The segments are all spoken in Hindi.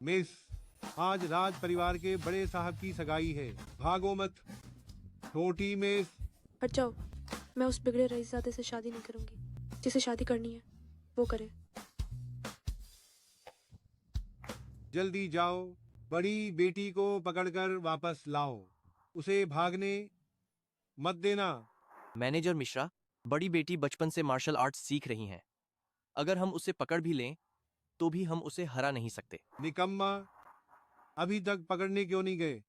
मिस, आज राज परिवार के बड़े साहब की सगाई है, भागो मत। छोटी मिस। हट जाओ। मैं उस बिगड़े रईसजादे से शादी नहीं करूंगी। जिसे शादी करनी है वो करे। जल्दी जाओ, बड़ी बेटी को पकड़कर वापस लाओ। उसे भागने मत देना। मैनेजर मिश्रा, बड़ी बेटी बचपन से मार्शल आर्ट्स सीख रही हैं। अगर हम उसे पकड़ भी लें तो भी हम उसे हरा नहीं सकते। निकम्मा, अभी तक पकड़ने क्यों नहीं गए?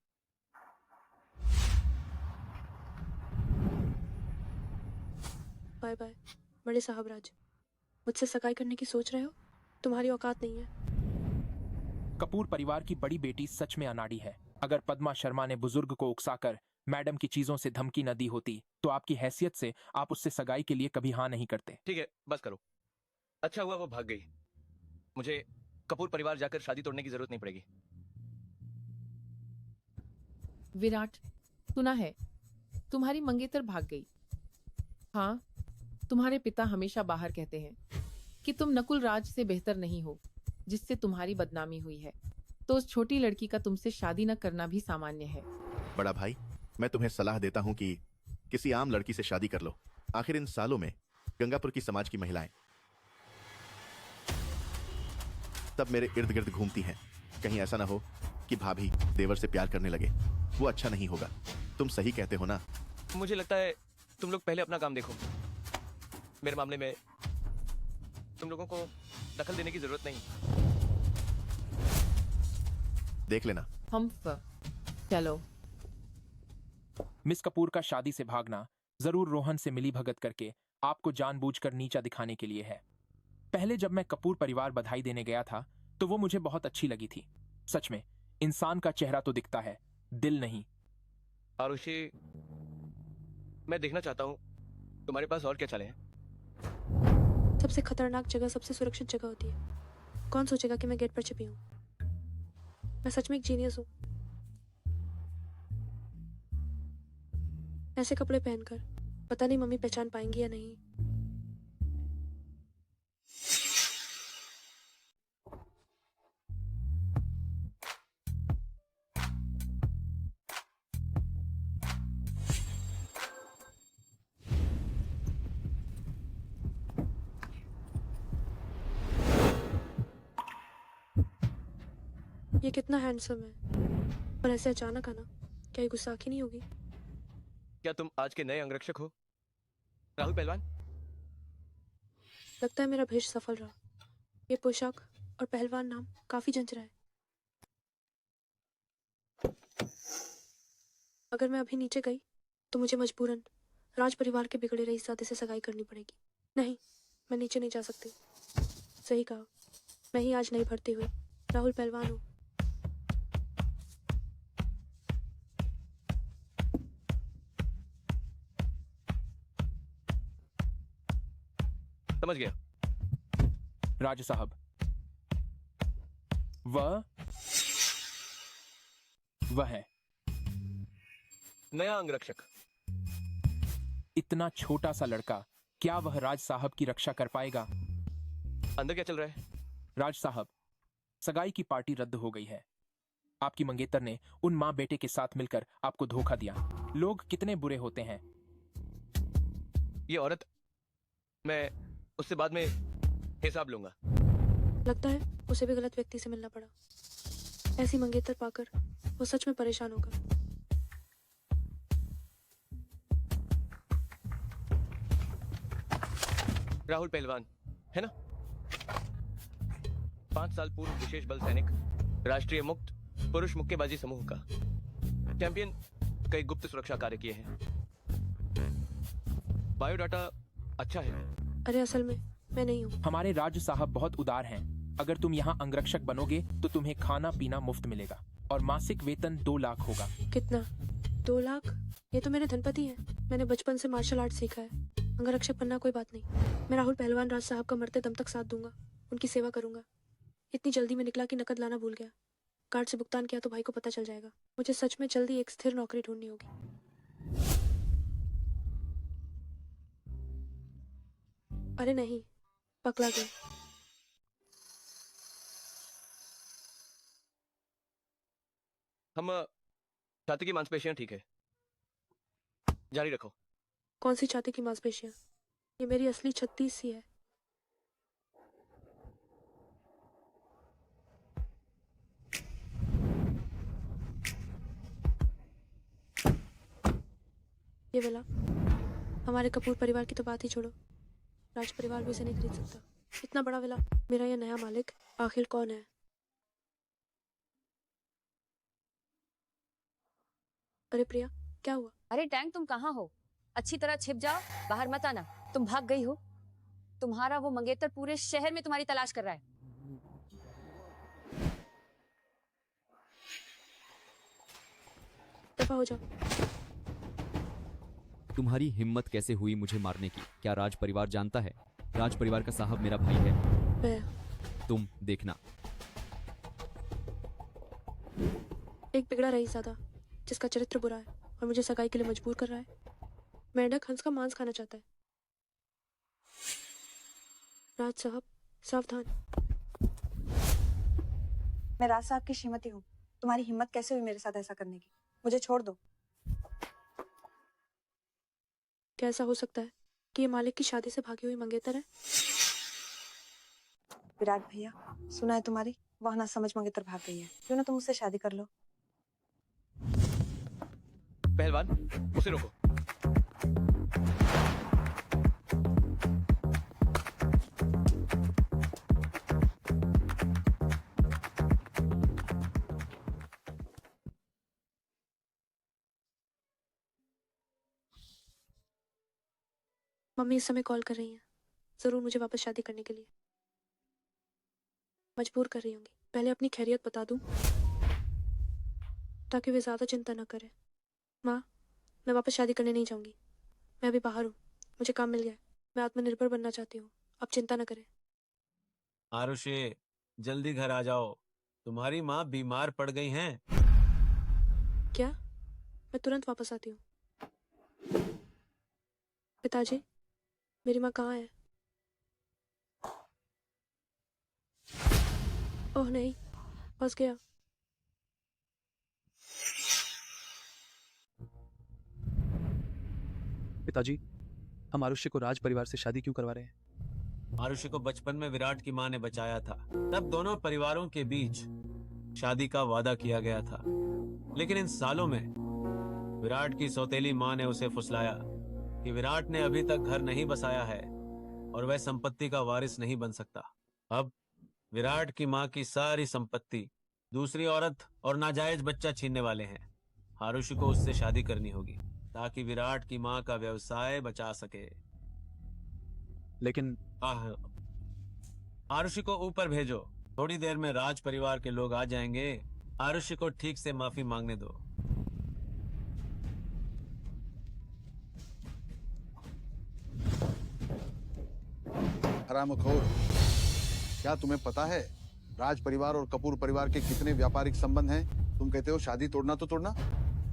बाय बाय बड़े साहब राज। मुझसे सगाई करने की सोच रहे हो? तुम्हारी औकात नहीं है। कपूर परिवार की बड़ी बेटी सच में अनाड़ी है। अगर पद्मा शर्मा ने बुजुर्ग को उकसाकर मैडम की चीजों से धमकी न दी होती तो आपकी हैसियत से आप उससे सगाई के लिए कभी हाँ नहीं करते। ठीक है, बस करो। अच्छा हुआ वो भाग गई। मुझे कपूर परिवार जाकर शादी तोड़ने की जरूरत नहीं पड़ेगी। विराट, सुना है तुम्हारी मंगेतर भाग गई। हाँ, तुम्हारे पिता हमेशा बाहर कहते हैं कि तुम नकुल राज से बेहतर नहीं हो, जिससे तुम्हारी बदनामी हुई है। तो उस छोटी लड़की का तुमसे शादी न करना भी सामान्य है। बड़ा भाई, मैं तुम्हें सलाह देता हूं कि किसी आम लड़की से शादी कर लो। आखिर इन सालों में गंगापुर की समाज की महिलाएं सब मेरे इर्द गिर्द घूमती हैं। कहीं ऐसा ना हो कि भाभी देवर से प्यार करने लगे। वो अच्छा नहीं होगा। तुम सही कहते हो ना? मुझे लगता है तुम लोग पहले अपना काम देखो। मेरे मामले में तुम लोगों को दखल देने की जरूरत नहीं। देख लेना। चलो। मिस कपूर का शादी से भागना जरूर रोहन से मिली भगत करके आपको जानबूझकर नीचा दिखाने के लिए है। पहले जब मैं कपूर परिवार बधाई देने गया था तो वो मुझे बहुत अच्छी लगी थी। सच में इंसान का चेहरा तो दिखता है, दिल नहीं। आरुषि, मैं देखना चाहता हूँ तुम्हारे पास और क्या चाले हैं। सबसे खतरनाक जगह सबसे सुरक्षित जगह होती है। कौन सोचेगा कि मैं गेट पर छिपी हूँ? मैं सच में एक जीनियस हूँ। ऐसे कपड़े पहनकर पता नहीं मम्मी पहचान पाएंगी या नहीं। ये कितना हैंडसम है, पर ऐसे अचानक आना, क्या ये गुस्ताखी नहीं होगी? क्या तुम आज के नए अंगरक्षक हो, राहुल पहलवान? लगता है मेरा भेष सफल रहा। ये पोशाक और पहलवान नाम काफी जंच रहा है। अगर मैं अभी नीचे गई तो मुझे मजबूरन राज परिवार के बिगड़े रईसजादे से सगाई करनी पड़ेगी। नहीं, मैं नीचे नहीं जा सकती। सही कहा, मैं ही आज नई भर्ती हुई राहुल पहलवान हूँ। समझ गया। राज साहब, वह है नया अंगरक्षक। इतना छोटा सा लड़का, क्या वह राज साहब की रक्षा कर पाएगा? अंदर क्या चल रहा है? राज साहब, सगाई की पार्टी रद्द हो गई है। आपकी मंगेतर ने उन माँ बेटे के साथ मिलकर आपको धोखा दिया। लोग कितने बुरे होते हैं। ये औरत, मैं उससे बाद में हिसाब लूंगा। लगता है उसे भी गलत व्यक्ति से मिलना पड़ा। ऐसी मंगेतर पाकर वो सच में परेशान होगा। राहुल पहलवान है ना? 5 साल पूर्व विशेष बल सैनिक, राष्ट्रीय मुक्त पुरुष मुक्केबाजी समूह का चैंपियन। कई गुप्त सुरक्षा कार्य किए हैं। बायोडाटा अच्छा है। अरे असल में मैं नहीं हूँ। हमारे राज साहब बहुत उदार हैं। अगर तुम यहाँ अंगरक्षक बनोगे तो तुम्हें खाना पीना मुफ्त मिलेगा और मासिक वेतन 2 लाख होगा। कितना? 2 लाख? ये तो मेरे धनपति हैं। मैंने बचपन से मार्शल आर्ट सीखा है। अंगरक्षक बनना कोई बात नहीं। मैं राहुल पहलवान राज साहब का मरते दम तक साथ दूंगा, उनकी सेवा करूंगा। इतनी जल्दी में निकला कि नकद लाना भूल गया। कार्ड से भुगतान किया तो भाई को पता चल जाएगा। मुझे सच में जल्दी एक स्थिर नौकरी ढूंढनी होगी। अरे नहीं, पकड़ा गया। हम छाती की मांसपेशियां ठीक है, जारी रखो। कौन सी छाती की मांसपेशियां? ये मेरी असली 36 ही है। ये वाला। हमारे कपूर परिवार की तो बात ही छोड़ो, राज परिवार भी इसे नहीं खरीद सकता। इतना बड़ा विला। मेरा ये नया मालिक आखिर कौन है? अरे प्रिया, क्या हुआ? अरे टैंक, तुम कहाँ हो? अच्छी तरह छिप जाओ, बाहर मत आना। तुम भाग गई हो। तुम्हारा वो मंगेतर पूरे शहर में तुम्हारी तलाश कर रहा है। दफा हो जाओ। तुम्हारी हिम्मत कैसे हुई मुझे मारने की? क्या राज परिवार जानता है? राज परिवार का साहब मेरा भाई है। मैं तुम देखना। एक बिगड़ा रईसज़ादा जिसका चरित्र बुरा है और मुझे सगाई के लिए मजबूर कर रहा है। मेंढक हंस का मांस खाना चाहता है। राज साहब, सावधान। मैं राज साहब की श्रीमती हूँ। तुम्हारी हिम्मत कैसे हुई मेरे साथ ऐसा करने की? मुझे छोड़ दो। क्या ऐसा हो सकता है कि ये मालिक की शादी से भागी हुई मंगेतर है? विराट भैया, सुना है तुम्हारी वह ना समझ मंगेतर भाग गई है। क्यों ना तुम उससे शादी कर लो। पहलवान, उसे रोको। मम्मी इस समय कॉल कर रही हैं, जरूर मुझे वापस शादी करने के लिए मजबूर कर रही होंगी। पहले अपनी खैरियत बता दूं ताकि वे ज्यादा चिंता न करें। माँ, मैं वापस शादी करने नहीं जाऊंगी। मैं अभी बाहर हूँ, मुझे काम मिल गया है। मैं आत्मनिर्भर बनना चाहती हूँ। आप चिंता न करें। आरुषि, जल्दी घर आ जाओ। तुम्हारी माँ बीमार पड़ गई हैं। क्या? मैं तुरंत वापस आती हूँ। पिताजी, मेरी माँ कहाँ है? ओह नहीं, फंस गया। पिताजी, हम आरुष्य को राज परिवार से शादी क्यों करवा रहे हैं? आरुषि को बचपन में विराट की माँ ने बचाया था। तब दोनों परिवारों के बीच शादी का वादा किया गया था, लेकिन इन सालों में विराट की सौतेली माँ ने उसे फुसलाया कि विराट ने अभी तक घर नहीं बसाया है और वह संपत्ति का वारिस नहीं बन सकता। अब विराट की माँ की सारी संपत्ति दूसरी औरत और नाजायज बच्चा छीनने वाले हैं। आरुषि को उससे शादी करनी होगी ताकि विराट की माँ का व्यवसाय बचा सके। लेकिन आरुषि को ऊपर भेजो। थोड़ी देर में राज परिवार के लोग आ जाएंगे। आरुषि को ठीक से माफी मांगने दो। हरामखोर, क्या तुम्हें पता है राज परिवार और कपूर परिवार के कितने व्यापारिक संबंध हैं? तुम कहते हो शादी तोड़ना तो तोड़ना।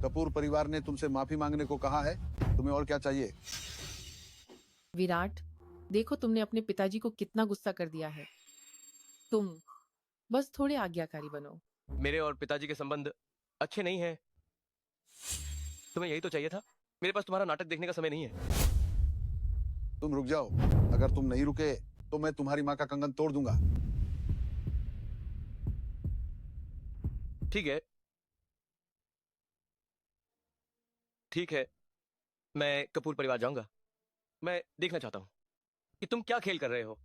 कपूर परिवार ने तुमसे माफी मांगने को कहा है। तुम्हें और क्या चाहिए? विराट, देखो तुमने अपने पिताजी को कितना गुस्सा कर दिया है। तुम बस थोड़े आज्ञाकारी बनो। मेरे और पिताजी के संबंध अच्छे नहीं हैं। तुम्हें यही तो चाहिए था। मेरे पास तुम्हारा नाटक देखने का समय नहीं है। तुम रुक जाओ। अगर तुम नहीं रुके तो मैं तुम्हारी माँ का कंगन तोड़ दूंगा। ठीक है, ठीक है, मैं कपूर परिवार जाऊंगा। मैं देखना चाहता हूं कि तुम क्या खेल कर रहे हो।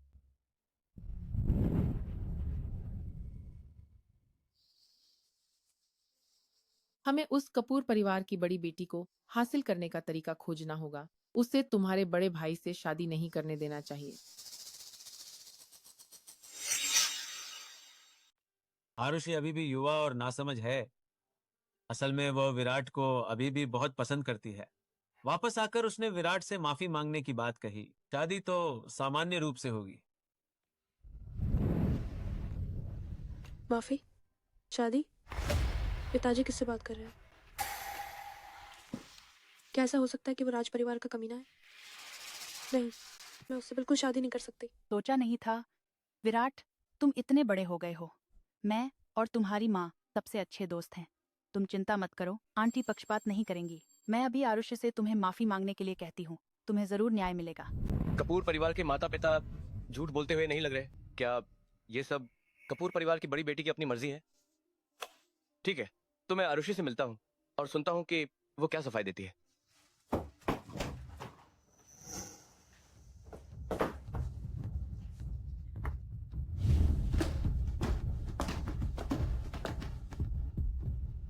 हमें उस कपूर परिवार की बड़ी बेटी को हासिल करने का तरीका खोजना होगा। उसे तुम्हारे बड़े भाई से शादी नहीं करने देना चाहिए। आरुषि अभी भी युवा और नासमझ है। असल में वो विराट को अभी भी बहुत पसंद करती है। वापस आकर उसने विराट से माफी मांगने की बात कही। शादी तो सामान्य रूप से होगी। माफी? शादी? पिताजी किससे बात कर रहे हैं? क्या ऐसा हो सकता है कि वो राज परिवार का कमीना है? नहीं, मैं उससे बिल्कुल शादी नहीं कर सकती। सोचा नहीं था विराट, तुम इतने बड़े हो गए हो। मैं और तुम्हारी माँ सबसे अच्छे दोस्त हैं। तुम चिंता मत करो, आंटी पक्षपात नहीं करेंगी। मैं अभी आरुषि से तुम्हें माफी मांगने के लिए कहती हूँ, तुम्हें जरूर न्याय मिलेगा। कपूर परिवार के माता पिता झूठ बोलते हुए नहीं लग रहे। क्या ये सब कपूर परिवार की बड़ी बेटी की अपनी मर्जी है? ठीक है, तो मैं आरुषि से मिलता हूँ और सुनता हूँ कि वो क्या सफाई देती है।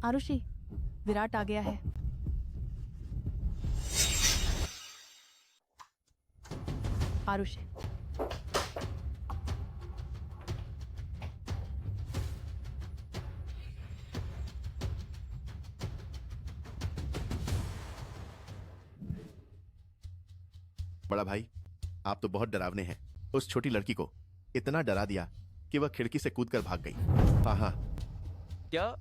आरुषि, विराट आ गया है। आरुषि, बड़ा भाई, आप तो बहुत डरावने हैं। उस छोटी लड़की को इतना डरा दिया कि वह खिड़की से कूदकर भाग गई। हाँ हाँ, क्या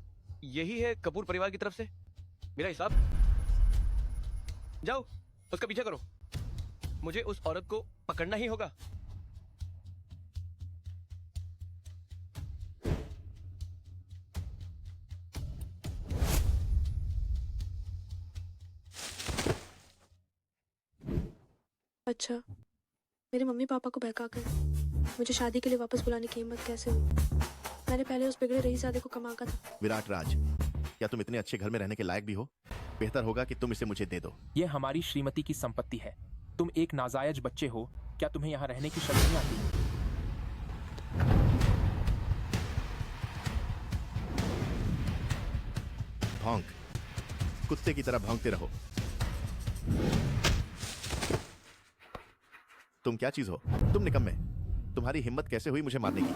यही है कपूर परिवार की तरफ से मेरा हिसाब? जाओ, उसका पीछा करो। मुझे उस औरत को पकड़ना ही होगा। अच्छा, मेरे मम्मी पापा को बहका कर मुझे शादी के लिए वापस बुलाने की हिम्मत कैसे हुई? मैंने पहले उस बिगड़े रईसजादे को कमा कर। विराट राज, क्या तुम इतने अच्छे घर में रहने के लायक भी हो? बेहतर होगा कि तुम इसे मुझे दे दो। ये हमारी श्रीमती की संपत्ति है। तुम एक नाजायज बच्चे हो, क्या तुम्हें यहाँ रहने की शर्म नहीं आती? भौंक, कुत्ते की तरह भौंकते रहो। तुम क्या चीज हो? तुम निकम्मे, तुम्हारी हिम्मत कैसे हुई मुझे मारने की?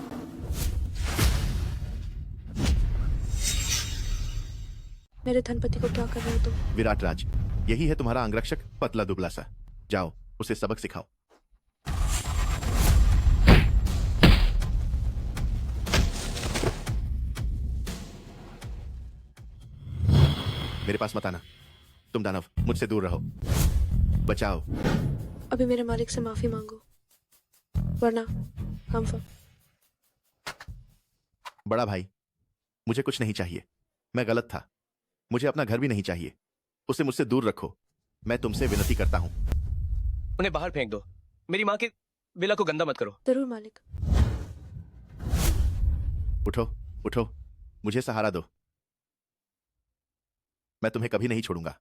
मेरे धनपति को क्या कर रहे हो तुम? विराट राज, यही है तुम्हारा अंगरक्षक, पतला दुबला सा। जाओ, उसे सबक सिखाओ। मेरे पास मत आना। तुम दानव, मुझसे दूर रहो। बचाओ। अभी मेरे मालिक से माफी मांगो, वरना हम बड़ा भाई, मुझे कुछ नहीं चाहिए। मैं गलत था। मुझे अपना घर भी नहीं चाहिए। उसे मुझसे दूर रखो। मैं तुमसे विनती करता हूं। उन्हें बाहर फेंक दो। मेरी माँ की विला को गंदा मत करो। जरूर मालिक। उठो, उठो, मुझे सहारा दो। मैं तुम्हें कभी नहीं छोड़ूंगा।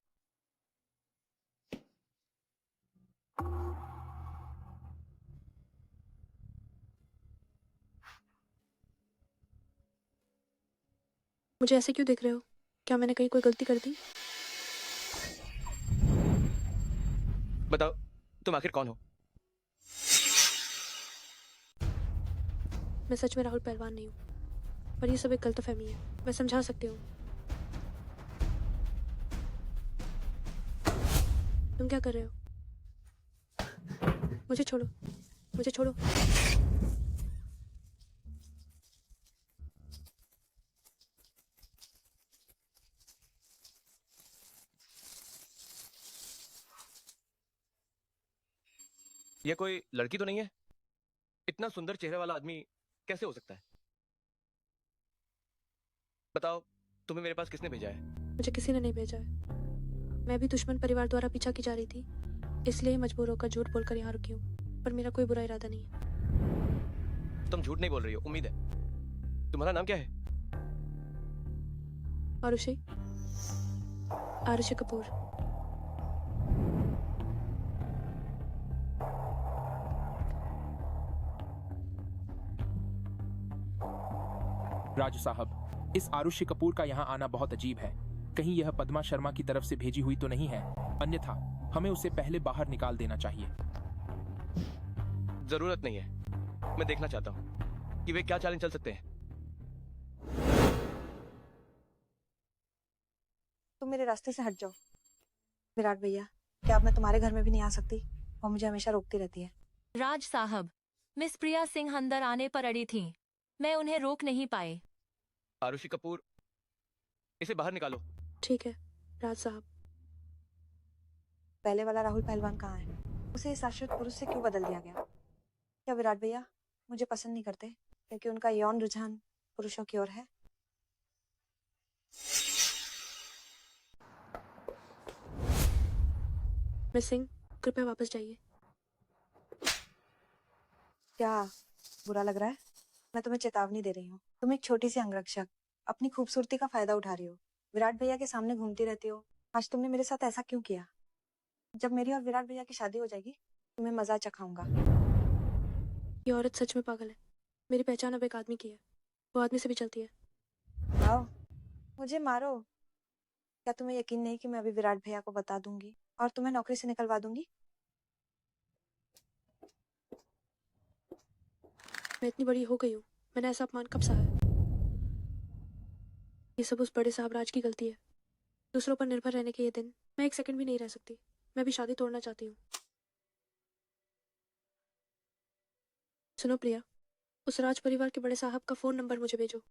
मुझे ऐसे क्यों देख रहे हो? क्या मैंने कहीं कोई गलती कर दी? बताओ, तुम आखिर कौन हो? मैं सच में राहुल पहलवान नहीं हूँ, पर ये सब एक गलतफहमी है। मैं समझा सकती हूँ। तुम क्या कर रहे हो? मुझे छोड़ो, मुझे छोड़ो। ये कोई लड़की तो नहीं है? इतना सुंदर चेहरे वाला आदमी कैसे हो सकता है? बताओ, तुम्हें मेरे पास किसने भेजा है? मुझे किसी ने नहीं भेजा है। मैं भी दुश्मन परिवार द्वारा पीछा की जा रही थी, इसलिए मजबूर होकर झूठ बोलकर यहाँ रुकी हूँ। पर मेरा कोई बुरा इरादा नहीं है। तुम झूठ नहीं बोल रही हो, उम्मीद है। तुम्हारा नाम क्या है? आरुषि, आरुषि कपूर। राज साहब, इस आरुषि कपूर का यहाँ आना बहुत अजीब है। कहीं यह पद्मा शर्मा की तरफ से भेजी हुई तो नहीं है? अन्यथा हमें उसे पहले बाहर निकाल देना चाहिए। जरूरत नहीं है। मैं देखना चाहता हूँ कि वे क्या चालें चल सकते हैं। तुम मेरे रास्ते से हट जाओ। विराट भैया, क्या अब मैं तुम्हारे घर में भी नहीं आ सकती? वो मुझे हमेशा रोकती रहती है। राज साहब, मिस प्रिया सिंह अंदर आने पर अड़ी थीं। मैं उन्हें रोक नहीं पाई। आरुषि कपूर, इसे बाहर निकालो। ठीक है राज साहब। पहले वाला राहुल पहलवान कहाँ है? उसे इस शाश्वत पुरुष से क्यों बदल दिया गया? क्या विराट भैया मुझे पसंद नहीं करते क्योंकि उनका यौन रुझान पुरुषों की ओर है? मिस सिंह, कृपया वापस जाइए। क्या बुरा लग रहा है? मैं तुम्हें चेतावनी दे रही हूँ। तुम एक छोटी सी अंगरक्षक अपनी खूबसूरती का फायदा उठा रही हो। विराट भैया के सामने घूमती रहती हो। आज तुमने मेरे साथ ऐसा क्यों किया? जब मेरी और विराट भैया की शादी हो जाएगी, तुम्हें मजा चखाऊंगा। ये औरत सच में पागल है। मेरी पहचान अब एक आदमी की है। वो आदमी से भी चलती है। आओ, मुझे मारो। क्या तुम्हें यकीन नहीं कि मैं अभी विराट भैया को बता दूंगी और तुम्हें नौकरी से निकलवा दूंगी? मैं इतनी बड़ी हो गई हूँ, मैंने ऐसा अपमान कब सहा है? ये सब उस बड़े साहब राज की गलती है। दूसरों पर निर्भर रहने के ये दिन मैं एक सेकंड भी नहीं रह सकती। मैं भी शादी तोड़ना चाहती हूँ। सुनो प्रिया, उस राज परिवार के बड़े साहब का फोन नंबर मुझे भेजो।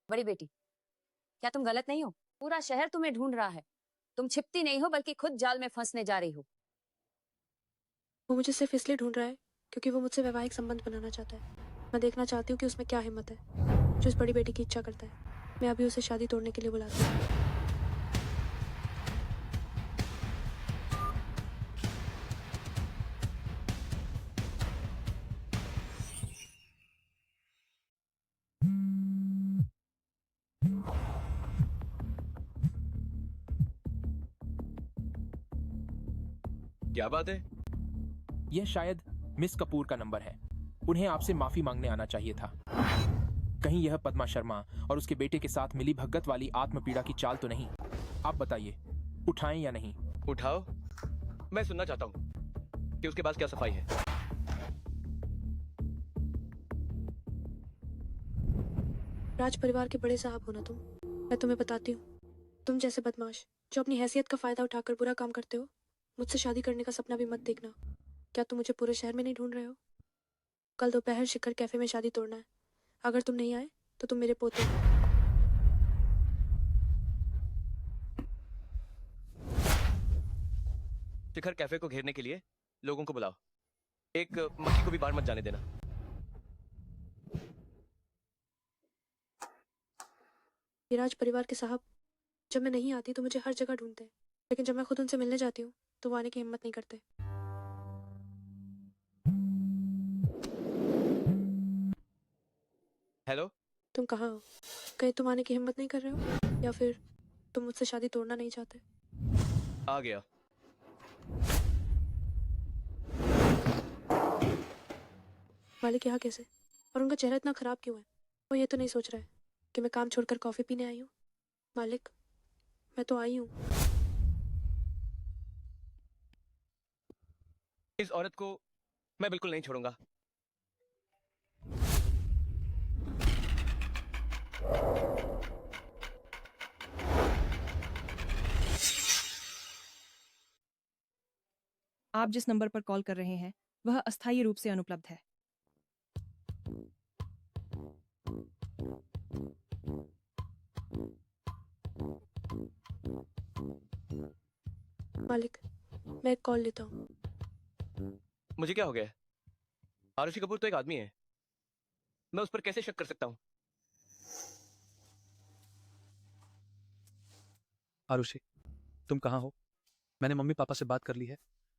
बड़ी बेटी, क्या तुम गलत नहीं हो? पूरा शहर तुम्हें ढूंढ रहा है। तुम छिपती नहीं हो, बल्कि खुद जाल में फंसने जा रही हो। वो मुझे सिर्फ इसलिए ढूंढ रहा है क्योंकि वो मुझसे वैवाहिक संबंध बनाना चाहता है। मैं देखना चाहती हूँ कि उसमें क्या हिम्मत है जो इस बड़ी बेटी की इच्छा करता है। मैं अभी उसे शादी तोड़ने के लिए बुलाती हूँ। क्या बात है? यह शायद मिस कपूर का नंबर है। उन्हें आपसे माफी मांगने आना चाहिए था। कहीं यह पद्मा शर्मा और उसके बेटे के साथ मिली भगत वाली आत्मपीड़ा की चाल तो नहीं? आप बताइए, उठाएं या नहीं? उठाओ। मैं सुनना चाहता हूँ कि उसके पास क्या सफाई है। राज परिवार के बड़े साहब हो ना तुम। मैं तुम्हें बताती हूँ, तुम जैसे बदमाश जो अपनी हैसियत का फायदा उठाकर बुरा काम करते हो, मुझसे शादी करने का सपना भी मत देखना। क्या तुम मुझे पूरे शहर में नहीं ढूंढ रहे हो? कल दोपहर शिखर कैफे में शादी तोड़ना है। अगर तुम नहीं आए तो तुम मेरे पोते हो। शिखर कैफे को घेरने के लिए लोगों को बुलाओ। एक मक्खी को भी बाहर मत जाने देना। ये राज परिवार के साहब जब मैं नहीं आती तो मुझे हर जगह ढूंढते हैं, लेकिन जब मैं खुद उनसे मिलने जाती हूँ तो वो आने की हिम्मत नहीं करते। हेलो, तुम कहाँ हो? कहीं तुम आने की हिम्मत नहीं कर रहे हो या फिर तुम मुझसे शादी तोड़ना नहीं चाहते? आ गया। मालिक यहाँ कैसे? और उनका चेहरा इतना खराब क्यों है? वो ये तो नहीं सोच रहा है कि मैं काम छोड़कर कॉफी पीने आई हूँ? मालिक, मैं तो आई हूँ। इस औरत को मैं बिल्कुल नहीं छोड़ूंगा। आप जिस नंबर पर कॉल कर रहे हैं वह अस्थायी रूप से अनुपलब्ध है। मालिक, मैं एक कॉल लेता हूँ। मुझे क्या हो गया? आरुषि कपूर तो एक आदमी है। मैं उस पर कैसे शक कर सकता हूँ? आरुषि, तुम कहाँ हो? मैंने मम्मी पापा से बात कर ली है।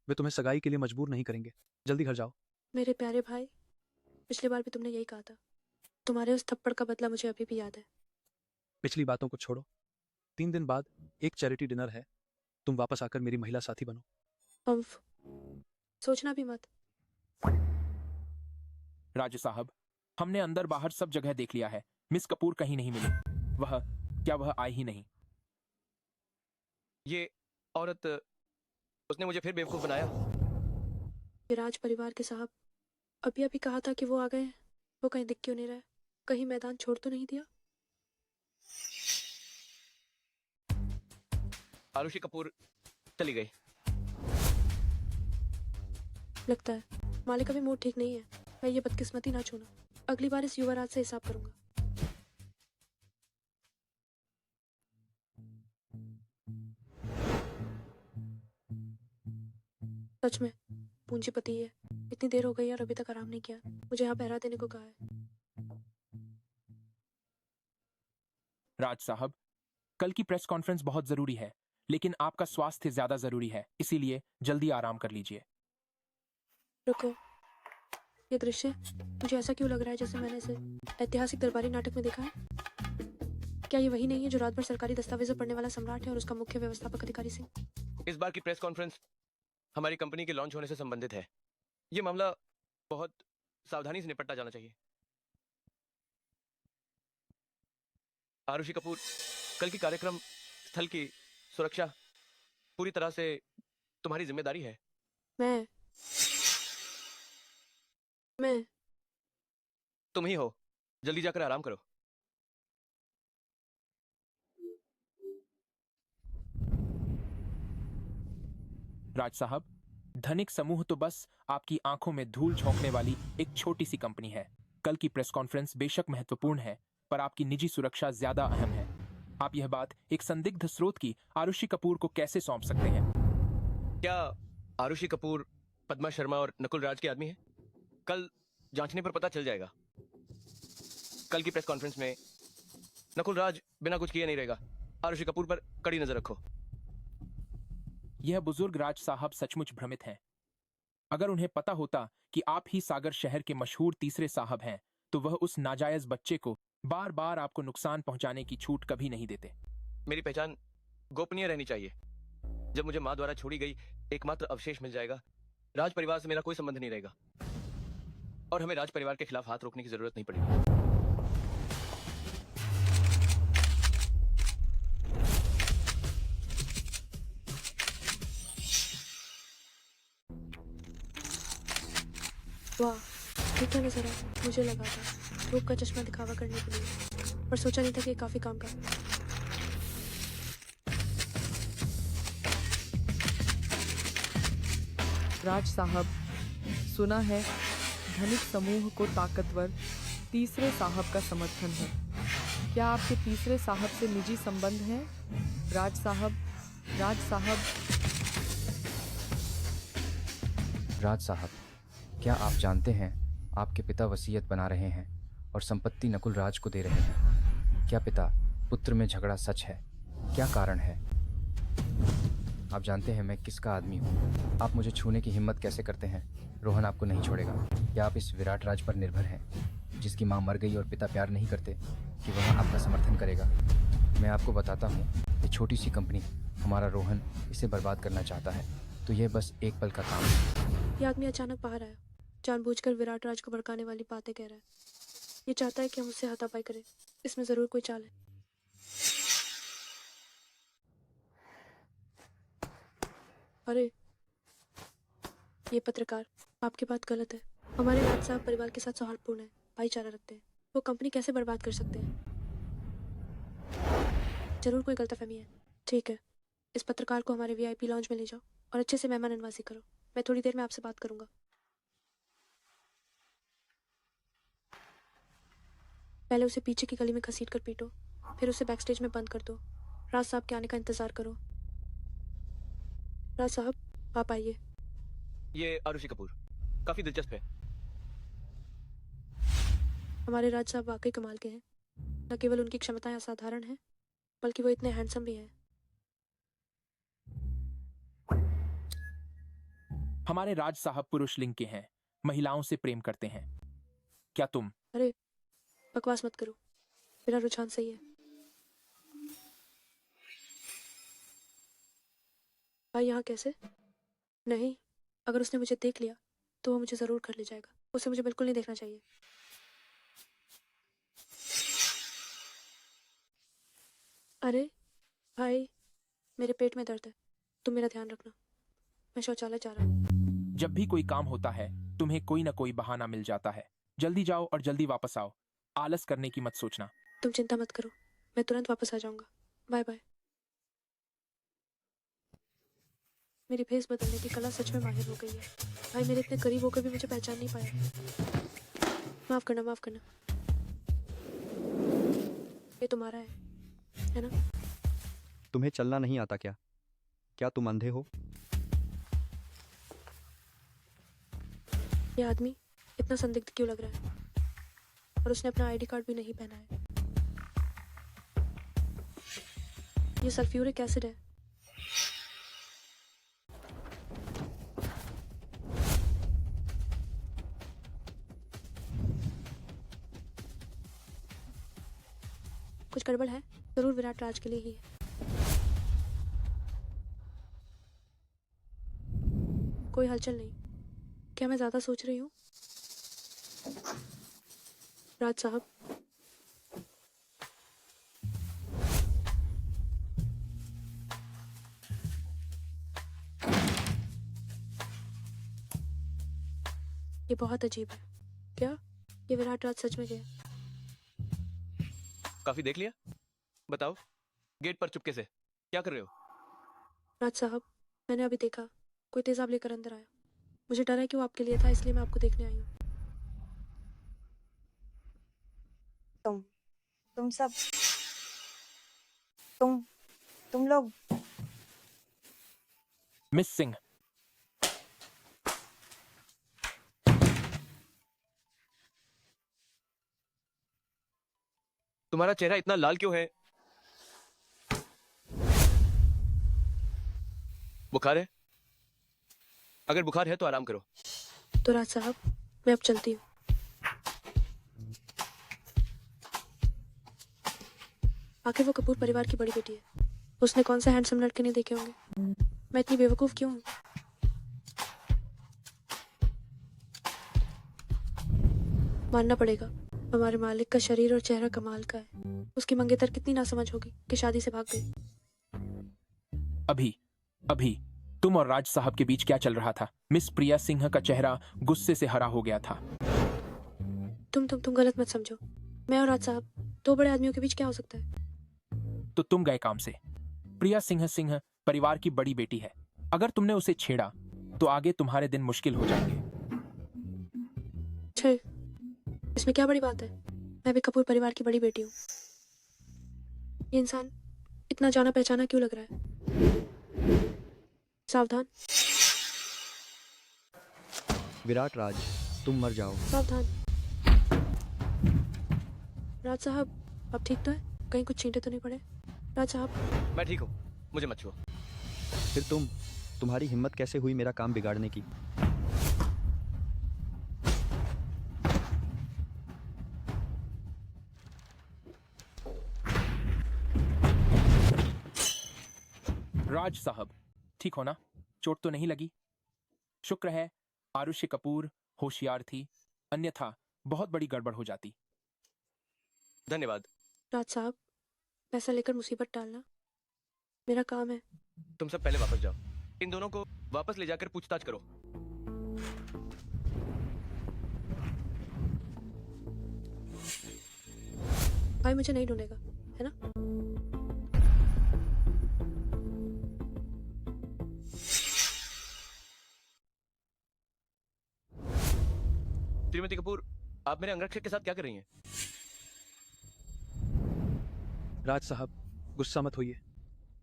वे तुम्हें सगाई के लिए मजबूर नहीं करेंगे। जल्दी घर जाओ। मेरे प्यारे भाई, पिछली बार भी तुमने यही कहा था। तुम्हारे उस थप्पड़ का बदला मुझे अभी भी याद है। पिछली बातों को छोड़ो। 3 दिन बाद एक चैरिटी डिनर है। तुम वापस आकर मेरी महिला साथी बनो। पंफ, सोचना भी मत। राजू साहब, हमने अंदर बाहर सब जगह देख लिया है। मिस कपूर कहीं नहीं मिली। वह आई ही नहीं। ये औरत, उसने मुझे फिर बेवकूफ बनाया। ये राज परिवार के साहब अभी अभी कहा था कि वो आ गए हैं। वो कहीं दिख क्यों नहीं रहा है? कहीं मैदान छोड़ तो नहीं दिया? आरुषि कपूर चली गई। लगता है मालिक का भी मूड ठीक नहीं है। मैं ये बदकिस्मती ना छूना। अगली बार इस युवराज से हिसाब करूंगा। सच में पूंजीपति है। इतनी देर हो गई और अभी तक आराम नहीं किया। मुझे यहाँ पहरा देने को कहा है। राज साहब, कल की प्रेस कॉन्फ्रेंस बहुत जरूरी है, लेकिन आपका स्वास्थ्य ज्यादा जरूरी है, इसीलिए जल्दी आराम कर लीजिए। रुको, ये दृश्य मुझे ऐसा क्यों लग रहा है जैसे मैंने इसे ऐतिहासिक दरबारी नाटक में देखा है? क्या ये वही नहीं है जो रात भर सरकारी दस्तावेजों पढ़ने वाला सम्राट है और उसका मुख्य व्यवस्थापक अधिकारी सिंह? इस बार की प्रेस कॉन्फ्रेंस हमारी कंपनी के लॉन्च होने से संबंधित है। ये मामला बहुत सावधानी से निपटा जाना चाहिए। आरुषि कपूर, कल की कार्यक्रम स्थल की सुरक्षा पूरी तरह से तुम्हारी जिम्मेदारी है। मैं तुम ही हो। जल्दी जाकर आराम करो। राज साहब, धनिक समूह तो बस आपकी आंखों में धूल झोंकने वाली एक छोटी सी कंपनी है। कल की प्रेस कॉन्फ्रेंस बेशक महत्वपूर्ण है, पर आपकी निजी सुरक्षा ज्यादा अहम है। आप यह बात एक संदिग्ध स्रोत की आरुषि कपूर को कैसे सौंप सकते हैं? क्या आरुषि कपूर पद्मा शर्मा और नकुल राज के आदमी है? कल जांचने पर पता चल जाएगा। कल की प्रेस कॉन्फ्रेंस में नकुल राज बिना कुछ किए नहीं रहेगा। आरुषि कपूर पर कड़ी नजर रखो। यह बुजुर्ग राज साहब सचमुच भ्रमित हैं। अगर उन्हें पता होता कि आप ही सागर शहर के मशहूर तीसरे साहब हैं, तो वह उस नाजायज बच्चे को बार बार आपको नुकसान पहुंचाने की छूट कभी नहीं देते। मेरी पहचान गोपनीय रहनी चाहिए। जब मुझे मां द्वारा छोड़ी गई एकमात्र अवशेष मिल जाएगा, राज परिवार से मेरा कोई संबंध नहीं रहेगा और हमें राज परिवार के खिलाफ हाथ रोकने की जरूरत नहीं पड़ेगी। वाह, ये क्या नजारा! मुझे लगा था धूप का चश्मा दिखावा करने के लिए, पर सोचा नहीं था कि ये काफी काम का। राज साहब, सुना है धनिक समूह को ताकतवर तीसरे साहब का समर्थन है। क्या आपके तीसरे साहब से निजी संबंध है? राज साहब, राज साहब। राज साहब, क्या आप जानते हैं आपके पिता वसीयत बना रहे हैं और संपत्ति नकुल राज को दे रहे हैं? क्या पिता पुत्र में झगड़ा सच है? क्या कारण है? आप जानते हैं मैं किसका आदमी हूँ। आप मुझे छूने की हिम्मत कैसे करते हैं? रोहन आपको नहीं छोड़ेगा। क्या आप इस विराट राज पर निर्भर हैं, जिसकी माँ मर गई और पिता प्यार नहीं करते, कि वह आपका समर्थन करेगा? मैं आपको बताता हूँ, ये छोटी सी कंपनी, हमारा रोहन इसे बर्बाद करना चाहता है, तो यह बस एक पल का काम है। ये आदमी अचानक बाहर आया, जानबूझकर विराट राज को भड़काने वाली बातें कह रहा है। ये चाहता है कि हम उससे हाथापाई करें। इसमें जरूर कोई चाल है। अरे, ये पत्रकार, आपकी बात गलत है। हमारे राज साहब परिवार के साथ सौहार्दपूर्ण है, भाईचारा रखते हैं। वो कंपनी कैसे बर्बाद कर सकते हैं? जरूर कोई गलतफहमी है। ठीक है, इस पत्रकार को हमारे वीआईपी लॉन्ज में ले जाओ और अच्छे से मेहमान नवाजी करो। मैं थोड़ी देर में आपसे बात करूंगा। पहले उसे पीछे की गली में घसीट कर पीटो, फिर उसे बैकस्टेज में बंद कर दो। राज साहब के आने का इंतजार करो। राज साहब, आप आइए। ये आरुषि कपूर काफी दिलचस्प है। हमारे राज साहब वाकई कमाल के हैं। न केवल उनकी क्षमताएं असाधारण हैं, बल्कि वो इतने हैंडसम भी हैं। हमारे राज साहब पुरुष लिंग के हैं, महिलाओं से प्रेम करते हैं। क्या तुम? अरे, बकवास मत करो, मेरा रुझान सही है। भाई यहाँ कैसे? नहीं, अगर उसने मुझे देख लिया तो वो मुझे जरूर कर ले जाएगा। उसे मुझे बिल्कुल नहीं देखना चाहिए। अरे भाई, मेरे पेट में दर्द है, तुम मेरा ध्यान रखना। मैं शौचालय जा रहा हूँ। जब भी कोई काम होता है, तुम्हें कोई ना कोई बहाना मिल जाता है। जल्दी जाओ और जल्दी वापस आओ। आलस करने की मत सोचना। तुम चिंता मत करो, मैं तुरंत वापस आ जाऊंगा। Bye bye. मेरी भेस बदलने की कला सच में माहिर हो गई है। भाई मेरे इतने करीब होकर भी मुझे पहचान नहीं पाया। माफ करना, माफ करना। ये तुम्हारा है ना? तुम्हें चलना नहीं आता क्या? क्या तुम अंधे हो? ये आदमी इतना संदिग्ध क्यों लग रहा है? और उसने अपना आईडी कार्ड भी नहीं पहना है। ये सल्फ्यूरिक एसिड है। कुछ गड़बड़ है? जरूर विराट राज के लिए ही है। कोई हलचल नहीं। क्या मैं ज्यादा सोच रही हूँ? राज साहब, ये बहुत अजीब है। क्या ये विराट राज सच में गया? काफी देख लिया? बताओ, गेट पर चुपके से क्या कर रहे हो? राज साहब, मैंने अभी देखा कोई तेजाब लेकर अंदर आया। मुझे डर है कि वो आपके लिए था, इसलिए मैं आपको देखने आई हूँ। तुम सब तुम लोग मिस सिंह, तुम्हारा चेहरा इतना लाल क्यों है? बुखार है? अगर बुखार है तो आराम करो। तो राज साहब, मैं अब चलती हूँ। आखिर वो कपूर परिवार की बड़ी बेटी है। उसने कौन सा हैंडसम लड़के नहीं देखे होंगे? मैं इतनी बेवकूफ क्यों हूँ? मानना पड़ेगा, हमारे मालिक का शरीर और चेहरा कमाल का है। उसकी मंगेतर कितनी नासमझ होगी कि शादी से भाग गई। अभी तुम और राज साहब के बीच क्या चल रहा था? मिस प्रिया सिंह का चेहरा गुस्से से हरा हो गया था। तुम गलत मत समझो। मैं और राज साहब, दो बड़े आदमियों के बीच क्या हो सकता है? तो तुम गए काम से। प्रिया सिंह परिवार की बड़ी बेटी है। अगर तुमने उसे छेड़ा तो आगे तुम्हारे दिन मुश्किल हो जाएंगे। छे, इसमें क्या बड़ी बात है? मैं भी कपूर परिवार की बड़ी बेटी हूँ। ये इंसान इतना जाना पहचाना क्यों लग रहा है? सावधान। विराट राज, तुम मर जाओ। सावधान। राज साहब, अब ठीक तो है? कहीं कुछ छींटे तो नहीं पड़े? राज साहब, मैं ठीक हूँ, मुझे मत छुओ। फिर तुम्हारी हिम्मत कैसे हुई मेरा काम बिगाड़ने की? राज साहब, ठीक हो ना? चोट तो नहीं लगी? शुक्र है आरुषि कपूर होशियार थी, अन्यथा बहुत बड़ी गड़बड़ हो जाती। धन्यवाद। राज साहब, पैसा लेकर मुसीबत टालना मेरा काम है। तुम सब पहले वापस जाओ। इन दोनों को वापस ले जाकर पूछताछ करो। भाई मुझे नहीं ढूंढेगा, है ना? श्रीमती कपूर, आप मेरे अंगरक्षक के साथ क्या कर रही हैं? राज साहब, गुस्सा मत होइए।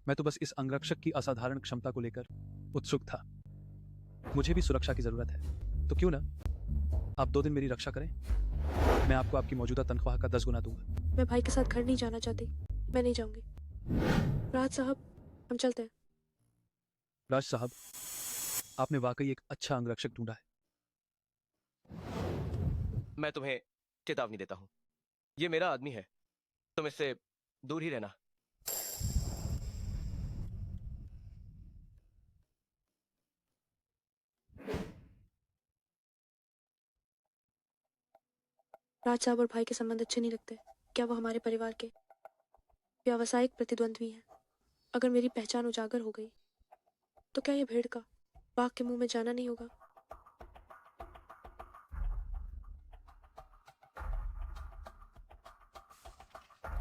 मैं तो बस इस अंगरक्षक की असाधारण क्षमता को लेकर उत्सुक था। मुझे भी सुरक्षा की जरूरत है, तो क्यों ना आप 2 दिन मेरी रक्षा करें? मैं आपको आपकी मौजूदा तनख्वाह का 10 गुना दूंगा। मैं भाई के साथ घर नहीं जाना चाहती। मैं नहीं जाऊंगी। राज साहब, हम चलते हैं। राज साहब, आपने वाकई एक अच्छा अंगरक्षक ढूंढा है। मैं तुम्हें चेतावनी देता हूँ, ये मेरा आदमी है, तुम इससे दूर ही रहना। राज साहब और भाई के संबंध अच्छे नहीं लगते। क्या वो हमारे परिवार के व्यावसायिक प्रतिद्वंद्वी हैं? अगर मेरी पहचान उजागर हो गई तो क्या ये भेड़ का बाघ के मुंह में जाना नहीं होगा?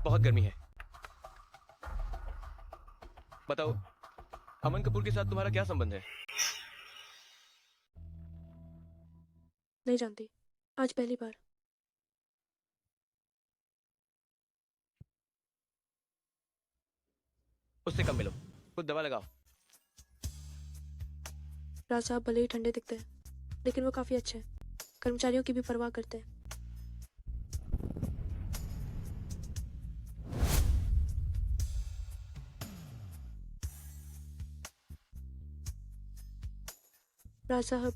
बहुत गर्मी है। बताओ, अमन कपूर के साथ तुम्हारा क्या संबंध है? नहीं जानती, आज पहली बार। उससे कम मिलो, कुछ दवा लगाओ। राज साहब भले ही ठंडे दिखते हैं, लेकिन वो काफी अच्छे हैं। कर्मचारियों की भी परवाह करते हैं। राज साहब,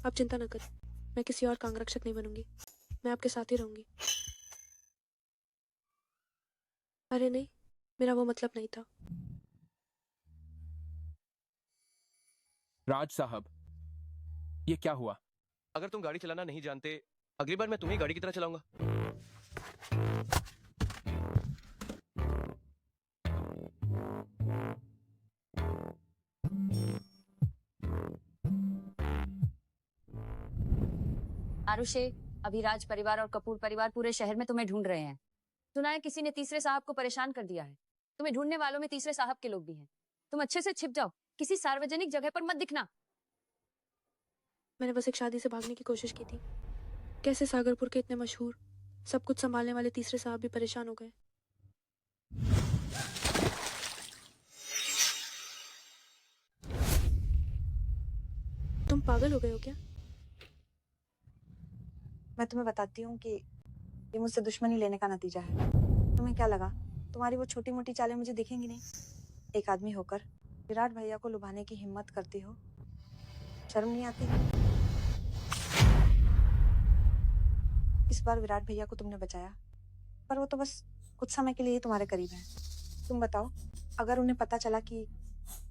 आप चिंता न करें। मैं किसी और का अंगरक्षक नहीं बनूंगी। मैं आपके साथ ही रहूंगी। अरे नहीं, मेरा वो मतलब नहीं था। राज साहब, ये क्या हुआ? अगर तुम गाड़ी चलाना नहीं जानते, अगली बार मैं तुम्हें गाड़ी की तरह चलाऊंगा। आरुषे, अभी राज परिवार और कपूर परिवार पूरे शहर में तुम्हें ढूंढ रहे हैं। सुना है किसी ने तीसरे साहब को परेशान कर दिया है। तुम्हें ढूंढने वालों में तीसरे साहब के लोग भी हैं। तुम अच्छे से छिप जाओ, किसी सार्वजनिक जगह पर मत दिखना। मैंने बस एक शादी से भागने की कोशिश की थी। कैसे सागरपुर के इतने मशहूर, सब कुछ संभालने वाले तीसरे साहब भी परेशान हो गए। तुम पागल हो गए हो क्या? मैं तुम्हें बताती हूँ कि ये मुझसे दुश्मनी लेने का नतीजा है। तुम्हें क्या लगा तुम्हारी वो छोटी मोटी चालें मुझे दिखेंगी नहीं? एक आदमी होकर विराट भैया को लुभाने की हिम्मत करती हो, शर्म नहीं आती? इस बार विराट भैया को तुमने बचाया, पर वो तो बस कुछ समय के लिए ही तुम्हारे करीब है। तुम बताओ, अगर उन्हें पता चला कि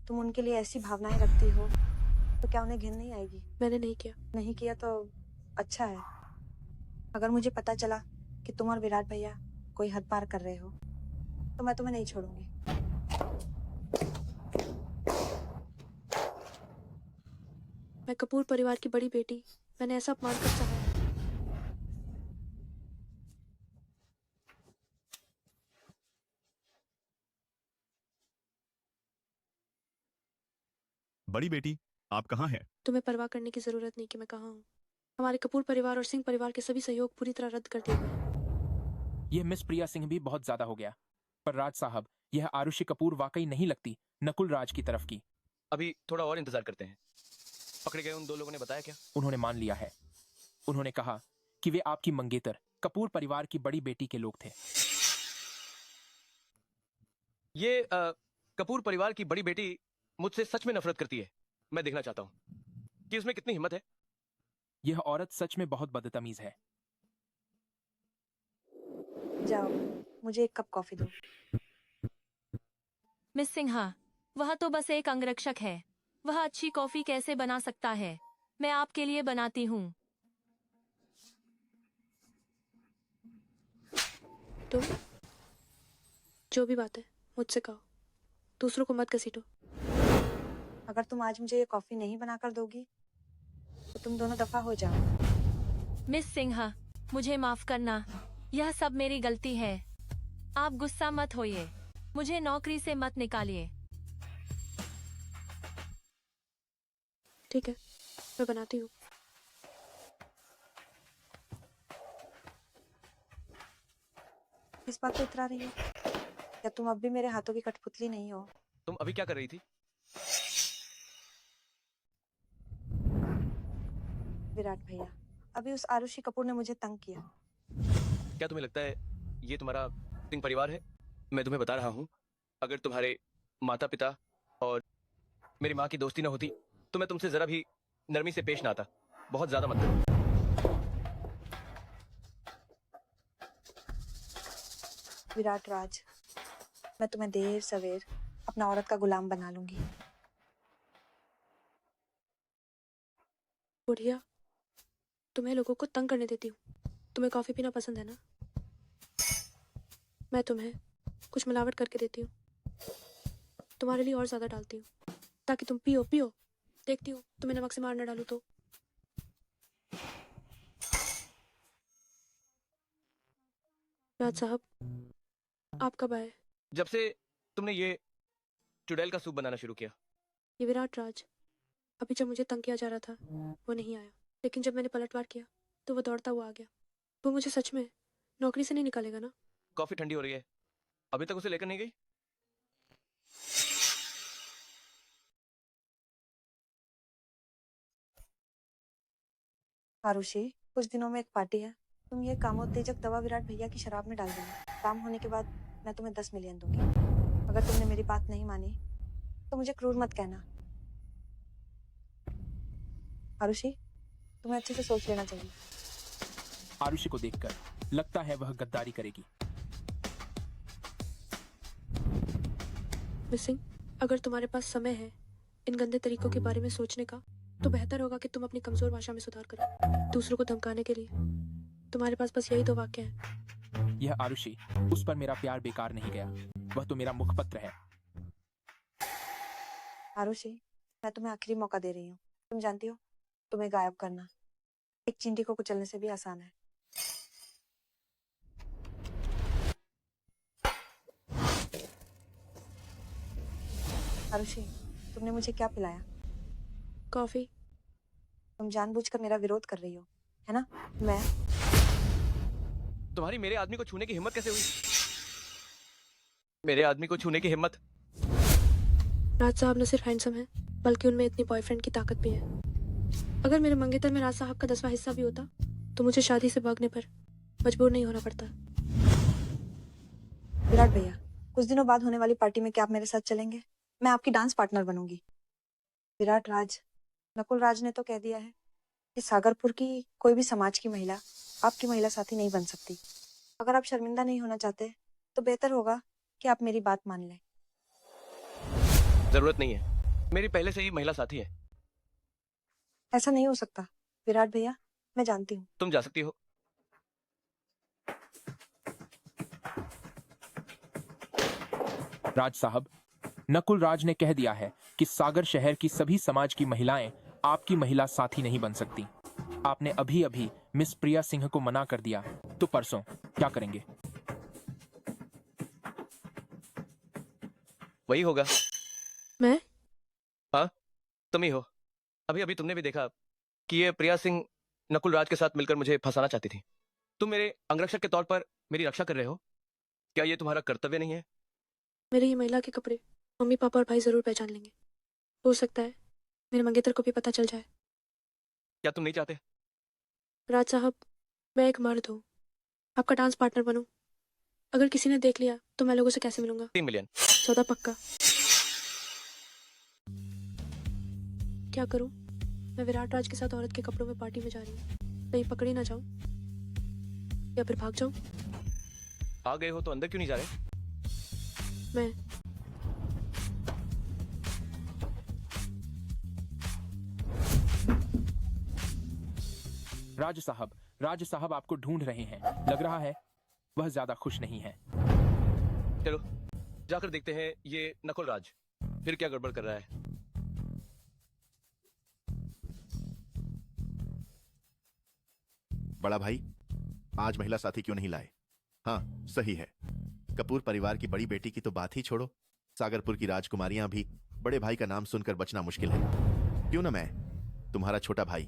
तुम उनके लिए ऐसी भावनाएं रखती हो तो क्या उन्हें घिन नहीं आएगी? मैंने नहीं किया। नहीं किया तो अच्छा है। अगर मुझे पता चला कि तुम और विराट भैया कोई हद पार कर रहे हो तो मैं तुम्हें नहीं छोड़ूंगी। मैं कपूर परिवार की बड़ी बेटी, मैंने ऐसा अपमान कर सहा है। बड़ी बेटी, आप कहाँ हैं? तुम्हें परवाह करने की जरूरत नहीं कि मैं कहाँ हूँ। हमारे कपूर परिवार और सिंह परिवार के सभी सहयोग पूरी तरह रद्द कर दिए गए। यह मिस प्रिया सिंह भी बहुत ज्यादा हो गया। पर राज साहब, यह आरुषि कपूर वाकई नहीं लगती नकुल राज की तरफ की। अभी थोड़ा और इंतजार करते हैं। पकड़े गए उन दो लोगों ने बताया क्या? उन्होंने मान लिया है। उन्होंने कहा कि वे आपकी मंगेतर कपूर परिवार की बड़ी बेटी के लोग थे। ये कपूर परिवार की बड़ी बेटी मुझसे सच में नफरत करती है। मैं देखना चाहता हूँ कि उसमें कितनी हिम्मत है। यह औरत सच में बहुत बदतमीज है। जाओ, मुझे एक कप कॉफी दो। मिस सिन्हा, वह तो बस एक अंगरक्षक है। वह अच्छी कॉफी कैसे बना सकता है? मैं आपके लिए बनाती हूँ। तुम जो भी बात है मुझसे कहो, दूसरों को मत घसीटो। अगर तुम आज मुझे ये कॉफी नहीं बनाकर दोगी तो तुम दोनों दफा हो जाओ। मिस सिन्हा, मुझे माफ करना, यह सब मेरी गलती है। आप गुस्सा मत होइए, मुझे नौकरी से मत निकालिए। ठीक है, मैं बनाती हूँ। इस बात को इतरा रही हो? क्या तुम अब भी मेरे हाथों की कठपुतली नहीं हो? तुम अभी क्या कर रही थी? विराट भैया, अभी उस आरुषि कपूर ने मुझे तंग किया। क्या तुम्हें लगता है ये तुम्हारा सिंह परिवार है? मैं तुम्हें बता रहा हूँ, अगर तुम्हारे माता पिता और मेरी माँ की दोस्ती न होती तो मैं तुमसे जरा भी नरमी से पेश ना आता। बहुत ज्यादा मत करो। विराट राज, मैं तुम्हें देर सवेर अपना औरत का गुलाम बना लूंगी। बुढ़िया, तुम्हें लोगों को तंग करने देती हूँ। तुम्हें कॉफी पीना पसंद है ना? मैं तुम्हें कुछ मिलावट करके देती हूँ, तुम्हारे लिए और ज्यादा डालती हूँ ताकि तुम पियो पियो। देखती हूँ तुम्हें नमक से मार न डालूं तो। राज साहब, आप कब आए? जब से तुमने ये चुड़ैल का सूप बनाना शुरू किया। ये विराट राज अभी जब मुझे तंग किया जा रहा था वो नहीं आया, लेकिन जब मैंने पलटवार किया तो वो दौड़ता हुआ आ गया। वो मुझे सच में नौकरी से नहीं निकालेगा ना? कॉफी ठंडी हो रही है, अभी तक उसे लेकर नहीं गई? आरुषि, कुछ दिनों में एक पार्टी है। तुम ये कामोत्तेजक दवा विराट भैया की शराब में डाल देना। काम होने के बाद मैं तुम्हें 10 मिलियन दूंगी। अगर तुमने मेरी बात नहीं मानी तो मुझे क्रूर मत कहना। आरुषि, तुम्हें अच्छे से सोच लेना चाहिए। आरुषि को देखकर लगता है वह गद्दारी करेगी। मिसिंग, अगर तुम्हारे पास समय है इन गंदे तरीकों के बारे में सोचने का, तो बेहतर होगा कि तुम अपनी कमजोर भाषा में सुधार करो। दूसरों को धमकाने के लिए तुम्हारे पास बस यही 2 वाक्य हैं। यह आरुषि, उस पर मेरा प्यार बेकार नहीं गया। वह तो मेरा मुखपत्र है। आरुषि, मैं तुम्हें आखिरी मौका दे रही हूँ। तुम जानती हो, तुम्हें गायब करना एक चींटी को कुचलने से भी आसान है। आरुषि, तुमने मुझे क्या पिलाया? कॉफी। तुम जानबूझकर मेरा विरोध कर रही हो, है ना? मैं तुम्हारी मेरे आदमी को छूने की हिम्मत कैसे हुई? मेरे आदमी को छूने की हिम्मत? राज साहब न सिर्फ हैंडसम है, बल्कि उनमें इतनी बॉयफ्रेंड की ताकत भी है। अगर मेरे मंगेतर में राज साहब का 10वां हिस्सा भी होता, तो मुझे शादी से भागने पर मजबूर नहीं होना पड़ता। विराट भैया, कुछ दिनों बाद होने वाली पार्टी में क्या आप मेरे साथ चलेंगे? मैं आपकी डांस पार्टनर बनूंगी। विराट राज, नकुल राज ने तो कह दिया है कि सागरपुर की कोई भी समाज की महिला आपकी महिला साथी नहीं बन सकती। अगर आप शर्मिंदा नहीं होना चाहते, तो बेहतर होगा कि आप मेरी बात मान लें। जरूरत नहीं है, मेरी पहले से ही महिला साथी है। ऐसा नहीं हो सकता विराट भैया, मैं जानती हूँ। तुम जा सकती हो। राज साहब, नकुल राज ने कह दिया है कि सागर शहर की सभी समाज की महिलाएं आपकी महिला साथी नहीं बन सकती। आपने अभी अभी मिस प्रिया सिंह को मना कर दिया, तो परसों क्या करेंगे? वही होगा। मैं? हाँ, तुम ही हो। अभी अभी तुमने भी देखा कि ये प्रिया सिंह नकुल राज के साथ मिलकर मुझे फंसाना चाहती थी। तुम मेरे अंगरक्षक के तौर पर मेरी रक्षा कर रहे हो। क्या ये तुम्हारा कर्तव्य नहीं है? मेरे ये महिला के कपड़े मम्मी पापा और भाई जरूर पहचान लेंगे। हो सकता है मेरे मंगेतर को भी पता चल जाए। क्या तुम नहीं चाहते? राज साहब, मैं एक मर्द हूँ, आपका डांस पार्टनर बनूं। अगर किसी ने देख लिया तो मैं लोगों से कैसे मिलूंगा? 3 मिलियन। सौदा पक्का। क्या करूं? मैं विराट राज के साथ औरत के कपड़ों में पार्टी में जा रही हूँ। कहीं पकड़ी ना जाऊं, या फिर भाग जाऊं। आ गए हो तो अंदर क्यों नहीं जा रहे? मैं राज साहब आपको ढूंढ रहे हैं। लग रहा है वह ज्यादा खुश नहीं है। चलो जाकर देखते हैं ये नकुल राज फिर क्या गड़बड़ कर रहा है। बड़ा भाई, आज महिला साथी क्यों नहीं लाए? हाँ, सही है। कपूर परिवार की बड़ी बेटी की तो बात ही छोड़ो, सागरपुर की राजकुमारियां भी बड़े भाई का नाम सुनकर बचना मुश्किल है। क्यों ना मैं, तुम्हारा छोटा भाई,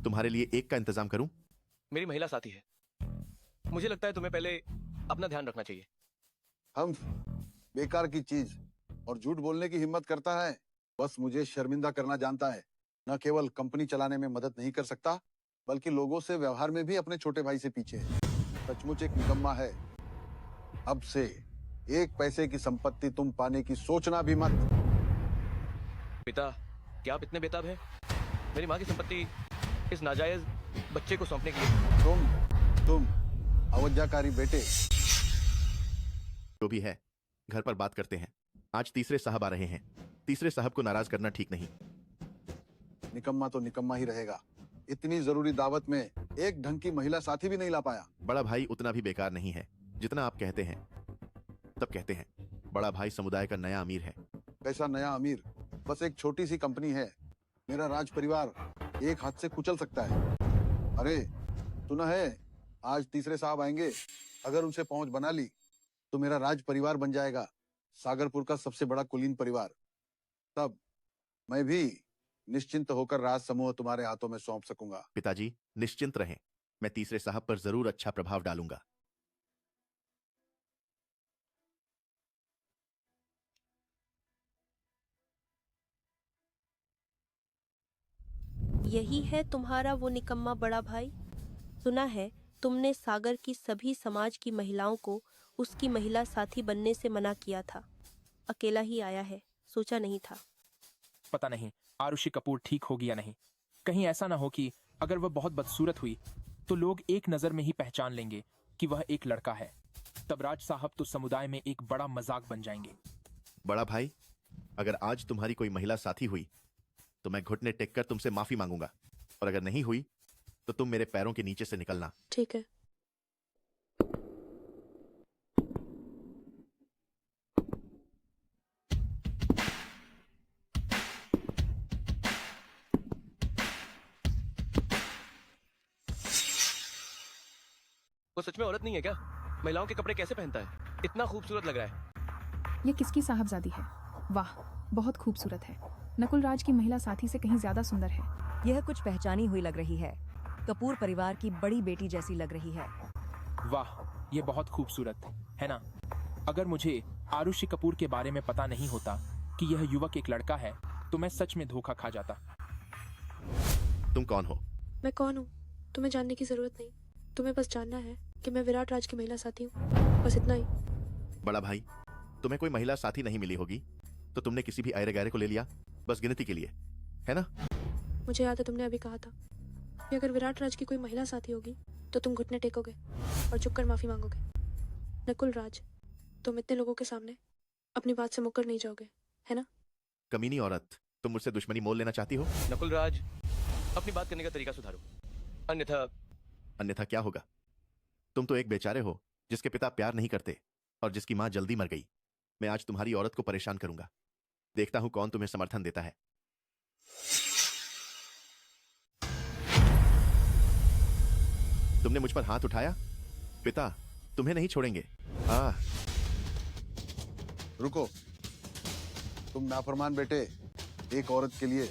तुम्हारे लिए एक का इंतजाम करूं? मेरी महिला साथी है, मुझे लगता है तुम्हें पहले अपना ध्यान रखना चाहिए। हम बेकार की चीज और झूठ बोलने की हिम्मत करता है, बस मुझे शर्मिंदा करना जानता है। न केवल कंपनी चलाने में मदद नहीं कर सकता, बल्कि लोगों से व्यवहार में भी अपने छोटे भाई से पीछे है। सचमुच एक निकम्मा है। अब से 1 पैसे की संपत्ति तुम पाने की सोचना भी मत। पिता, क्या आप इतने बेताब हैं? मेरी माँ की संपत्ति इस नाजायज बच्चे को सौंपने के लिए? तुम अवज्ञाकारी बेटे। जो भी है, घर पर बात करते हैं। आज तीसरे साहब आ रहे हैं। तीसरे साहब को नाराज करना ठीक नहीं। निकम्मा तो निकम्मा ही रहेगा। इतनी जरूरी दावत में एक ढंग की महिला साथी भी नहीं ला पाया। बड़ा भाई उतना भी बेकार नहीं है जितना आप कहते हैं। तब कहते हैं बड़ा भाई समुदाय का नया अमीर है। कैसा नया अमीर? बस एक छोटी सी कंपनी है। मेरा राज परिवार एक हाथ से कुचल सकता है। अरे सुना है, आज तीसरे साहब आएंगे। अगर उनसे पहुंच बना ली तो मेरा राज परिवार बन जाएगा सागरपुर का सबसे बड़ा कुलीन परिवार। तब मैं भी निश्चिंत होकर राज समूह तुम्हारे हाथों में सौंप सकूंगा। पिताजी निश्चिंत रहें, मैं तीसरे साहब पर जरूर अच्छा प्रभाव डालूंगा। यही है तुम्हारा वो निकम्मा बड़ा भाई? सुना है तुमने सागर की सभी समाज की महिलाओं को उसकी महिला साथी बनने से मना किया था। अकेला ही आया है, सोचा नहीं था। पता नहीं आरुषि कपूर ठीक होगी या नहीं। कहीं ऐसा ना हो कि अगर वह बहुत बदसूरत हुई तो लोग एक नजर में ही पहचान लेंगे कि वह एक लड़का है। तब राज साहब तो समुदाय में एक बड़ा मजाक बन जाएंगे। बड़ा भाई, अगर आज तुम्हारी कोई महिला साथी हुई तो मैं घुटने टेक कर तुमसे माफी मांगूंगा, और अगर नहीं हुई तो तुम मेरे पैरों के नीचे से निकलना। ठीक है। वो सच में औरत नहीं है क्या? महिलाओं के कपड़े कैसे पहनता है? इतना खूबसूरत लग रहा है। ये किसकी साहबजादी है? वाह, बहुत खूबसूरत है। नकुल राज की महिला साथी से कहीं ज्यादा सुंदर है। यह कुछ पहचानी हुई लग रही है। कपूर परिवार की बड़ी बेटी जैसी लग रही है। वाह, ये बहुत खूबसूरत है ना? अगर मुझे आरुषि कपूर के बारे में पता नहीं होता कि यह युवक एक लड़का है तो मैं सच में धोखा खा जाता। तुम कौन हो? मैं कौन हूँ तुम्हें जानने की जरूरत नहीं। तुम्हें बस जानना है कि मैं विराट राज की महिला साथी हूँ, बस इतना ही। बड़ा भाई, तुम्हें कोई महिला साथी नहीं मिली होगी तो तुमने किसी भी आयरे गैरे को ले लिया, बस गिनती के लिए, है ना? मुझे याद है तुमने अभी कहा था कि अगर विराट राज की कोई महिला साथी होगी तो तुम घुटने टेकोगे और झुककर माफी मांगोगे। नकुल राज, तुम इतने लोगों के सामने अपनी बात से मुकर नहीं जाओगे, है ना? कमीनी औरत, तुम मुझसे दुश्मनी मोल लेना चाहती हो? नकुल राज, अपनी बात करने का तरीका सुधारो, अन्यथा क्या होगा? तुम तो एक बेचारे हो जिसके पिता प्यार नहीं करते और जिसकी मां जल्दी मर गई। मैं आज तुम्हारी औरत को परेशान करूंगा। देखता हूं कौन तुम्हें समर्थन देता है। तुमने मुझ पर हाथ उठाया? पिता तुम्हें नहीं छोड़ेंगे। रुको, तुम नाफरमान बेटे, एक औरत के लिए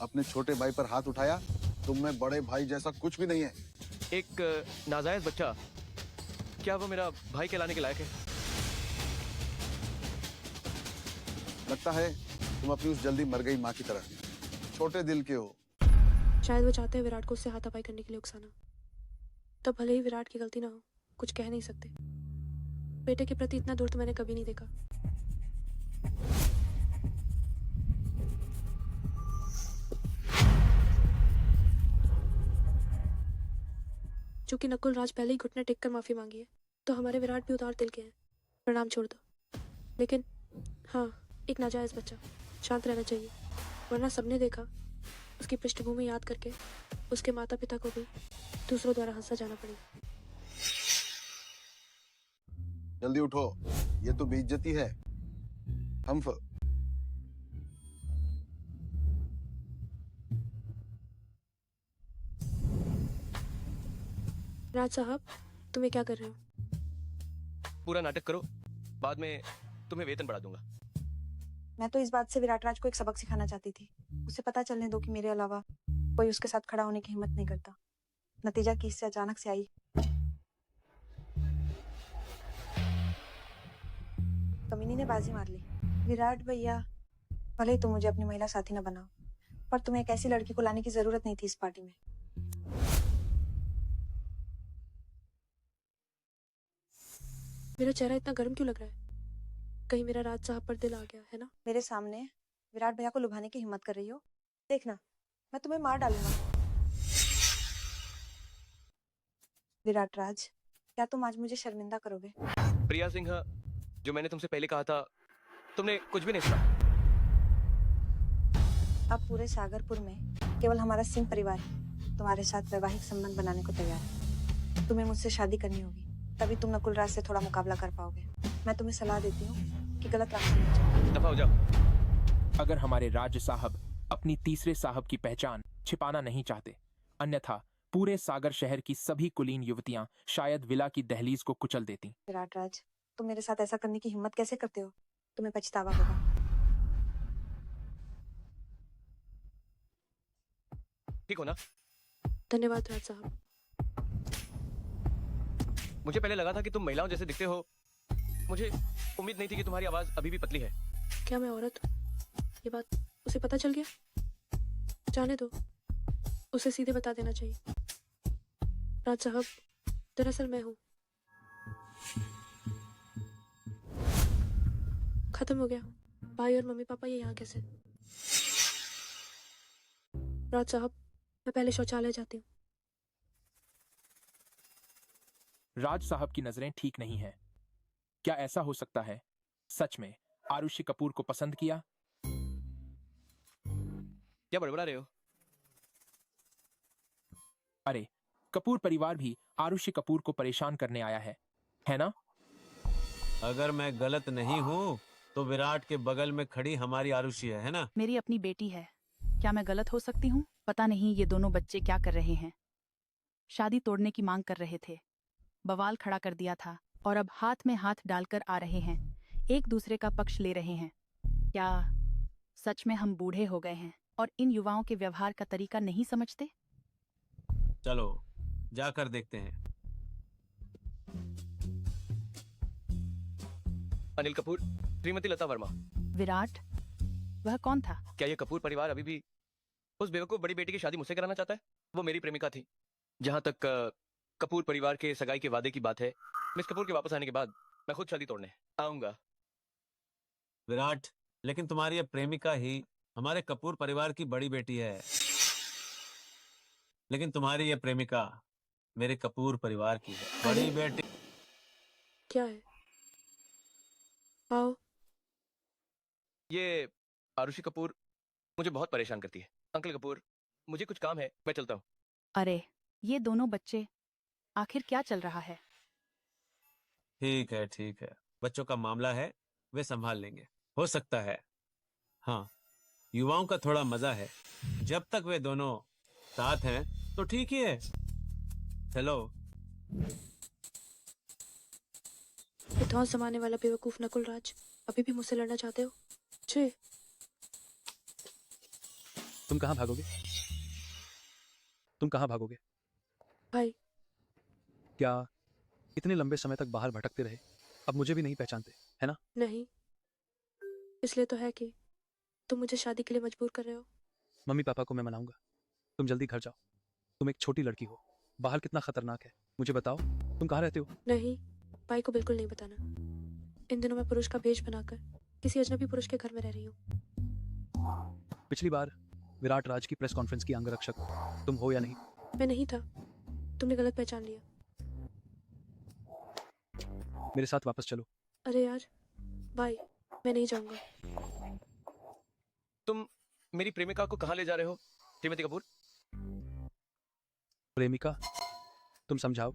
अपने छोटे भाई पर हाथ उठाया? तुम में बड़े भाई जैसा कुछ भी नहीं है। एक नाजायज बच्चा, क्या वो मेरा भाई कहलाने के लायक है? लगता है तुम अपनी उस जल्दी मर गई माँ की तरह छोटे दिल के हो। शायद वो चाहते हैं विराट को उससे हाथापाई करने के लिए उकसाना। तब भले ही विराट की गलती ना हो, कुछ कह नहीं सकते। बेटे के प्रति इतना दूर तो मैंने कभी नहीं देखा। चूंकि नकुल राज पहले ही घुटने टेक कर माफी मांगी है तो हमारे विराट भी उदार दिल के हैं। प्रणाम छोड़ दो। लेकिन हाँ, एक नाजायज बच्चा, शांत रहना चाहिए, वरना सबने देखा उसकी पृष्ठभूमि याद करके उसके माता पिता को भी दूसरों द्वारा हंसा जाना पड़ेगा। जल्दी उठो, ये तो बेइज्जती है। राज साहब, तुम ये क्या कर रहे हो? पूरा नाटक करो, बाद में तुम्हें वेतन बढ़ा दूंगा। मैं तो इस बात से विराट राज को एक सबक सिखाना चाहती थी। उसे पता चलने दो कि मेरे अलावा कोई उसके साथ खड़ा होने की हिम्मत नहीं करता। नतीजा कि इससे अचानक से आई। कमीनी ने बाजी मार ली। विराट भैया, भले ही तुम मुझे अपनी महिला साथी न बनाओ, पर तुम्हें एक ऐसी लड़की को लाने की जरूरत नहीं थी इस पार्टी में। मेरा चेहरा इतना गर्म क्यों लग रहा है? कहीं मेरा राज साहब पर दिल आ गया है ना? मेरे सामने विराट भैया को लुभाने की हिम्मत कर रही हो? देखना, मैं तुम्हें मार डालूंगा। विराट राज, क्या तुम आज मुझे शर्मिंदा करोगे? प्रिया सिंह, जो मैंने तुमसे पहले कहा था, तुमने कुछ भी नहीं सुना। अब पूरे सागरपुर में केवल हमारा सिंह परिवार ही तुम्हारे साथ वैवाहिक संबंध बनाने को तैयार है। तुम्हें मुझसे शादी करनी होगी, तभी तुम नकुल राज से थोड़ा मुकाबला कर पाओगे। मैं तुम्हें सलाह देती हूँ कि गलत रास्ते में जाओ। दफा हो जाओ। अगर हमारे राज साहब अपनी तीसरे साहब की पहचान छिपाना नहीं चाहते, अन्यथा पूरे सागर शहर की सभी कुलीन युवतियां शायद विला की दहलीज को कुचल देती। विराट राज, तुम मेरे साथ ऐसा करने की हिम्मत कैसे करते हो? तुम्हें पछतावा होगा। ठीक हो ना? धन्यवाद राज साहब। मुझे पहले लगा था कि तुम महिलाओं जैसे दिखते हो। मुझे उम्मीद नहीं थी कि तुम्हारी आवाज अभी भी पतली है। क्या मैं औरत हूँ? ये बात उसे पता चल गया? जाने दो, उसे सीधे बता देना चाहिए। राज साहब, दरअसल मैं हूँ। खत्म हो गया। भाई और मम्मी पापा ये यहाँ कैसे? राज साहब, मैं पहले शौचालय जाती हूँ। राज साहब की नजरें ठीक नहीं हैं। क्या ऐसा हो सकता है? सच में आरुषि कपूर को पसंद किया? क्या बड़बड़ा रहे हो? अरे, कपूर परिवार भी आरुषि कपूर को परेशान करने आया है ना? अगर मैं गलत नहीं हूँ तो विराट के बगल में खड़ी हमारी आरुषि है ना? मेरी अपनी बेटी है, क्या मैं गलत हो सकती हूँ? पता नहीं ये दोनों बच्चे क्या कर रहे हैं। शादी तोड़ने की मांग कर रहे थे, बवाल खड़ा कर दिया था और अब हाथ में हाथ डालकर आ रहे हैं, एक दूसरे का पक्ष ले रहे हैं। क्या सच में हम बूढ़े हो गए हैं और इन युवाओं के व्यवहार का तरीका नहीं समझते? चलो जाकर देखते हैं। अनिल कपूर, श्रीमती लता वर्मा। विराट, वह कौन था? क्या ये कपूर परिवार अभी भी उस बेवकूफ बड़ी बेटी की शादी मुझसे कराना चाहता है? वो मेरी प्रेमिका थी। जहां तक कपूर परिवार के सगाई के वादे की बात है, मिस कपूर के वापस आने के बाद मैं खुद शादी तोड़ने आऊंगा। विराट, लेकिन तुम्हारी ये प्रेमिका ही हमारे कपूर परिवार की बड़ी बेटी है। लेकिन तुम्हारी ये प्रेमिका मेरे कपूर परिवार की है। बड़ी बेटी क्या है? आओ। ये आरुषि कपूर मुझे बहुत परेशान करती है। अंकल कपूर, मुझे कुछ काम है, मैं चलता हूँ। अरे, ये दोनों बच्चे, आखिर क्या चल रहा है? ठीक है, बच्चों का मामला है, वे संभाल लेंगे। हो सकता है, हाँ, युवाओं का थोड़ा मजा है। जब तक वे दोनों साथ हैं तो ठीक ही है। हेलो। इतना जमाने वाला बेवकूफ नकुल राज अभी भी मुझसे लड़ना चाहते हो? जी। तुम कहाँ भागोगे? तुम कहाँ भागोगे? भाई, क्या इतने लंबे समय तक बाहर भटकते रहे, अब मुझे भी नहीं पहचानते, है ना? नहीं, इसलिए तो है कि तुम मुझे शादी के लिए मजबूर कर रहे हो। मम्मी पापा को मैं मनाऊंगा, तुम जल्दी घर जाओ। तुम एक छोटी लड़की हो, बाहर कितना खतरनाक है, मुझे बताओ, तुम कहाँ रहते हो? नहीं, भाई को बिल्कुल नहीं बताना। इन दिनों मैं पुरुष का भेष बनाकर किसी अजनबी पुरुष के घर में रह रही हूँ। पिछली बार विराट राज की प्रेस कॉन्फ्रेंस की अंगरक्षक तुम हो या नहीं? मैं नहीं था, तुमने गलत पहचान लिया। मेरे साथ वापस चलो। अरे यार, भाई, मैं नहीं जाऊंगा। तुम मेरी प्रेमिका को कहाँ ले जा रहे हो, श्रीमती कपूर? प्रेमिका? तुम समझाओ।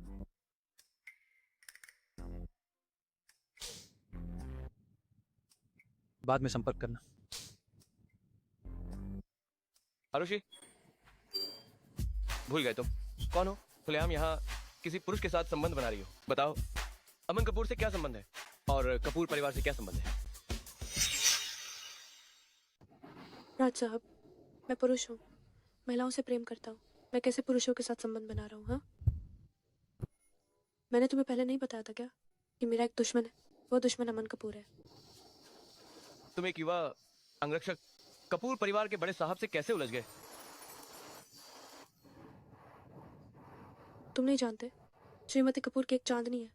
बाद में संपर्क करना। आरुषि, भूल गए तुम कौन हो? खुलेआम यहाँ किसी पुरुष के साथ संबंध बना रही हो। बताओ, अमन कपूर से क्या संबंध है और कपूर परिवार से क्या संबंध है? राज साहब, मैं पुरुष हूँ, महिलाओं से प्रेम करता हूँ। मैं कैसे पुरुषों के साथ संबंध बना रहा हूँ? हाँ, मैंने तुम्हें पहले नहीं बताया था क्या कि मेरा एक दुश्मन है? वो दुश्मन अमन कपूर है। तुम एक युवा अंगरक्षक कपूर परिवार के बड़े साहब से कैसे उलझ गए? तुम नहीं जानते, श्रीमती कपूर की एक चांदनी है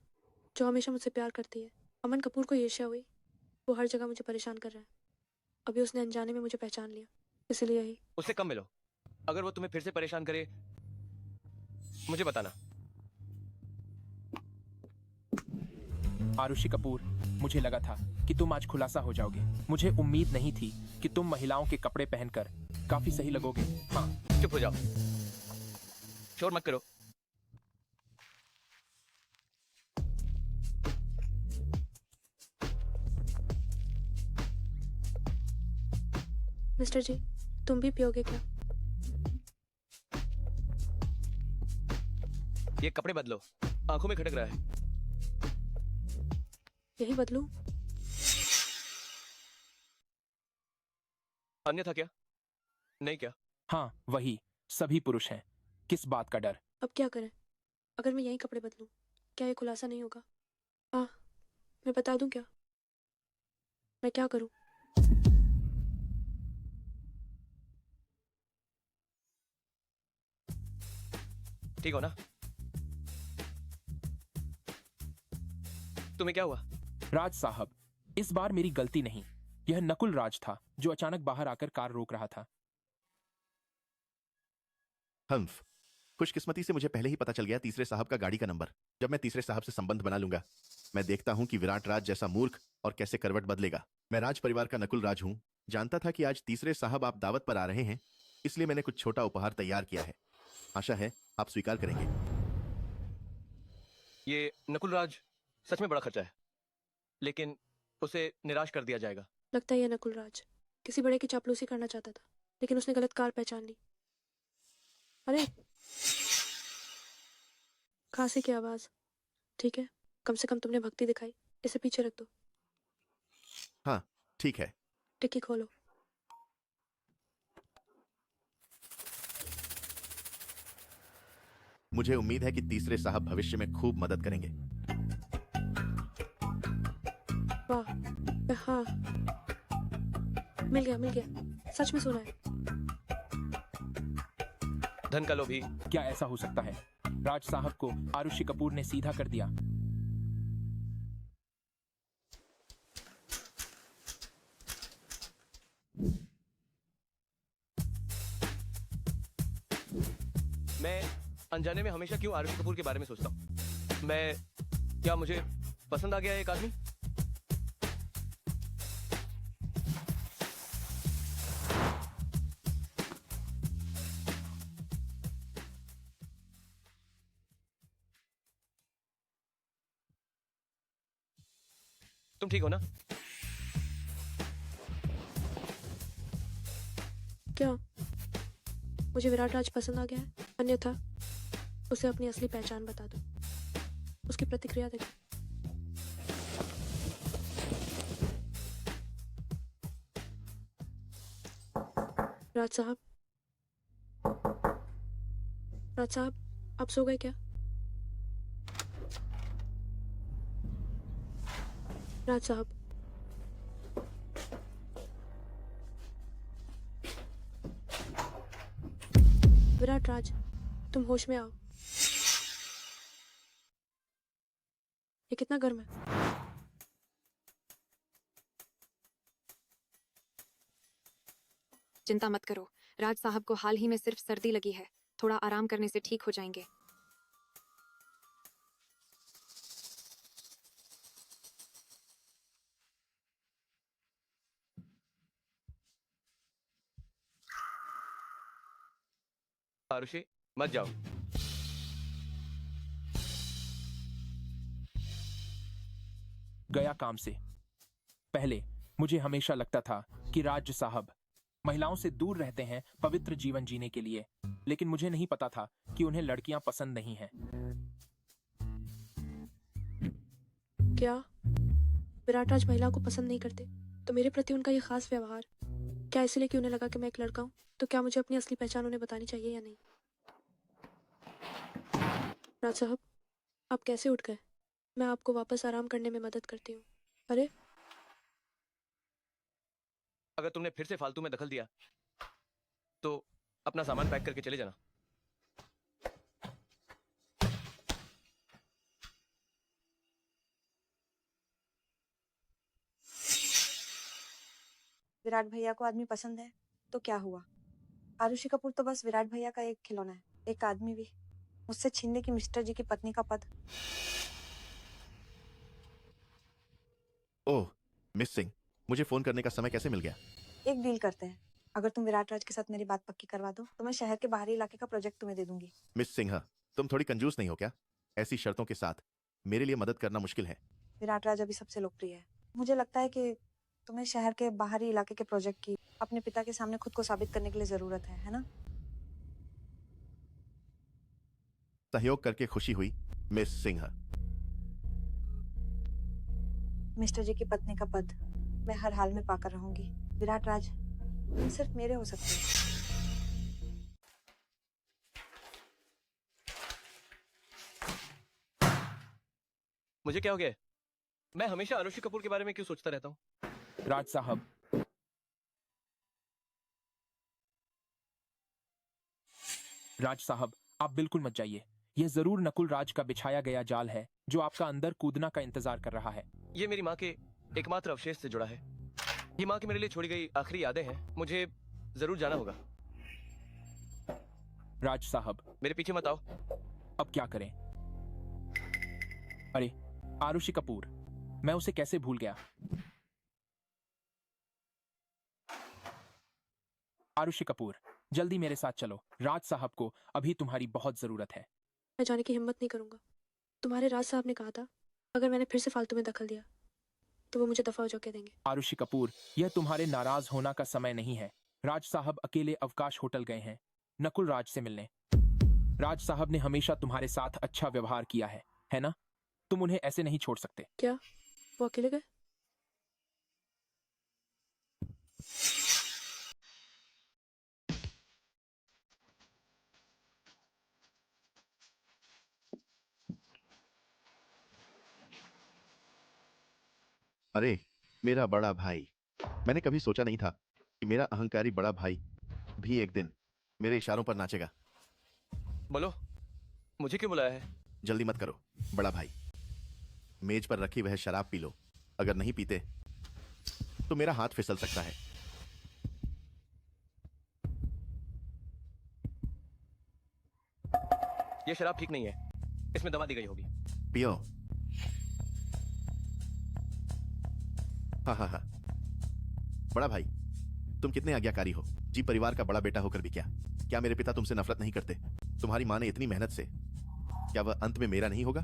जो हमेशा मुझसे प्यार करती है। अमन कपूर को ईर्ष्या हुई, वो हर जगह मुझे परेशान कर रहा है। अभी उसने अनजाने में मुझे पहचान लिया, इसलिए ही। उससे कम मिलो। अगर वो तुम्हें फिर से परेशान करे, मुझे बताना। आरुषि कपूर, मुझे लगा था कि तुम आज खुलासा हो जाओगे। मुझे उम्मीद नहीं थी कि तुम महिलाओं के कपड़े पहनकर काफी सही लगोगे। हाँ, चुप हो जाओ, शोर मत करो। मिस्टर जी, तुम भी पियोगे क्या? ये कपड़े बदलो, आंखों में खटक रहा है। यही बदलूं? अन्यथा क्या? नहीं क्या? हाँ, वही, सभी पुरुष हैं। किस बात का डर? अब क्या करें? अगर मैं यही कपड़े बदलूं, क्या ये खुलासा नहीं होगा? हाँ, मैं बता दूं क्या? मैं क्या करूं? ठीक हो ना? तुम्हें क्या हुआ? राज साहब, इस बार मेरी गलती नहीं। यह नकुल राज था जो अचानक बाहर आकर कार रोक रहा था। हम्फ, खुशकिस्मती से मुझे पहले ही पता चल गया तीसरे साहब का गाड़ी का नंबर। जब मैं तीसरे साहब से संबंध बना लूंगा, मैं देखता हूं कि विराट राज जैसा मूर्ख और कैसे करवट बदलेगा। मैं राज परिवार का नकुल राज हूँ। जानता था कि आज तीसरे साहब आप दावत पर आ रहे हैं, इसलिए मैंने कुछ छोटा उपहार तैयार किया है। आशा है आप स्वीकार करेंगे। ये नकुल राज सच में बड़ा खर्चा है, लेकिन उसे निराश कर दिया जाएगा। लगता है ये नकुल राज किसी बड़े की चापलूसी करना चाहता था, लेकिन उसने गलत कार पहचान ली। अरे खांसी की आवाज। ठीक है, कम से कम तुमने भक्ति दिखाई। इसे पीछे रख दो। हाँ ठीक है। टिक्की खोलो। मुझे उम्मीद है कि तीसरे साहब भविष्य में खूब मदद करेंगे। वाह, हाँ, मिल गया, सच में सुना है। धन का लोभी। क्या ऐसा हो सकता है? राज साहब को आरुषि कपूर ने सीधा कर दिया। मैं अनजाने में हमेशा क्यों आरुषि कपूर के बारे में सोचता हूँ। क्या मुझे पसंद आ गया एक आदमी? तुम ठीक हो ना? क्या मुझे विराट राज पसंद आ गया है? अन्यथा उसे अपनी असली पहचान बता दो। उसकी प्रतिक्रिया देखो। राज साहब, आप सो गए क्या? राज साहब, विराट राज, तुम होश में आओ। ये कितना गर्म है। चिंता मत करो, राज साहब को हाल ही में सिर्फ सर्दी लगी है, थोड़ा आराम करने से ठीक हो जाएंगे। आरुषि, मत जाओ। गया काम से। पहले मुझे हमेशा लगता था कि राज साहब महिलाओं से दूर रहते हैं पवित्र जीवन जीने के लिए, लेकिन मुझे नहीं पता था कि उन्हें लड़कियां पसंद नहीं हैं। क्या विराट राज महिलाओं को पसंद नहीं करते? तो मेरे प्रति उनका ये खास व्यवहार क्या इसलिए कि उन्हें लगा कि मैं एक लड़का हूँ? तो क्या मुझे अपनी असली पहचान उन्हें बतानी चाहिए या नहीं? राज साहब, आप कैसे उठ गए? मैं आपको वापस आराम करने में मदद करती हूँ। अरे, अगर तुमने फिर से फालतू में दखल दिया तो अपना सामान पैक करके चले जाना। विराट भैया को आदमी पसंद है तो क्या हुआ? आरुषि कपूर तो बस विराट भैया का एक खिलौना है। एक आदमी भी मुझसे छीनने की मिस्टर जी की पत्नी का पद। ओह मिस सिंह, मुझे फोन करने का समय कैसे मिल गया? एक डील करते हैं, अगर तुम विराट राज के साथ मेरी बात पक्की करवा दो तो मैं शहर के बाहरी इलाके का प्रोजेक्ट तुम्हें दे दूंगी। मिस सिंह, तुम थोड़ी कंजूस नहीं हो क्या? ऐसी शर्तों के साथ मेरे लिए मदद करना मुश्किल है। विराट राज अभी सबसे लोकप्रिय है। मुझे लगता है कि तुम्हें शहर के बाहरी इलाके के प्रोजेक्ट की अपने पिता के सामने खुद को साबित करने के लिए जरूरत है ना? सहयोग करके खुशी हुई मिस सिंह। मिस्टर जी की पत्नी का पद मैं हर हाल में पाकर रहूंगी। विराट राज, तुम सिर्फ मेरे हो सकते हो। मुझे क्या हो गया? मैं हमेशा आरुषि कपूर के बारे में क्यों सोचता रहता हूँ? राज साहब, राज साहब, आप बिल्कुल मत जाइए। यह जरूर नकुल राज का बिछाया गया जाल है जो आपका अंदर कूदना का इंतजार कर रहा है। ये मेरी माँ के एकमात्र अवशेष से जुड़ा है। ये माँ की मेरे लिए छोड़ी गई आखिरी यादें हैं। मुझे जरूर जाना होगा। राज साहब, मेरे पीछे मत आओ। अब क्या करें? अरे, आरुषि कपूर, मैं उसे कैसे भूल गया। आरुषि कपूर, जल्दी मेरे साथ चलो। राज साहब को अभी तुम्हारी बहुत जरूरत है। मैं जाने की हिम्मत नहीं करूंगा। तुम्हारे राज साहब ने कहा था अगर मैंने फिर से फालतू में दखल दिया तो वो मुझे दफा हो जाके देंगे। आरुषि कपूर, यह तुम्हारे नाराज होना का समय नहीं है। राज साहब अकेले अवकाश होटल गए हैं नकुल राज से मिलने। राज साहब ने हमेशा तुम्हारे साथ अच्छा व्यवहार किया है ना? तुम उन्हें ऐसे नहीं छोड़ सकते। क्या वो अकेले गए? अरे मेरा बड़ा भाई, मैंने कभी सोचा नहीं था कि मेरा अहंकारी बड़ा भाई भी एक दिन मेरे इशारों पर नाचेगा। बोलो, मुझे क्यों बुलाया है? जल्दी मत करो बड़ा भाई, मेज पर रखी वह शराब पी लो। अगर नहीं पीते तो मेरा हाथ फिसल सकता है। ये शराब ठीक नहीं है, इसमें दवा दी गई होगी। पियो। हाँ हाँ हाँ। बड़ा भाई, तुम कितने आज्ञाकारी हो। जी परिवार का बड़ा बेटा होकर भी क्या मेरे पिता तुमसे नफरत नहीं करते? तुम्हारी माँ ने इतनी मेहनत से, क्या वह अंत में मेरा नहीं होगा?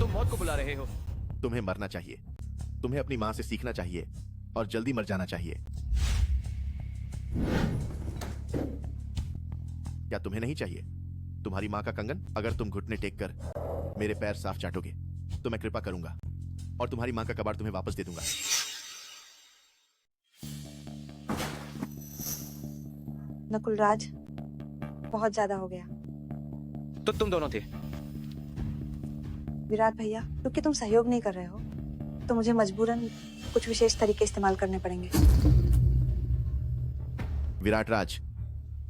तुम मौत को बुला रहे हो। तुम्हें मरना चाहिए। तुम्हें अपनी माँ से सीखना चाहिए और जल्दी मर जाना चाहिए। क्या तुम्हें नहीं चाहिए तुम्हारी माँ का कंगन? अगर तुम घुटने टेक कर मेरे पैर साफ चाटोगे तो मैं कृपा करूंगा और तुम्हारी माँ का कबाड़ तुम्हें वापस दे दूंगा। नकुल राज, बहुत ज्यादा हो गया। तो तुम दोनों थे। विराट भैया, क्योंकि तुम सहयोग नहीं कर रहे हो तो मुझे मजबूरन कुछ विशेष तरीके इस्तेमाल करने पड़ेंगे। विराट राज,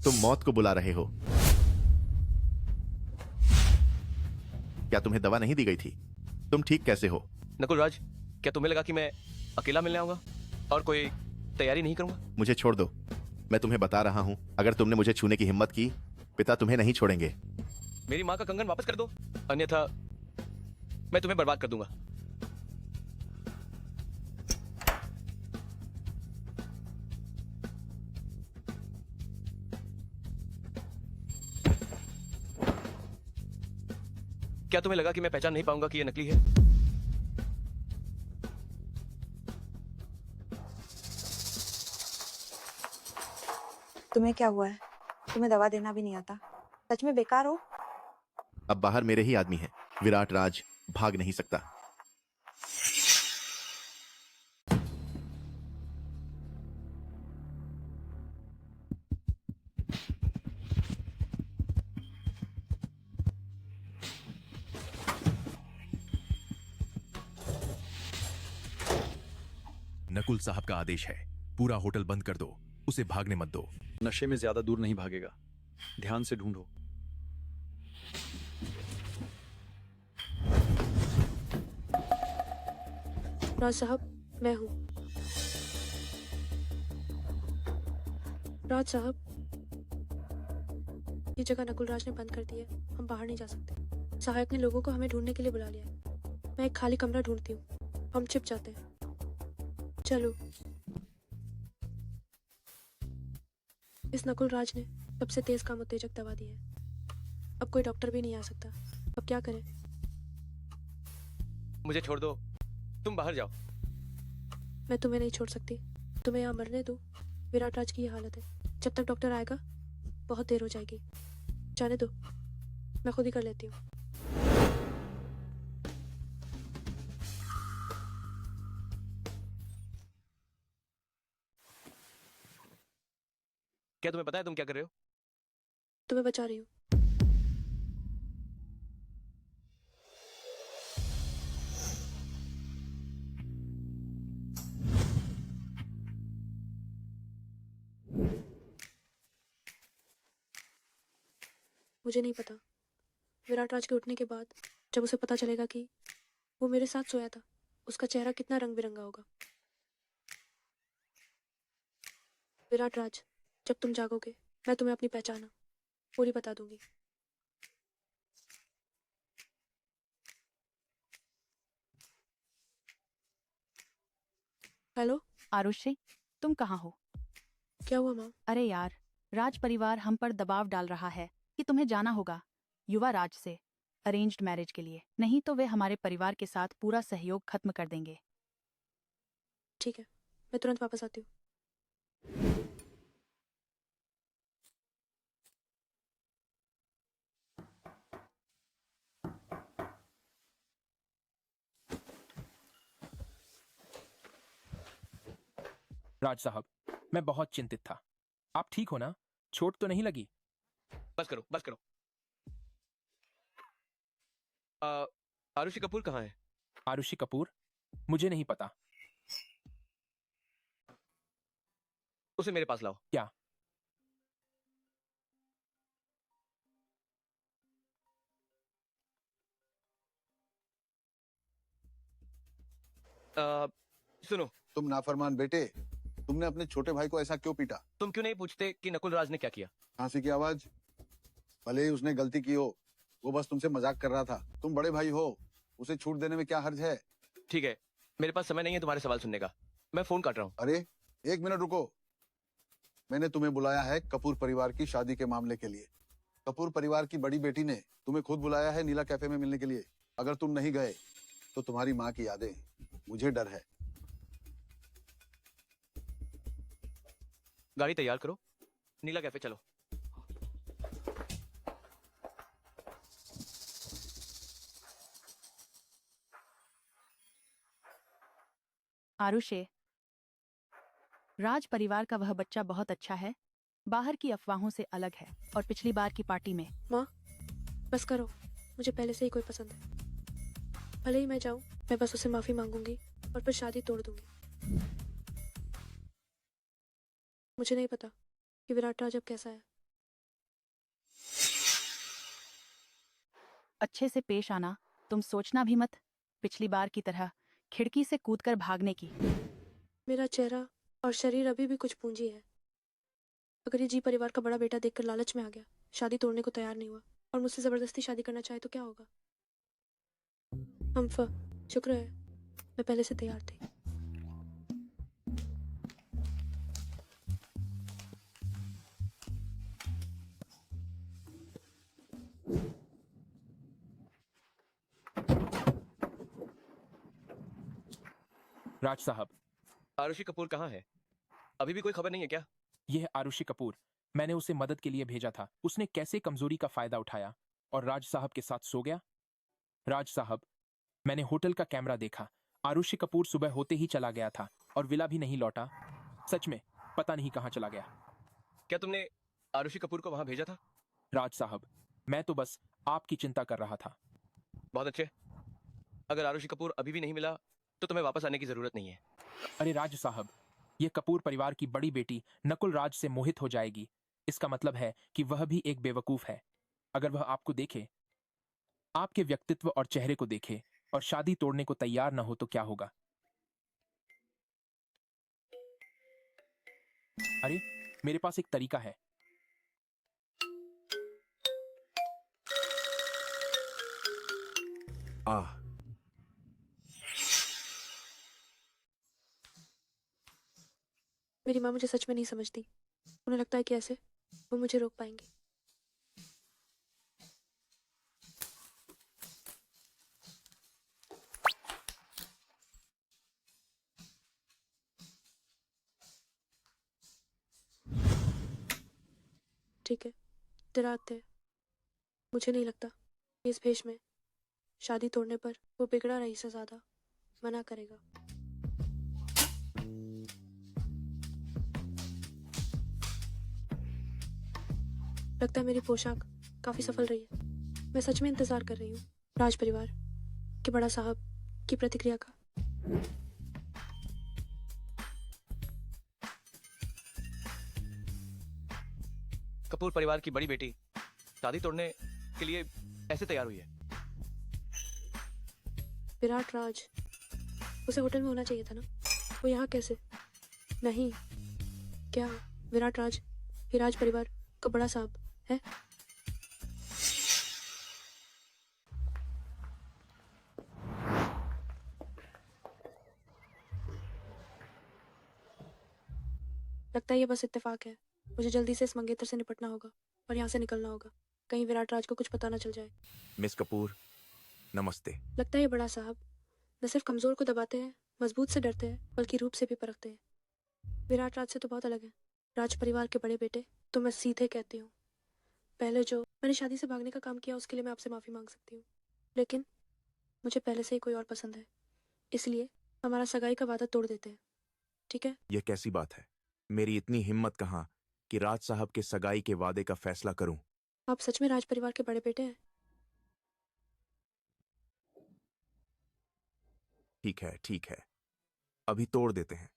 तुम मौत को बुला रहे हो। क्या तुम्हें दवा नहीं दी गई थी? तुम ठीक कैसे हो? नकुल राज, क्या तुम्हें लगा कि मैं अकेला मिलने आऊंगा और कोई तैयारी नहीं करूंगा? मुझे छोड़ दो। मैं तुम्हें बता रहा हूं, अगर तुमने मुझे छूने की हिम्मत की, पिता तुम्हें नहीं छोड़ेंगे। मेरी माँ का कंगन वापस कर दो, अन्यथा मैं तुम्हें बर्बाद कर दूंगा। क्या तुम्हें लगा कि मैं पहचान नहीं पाऊंगा कि यह नकली है? तुम्हें क्या हुआ है? तुम्हें दवा देना भी नहीं आता? सच में बेकार हो। अब बाहर मेरे ही आदमी हैं। विराट राज भाग नहीं सकता। नकुल साहब का आदेश है, पूरा होटल बंद कर दो, उसे भागने मत दो। नशे में ज्यादा दूर नहीं भागेगा, ध्यान से ढूंढो। राज साहब, मैं हूँ। राज साहब, ये जगह नकुल राज ने बंद कर दी है। हम बाहर नहीं जा सकते। सहायक ने लोगों को हमें ढूंढने के लिए बुला लिया है। मैं एक खाली कमरा ढूंढती हूँ। हम छिप जाते हैं। चलो। इस नकुल राज ने सबसे तेज काम उत्तेजक दवा दी है। अब कोई डॉक्टर भी नहीं आ सकता। अब क्या करें? मुझे छोड़ दो, तुम बाहर जाओ। मैं तुम्हें नहीं छोड़ सकती। तुम्हें यहाँ मरने दो। विराट राज की ये हालत है। जब तक डॉक्टर आएगा बहुत देर हो जाएगी। जाने दो, मैं खुद ही कर लेती हूँ। क्या तुम्हें पता है तुम क्या कर रहे हो? तुम्हें बचा रही हूँ। मुझे नहीं पता विराट राज के उठने के बाद जब उसे पता चलेगा कि वो मेरे साथ सोया था, उसका चेहरा कितना रंग बिरंगा होगा। विराट राज, जब तुम जागोगे मैं तुम्हें अपनी पहचान पूरी बता दूंगी। हेलो आरुषि, तुम कहाँ हो? क्या हुआ माँ? अरे यार, राज परिवार हम पर दबाव डाल रहा है कि तुम्हें जाना होगा युवा राज से अरेंज्ड मैरिज के लिए, नहीं तो वे हमारे परिवार के साथ पूरा सहयोग खत्म कर देंगे। ठीक है, मैं तुरंत वापस आती हूँ। राज साहब, मैं बहुत चिंतित था। आप ठीक हो ना? चोट तो नहीं लगी? बस करो, बस करो। आरुषि कपूर कहाँ है? आरुषि कपूर? मुझे नहीं पता। उसे मेरे पास लाओ। क्या? सुनो, तुम नाफरमान बेटे, तुमने अपने छोटे भाई को ऐसा क्यों पीटा? तुम क्यों नहीं पूछते कि नकुल राज ने क्या किया? खांसी की आवाज। भले ही उसने गलती की हो, वो बस तुमसे मजाक कर रहा था। तुम बड़े भाई हो, उसे छूट देने में क्या हर्ज है? ठीक है, मेरे पास समय नहीं है तुम्हारे सवाल सुनने का। मैं फोन काट रहा हूँ। अरे 1 मिनट रुको। मैंने तुम्हें बुलाया है कपूर परिवार की शादी के मामले के लिए। कपूर परिवार की बड़ी बेटी ने तुम्हें खुद बुलाया है नीला कैफे में मिलने के लिए। अगर तुम नहीं गए तो तुम्हारी माँ की यादें, मुझे डर है। गाड़ी तैयार करो, नीला कैफे चलो। आरुषे, राज परिवार का वह बच्चा बहुत अच्छा है, बाहर की अफवाहों से अलग है। और पिछली बार की पार्टी में माँ, बस करो, मुझे पहले से ही कोई पसंद है। भले ही मैं जाऊँ, मैं बस उसे माफी मांगूंगी और फिर शादी तोड़ दूंगी। मुझे नहीं पता कि विराट राज अब कैसा है। अच्छे से पेश आना, तुम सोचना भी मत पिछली बार की तरह खिड़की से कूदकर भागने की। मेरा चेहरा और शरीर अभी भी कुछ पूंजी है। अगर ये जी परिवार का बड़ा बेटा देखकर लालच में आ गया, शादी तोड़ने को तैयार नहीं हुआ और मुझसे जबरदस्ती शादी करना चाहे तो क्या होगा? अम्फा, शुक्र है मैं पहले से तैयार थी। राज साहब, आरुषि कपूर कहाँ है? अभी भी कोई खबर नहीं है क्या? यह है आरुषि कपूर। मैंने उसे मदद के लिए भेजा था। उसने कैसे कमजोरी का फायदा उठाया और राज साहब के साथ सो गया। राज साहब, मैंने होटल का कैमरा देखा। आरुषि कपूर सुबह होते ही चला गया था और विला भी नहीं लौटा। सच में पता नहीं कहाँ चला गया। क्या तुमने आरुषि कपूर को वहां भेजा था? राज साहब, मैं तो बस आपकी चिंता कर रहा था। बहुत अच्छे। अगर आरुषि कपूर अभी भी नहीं मिला तो तुम्हें वापस आने की जरूरत नहीं है। अरे राज साहब, यह कपूर परिवार की बड़ी बेटी नकुल राज से मोहित हो जाएगी। इसका मतलब है कि वह भी एक बेवकूफ है। अगर वह आपको देखे, आपके व्यक्तित्व और चेहरे को देखे और शादी तोड़ने को तैयार न हो तो क्या होगा? अरे, मेरे पास एक तरीका है। मेरी माँ मुझे सच में नहीं समझती। उन्हें लगता है कि ऐसे वो मुझे रोक पाएंगी। ठीक है, डराते हैं। मुझे नहीं लगता कि इस भेष में शादी तोड़ने पर वो बिगड़ा रही से ज्यादा मना करेगा। लगता है मेरी पोशाक काफी सफल रही है। मैं सच में इंतजार कर रही हूँ राज परिवार के बड़ा साहब की प्रतिक्रिया का। कपूर परिवार की बड़ी बेटी शादी तोड़ने के लिए ऐसे तैयार हुई है। विराट राज, उसे होटल में होना चाहिए था ना। वो यहाँ कैसे? नहीं, क्या विराट राज ही राज परिवार का बड़ा साहब है? लगता है ये बस इत्तेफाक है। मुझे जल्दी से इस मंगेतर से निपटना होगा और यहाँ से निकलना होगा, कहीं विराट राज को कुछ पता ना चल जाए। मिस कपूर, नमस्ते। लगता है ये बड़ा साहब न सिर्फ कमजोर को दबाते हैं, मजबूत से डरते हैं, बल्कि रूप से भी परखते हैं। विराट राज से तो बहुत अलग है। राज परिवार के बड़े बेटे, तो मैं सीधे कहती हूँ, पहले जो मैंने शादी से भागने का काम किया उसके लिए मैं आपसे माफी मांग सकती हूँ, लेकिन मुझे पहले से ही कोई और पसंद है, इसलिए हमारा सगाई का वादा तोड़ देते हैं, ठीक है? यह कैसी बात है? मेरी इतनी हिम्मत कहाँ कि राज साहब के सगाई के वादे का फैसला करूं। आप सच में राज परिवार के बड़े बेटे हैं? ठीक है, अभी तोड़ देते हैं।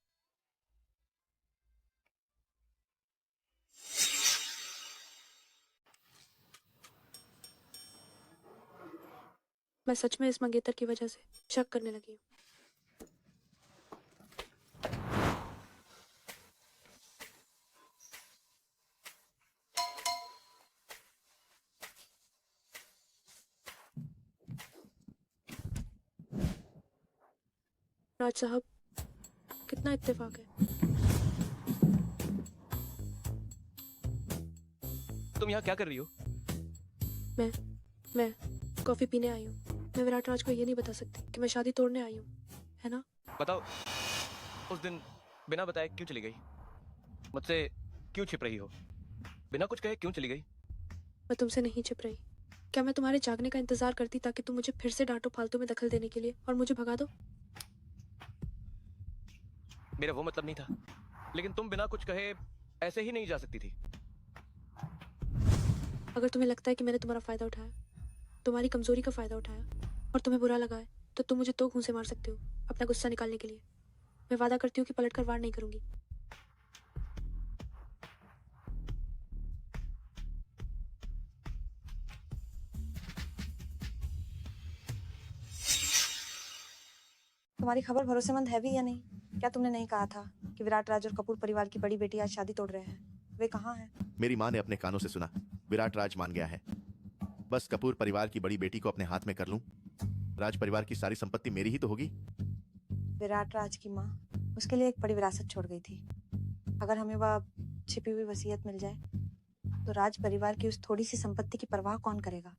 मैं सच में इस मंगेतर की वजह से शक करने लगी हूँ। राज साहब, कितना इत्तेफाक है। तुम यहाँ क्या कर रही हो? मैं कॉफी पीने आई हूँ। मैं विराट राज को ये नहीं बता सकती कि मैं शादी तोड़ने आई हूँ, है ना? बताओ, उस दिन बिना बताए क्यों चली गई? मुझसे क्यों छिप रही हो? बिना कुछ कहे क्यों चली गई? मैं तुमसे नहीं छिप रही। क्या मैं तुम्हारे जागने का इंतजार करती ताकि तुम मुझे फिर से डांटो फालतू में दखल देने के लिए और मुझे भगा दो? मेरा वो मतलब नहीं था, लेकिन तुम बिना कुछ कहे ऐसे ही नहीं जा सकती थी। अगर तुम्हें लगता है कि मैंने तुम्हारा फायदा उठाया, तुम्हारी कमजोरी का फायदा उठाया और तुम्हें बुरा लगा है, तो तुम मुझे 2 घूंसे मार सकते हो अपना गुस्सा निकालने के लिए। मैं वादा करती हूँ कि पलटकर वार नहीं करूंगी। तुम्हारी खबर भरोसेमंद है भी या नहीं? क्या तुमने नहीं कहा था कि विराट राज और कपूर परिवार की बड़ी बेटी आज शादी तोड़ रहे हैं? वे कहाँ हैं? मेरी माँ ने अपने कानों से सुना, विराट राज मान गया है। बस कपूर परिवार की बड़ी बेटी को अपने हाथ में कर लूं, राज परिवार की सारी संपत्ति मेरी ही तो होगी। विराट राज की माँ उसके लिए एक बड़ी विरासत छोड़ गई थी। अगर हमें वह छिपी हुई वसीयत मिल जाए तो राज परिवार की उस थोड़ी सी संपत्ति की परवाह कौन करेगा?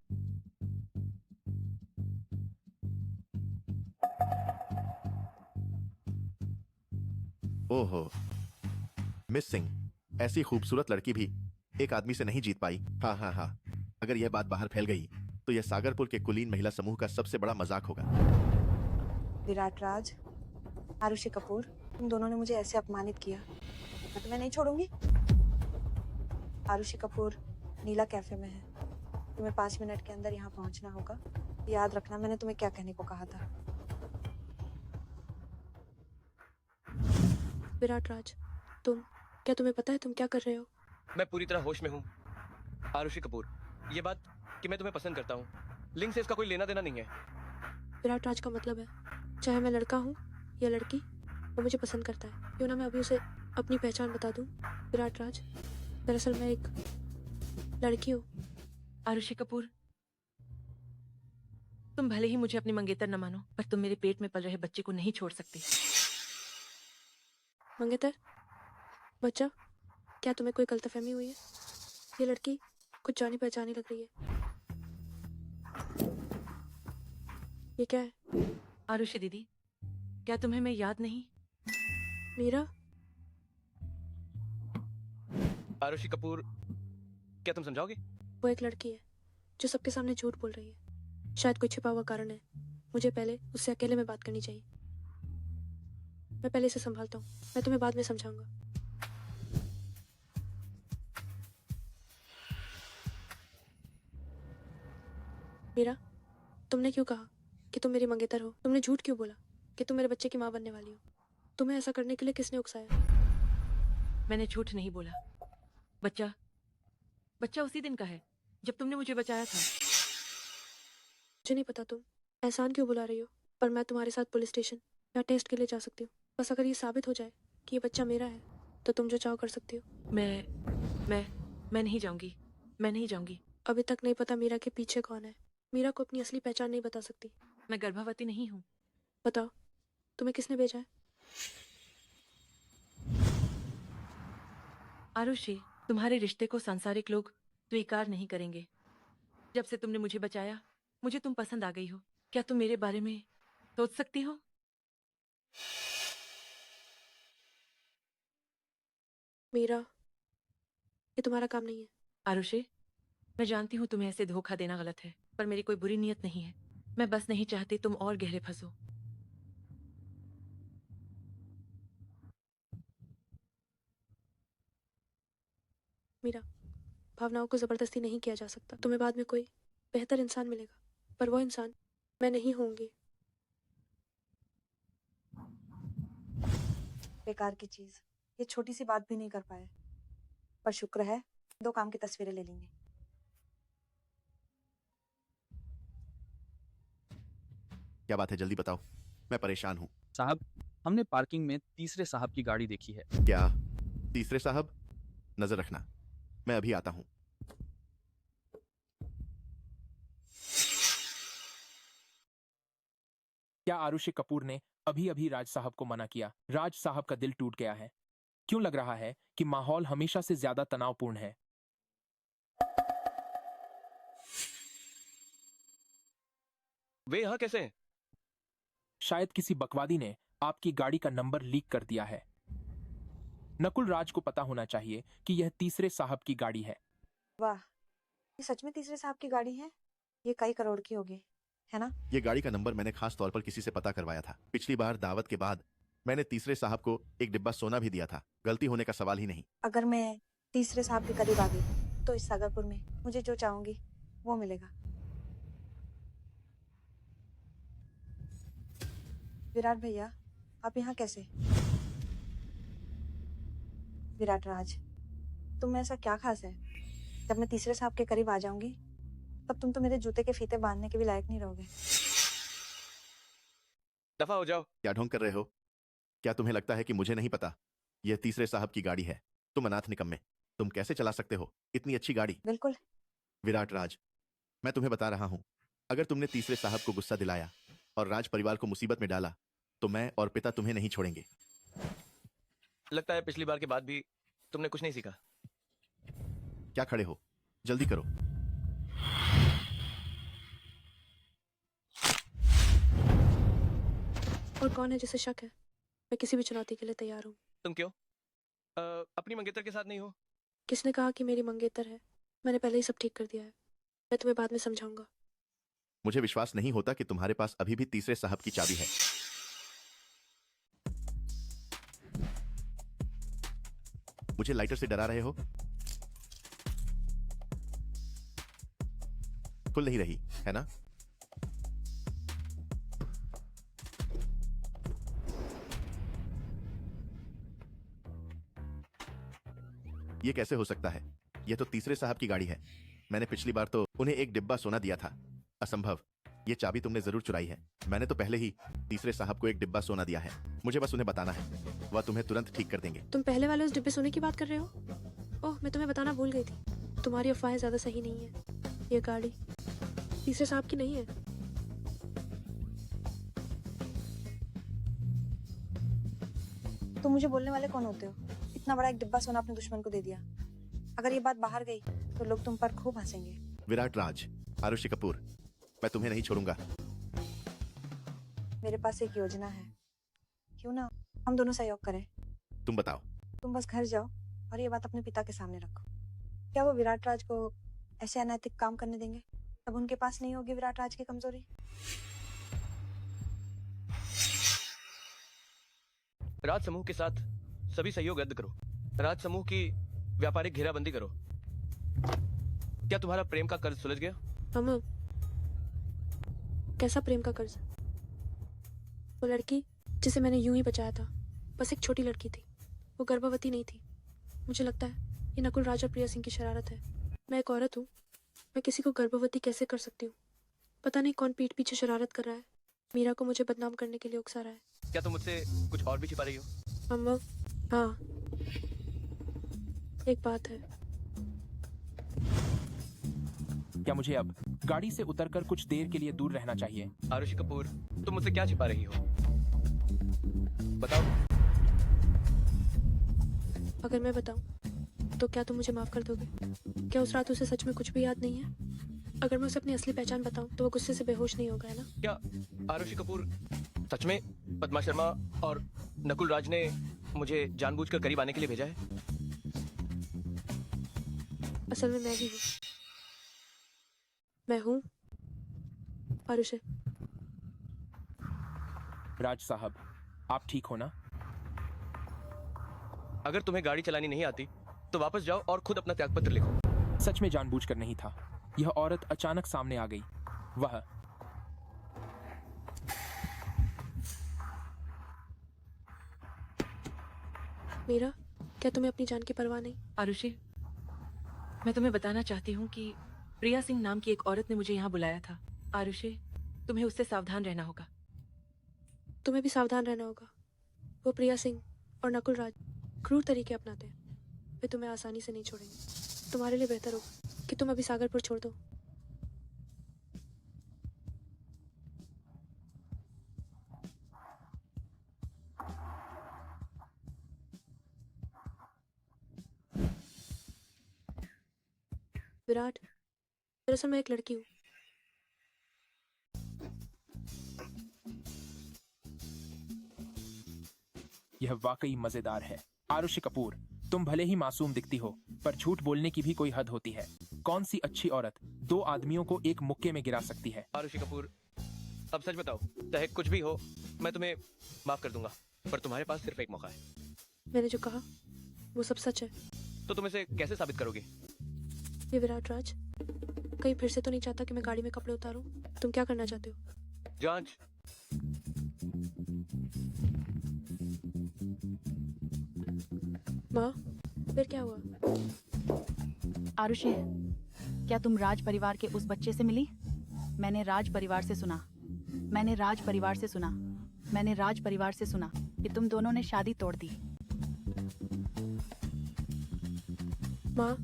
ओहो, मिस सिंह, ऐसी खूबसूरत लड़की भी एक आदमी से नहीं जीत पाई। हाँ, अगर यह बात बाहर फैल गई तो यह सागरपुर के कुलीन महिला समूह का सबसे बड़ा मजाक होगा। विराट राज, आरुषि कपूर, तुम दोनों ने मुझे ऐसे अपमानित किया, मैं तुम्हें नहीं छोड़ूंगी। आरुषि कपूर नीला कैफे में है, तुम्हें 5 मिनट के अंदर यहाँ पहुँचना होगा। याद रखना मैंने तुम्हें क्या कहने को कहा था। विराट राज, क्या तुम्हें पता है तुम क्या कर रहे हो? मैं पूरी तरह होश में हूँ। आरुषि कपूर, ये बात कि मैं तुम्हें पसंद करता हूँ, लिंग से इसका कोई लेना देना नहीं है। विराट राज का मतलब है, चाहे मैं लड़का हूँ या लड़की, वो मुझे पसंद करता है। क्यों ना मैं अभी उसे अपनी पहचान बता दूँ। विराट राज, दरअसल मैं एक लड़की हूँ। आरुषि कपूर, तुम भले ही मुझे अपनी मंगेतर न मानो, पर तुम मेरे पेट में पल रहे बच्चे को नहीं छोड़ सकती। मंगेतर बच्चा, क्या तुम्हें कोई गलतफहमी हुई है? ये लड़की कुछ जानी पहचानी लग रही है। ये क्या है? आरुषि दीदी, क्या तुम्हें मैं याद नहीं? मीरा? आरुषि कपूर, क्या तुम समझाओगे? वो एक लड़की है जो सबके सामने झूठ बोल रही है। शायद कोई छिपा हुआ कारण है। मुझे पहले उससे अकेले में बात करनी चाहिए। मैं पहले इसे संभालता हूँ, मैं तुम्हें बाद में समझाऊंगा। मीरा, तुमने क्यों कहा कि तुम मेरी मंगेतर हो? तुमने झूठ क्यों बोला कि तुम मेरे बच्चे की माँ बनने वाली हो? तुम्हें ऐसा करने के लिए किसने उकसाया? मैंने झूठ नहीं बोला। बच्चा उसी दिन का है जब तुमने मुझे बचाया था। मुझे नहीं पता तुम एहसान क्यों बुला रही हो, पर मैं तुम्हारे साथ पुलिस स्टेशन या टेस्ट के लिए जा सकती हूँ। बस अगर ये साबित हो जाए कि ये बच्चा मेरा है तो तुम जो चाहो कर सकती हो। मैं नहीं जाऊंगी। मैं नहीं जाऊंगी। अभी तक नहीं पता मीरा के पीछे कौन है। मीरा को अपनी असली पहचान नहीं बता सकती। मैं गर्भवती नहीं हूँ। बताओ, तुम्हें किसने भेजा है? आरुषि, तुम्हारे रिश्ते को सांसारिक लोग स्वीकार नहीं करेंगे। जब से तुमने मुझे बचाया, मुझे तुम पसंद आ गई हो। क्या तुम मेरे बारे में सोच सकती हो? मीरा, ये तुम्हारा काम नहीं है। आरुषि, मैं जानती हूँ तुम्हें ऐसे धोखा देना गलत है, पर मेरी कोई बुरी नीयत नहीं है। मैं बस नहीं चाहती तुम और गहरे फंसो। मीरा, भावनाओं को जबरदस्ती नहीं किया जा सकता। तुम्हें बाद में कोई बेहतर इंसान मिलेगा, पर वो इंसान मैं नहीं होंगी। बेकार की चीज, ये छोटी सी बात भी नहीं कर पाए, पर शुक्र है 2 काम की तस्वीरें ले लेंगे। क्या बात है, जल्दी बताओ, मैं परेशान हूँ। साहब, हमने पार्किंग में तीसरे साहब की गाड़ी देखी है। क्या तीसरे साहब? नजर रखना, मैं अभी आता हूँ। क्या आरुषि कपूर ने अभी अभी राज साहब को मना किया? राज साहब का दिल टूट गया है। क्यों लग रहा है कि माहौल हमेशा से ज्यादा तनावपूर्ण है? वे यहाँ कैसे हैं? शायद किसी बकवादी ने आपकी गाड़ी का नंबर लीक कर दिया है। नकुल राज को पता होना चाहिए कि यह तीसरे साहब की गाड़ी है। वाह, ये सच में तीसरे साहब की गाड़ी है? ये कई करोड़ की होगी, है ना? ये गाड़ी का नंबर मैंने खास तौर पर किसी से पता करवाया था। पिछली बार दावत के बाद मैंने तीसरे साहब को एक डिब्बा सोना भी दिया था। गलती होने का सवाल ही नहीं। अगर मैं तीसरे साहब के करीब आ गई तो इस सागरपुर में मुझे जो चाहूंगी वो मिलेगा। विराट भैया, आप यहाँ कैसे? विराट राज, तुम में ऐसा क्या खास है? जब मैं तीसरे साहब के करीब आ जाऊंगी तब तुम तो मेरे जूते के फीते बांधने के भी लायक नहीं रहोगे। दफा हो जाओ। क्या ढोंग कर रहे हो? क्या तुम्हें लगता है कि मुझे नहीं पता यह तीसरे साहब की गाड़ी है? तुम अनाथ निकम्मे, तुम कैसे चला सकते हो इतनी अच्छी गाड़ी? बिल्कुल। विराट राज, मैं तुम्हें बता रहा हूँ, अगर तुमने तीसरे साहब को गुस्सा दिलाया और राज परिवार को मुसीबत में डाला तो मैं और पिता तुम्हें नहीं छोड़ेंगे। लगता है पिछली बार के बाद भी तुमने कुछ नहीं सीखा। क्या खड़े हो, जल्दी करो। और कौन है जिसे शक है? मैं किसी भी चुनौती के लिए तैयार हूँ। तुम क्यों अपनी मंगेतर के साथ नहीं हो? किसने कहा कि मेरी मंगेतर है? मैंने पहले ही सब ठीक कर दिया है। मैं तुम्हें बाद में समझाऊंगा। मुझे विश्वास नहीं होता कि तुम्हारे पास अभी भी तीसरे साहब की चाबी है। मुझे लाइटर से डरा रहे हो? खुल नहीं रही है ना? ये कैसे हो सकता है? यह तो तीसरे साहब की गाड़ी है। मैंने पिछली बार तो उन्हें एक डिब्बा सोना दिया था। असंभव, ये चाबी तुमने जरूर चुराई है। मैंने तो पहले ही तीसरे साहब को एक डिब्बा सोना दिया है। मुझे बस उन्हें बताना है, वह तुम्हें तुरंत ठीक कर देंगे। तुम पहले वाले उस डिब्बे सोने की बात कर रहे हो? ओह, मैं तुम्हें बताना भूल गई थी। तुम्हारी अफवाहें ज्यादा सही नहीं है। ये गाड़ी तीसरे साहब की नहीं है। तुम मुझे बोलने वाले कौन होते हो? इतना बड़ा एक डिब्बा सोना अपने दुश्मन को दे दिया। अगर ये बात बाहर गई तो लोग तुम पर खूब हंसेंगे। विराट राज, आरुषि कपूर, मैं तुम्हें नहीं छोड़ूंगा। मेरे पास एक योजना है, क्यों ना हम दोनों सहयोग करें? तुम बताओ। तुम बस घर जाओ और ये बात अपने पिता के सामने रखो। क्या वो विराट राज को ऐसे अनैतिक काम करने देंगे? अब उनके पास नहीं होगी विराट राज की कमजोरी। राज समूह के साथ सभी सहयोग रद्द करो। राज समूह की व्यापारिक घेराबंदी करो। क्या तुम्हारा प्रेम का कर्ज सुलझ गया? मामा, कैसा प्रेम का कर्ज? वो लड़की जिसे मैंने यूं ही बचाया था, बस एक छोटी लड़की थी। वो गर्भवती नहीं थी। मुझे लगता है ये नकुल राज और प्रिया सिंह की शरारत है। मैं एक औरत हूँ, मैं किसी को गर्भवती कैसे कर सकती हूँ? पता नहीं कौन पीठ पीछे शरारत कर रहा है। मीरा को मुझे बदनाम करने के लिए उकसा रहा है। क्या तुम मुझसे कुछ और भी छिपा रही हो? अम्मा, हाँ, एक बात है। क्या मुझे अब गाड़ी से उतरकर कुछ देर के लिए दूर रहना चाहिए? आरुषि कपूर, तुम मुझसे क्या छिपा रही हो? बताओ। अगर मैं बताऊं तो क्या तुम मुझे माफ कर दोगे? क्या उस रात उसे सच में कुछ भी याद नहीं है? अगर मैं उसे अपनी असली पहचान बताऊं तो वो गुस्से से बेहोश नहीं होगा, है ना? क्या आरुषि कपूर सच में पद्मा शर्मा और नकुल राज ने मुझे जानबूझकर करीब आने के लिए भेजा है? असल में मैं ही हूँ। मैं हूँ आरुषि। राज साहब, आप ठीक हो ना? अगर तुम्हें गाड़ी चलानी नहीं आती तो वापस जाओ और खुद अपना त्यागपत्र लिखो। सच में जानबूझकर नहीं था। यह औरत अचानक सामने आ गई। वह मीरा, क्या तुम्हें अपनी जान की परवाह नहीं? आरुषि, मैं तुम्हें बताना चाहती हूँ कि प्रिया सिंह नाम की एक औरत ने मुझे यहाँ बुलाया था। आरुषि, तुम्हें उससे सावधान रहना होगा। तुम्हें भी सावधान रहना होगा। वो प्रिया सिंह और नकुल राज क्रूर तरीके अपनाते हैं। वे तुम्हें आसानी से नहीं छोड़ेंगे। तुम्हारे लिए बेहतर होगा कि तुम अभी सागरपुर छोड़ दो। विराट, दरअसल मैं एक लड़की हूँ। यह वाकई मजेदार है। आरुषि कपूर, तुम भले ही मासूम दिखती हो, पर झूठ बोलने की भी कोई हद होती है। कौन सी अच्छी औरत दो आदमियों को एक मुक्के में गिरा सकती है? आरुषि कपूर, अब सच बताओ, चाहे कुछ भी हो मैं तुम्हें माफ कर दूंगा, पर तुम्हारे पास सिर्फ एक मौका है। मैंने जो कहा वो सब सच है। तो तुम इसे कैसे साबित करोगे? ये विराट राज कहीं फिर से तो नहीं चाहता कि मैं गाड़ी में कपड़े उतारूं? तुम क्या करना चाहते हो? जांच। माँ, फिर क्या हुआ? आरुषि, क्या तुम राज परिवार के उस बच्चे से मिली? मैंने राज परिवार से सुना कि तुम दोनों ने शादी तोड़ दी। माँ,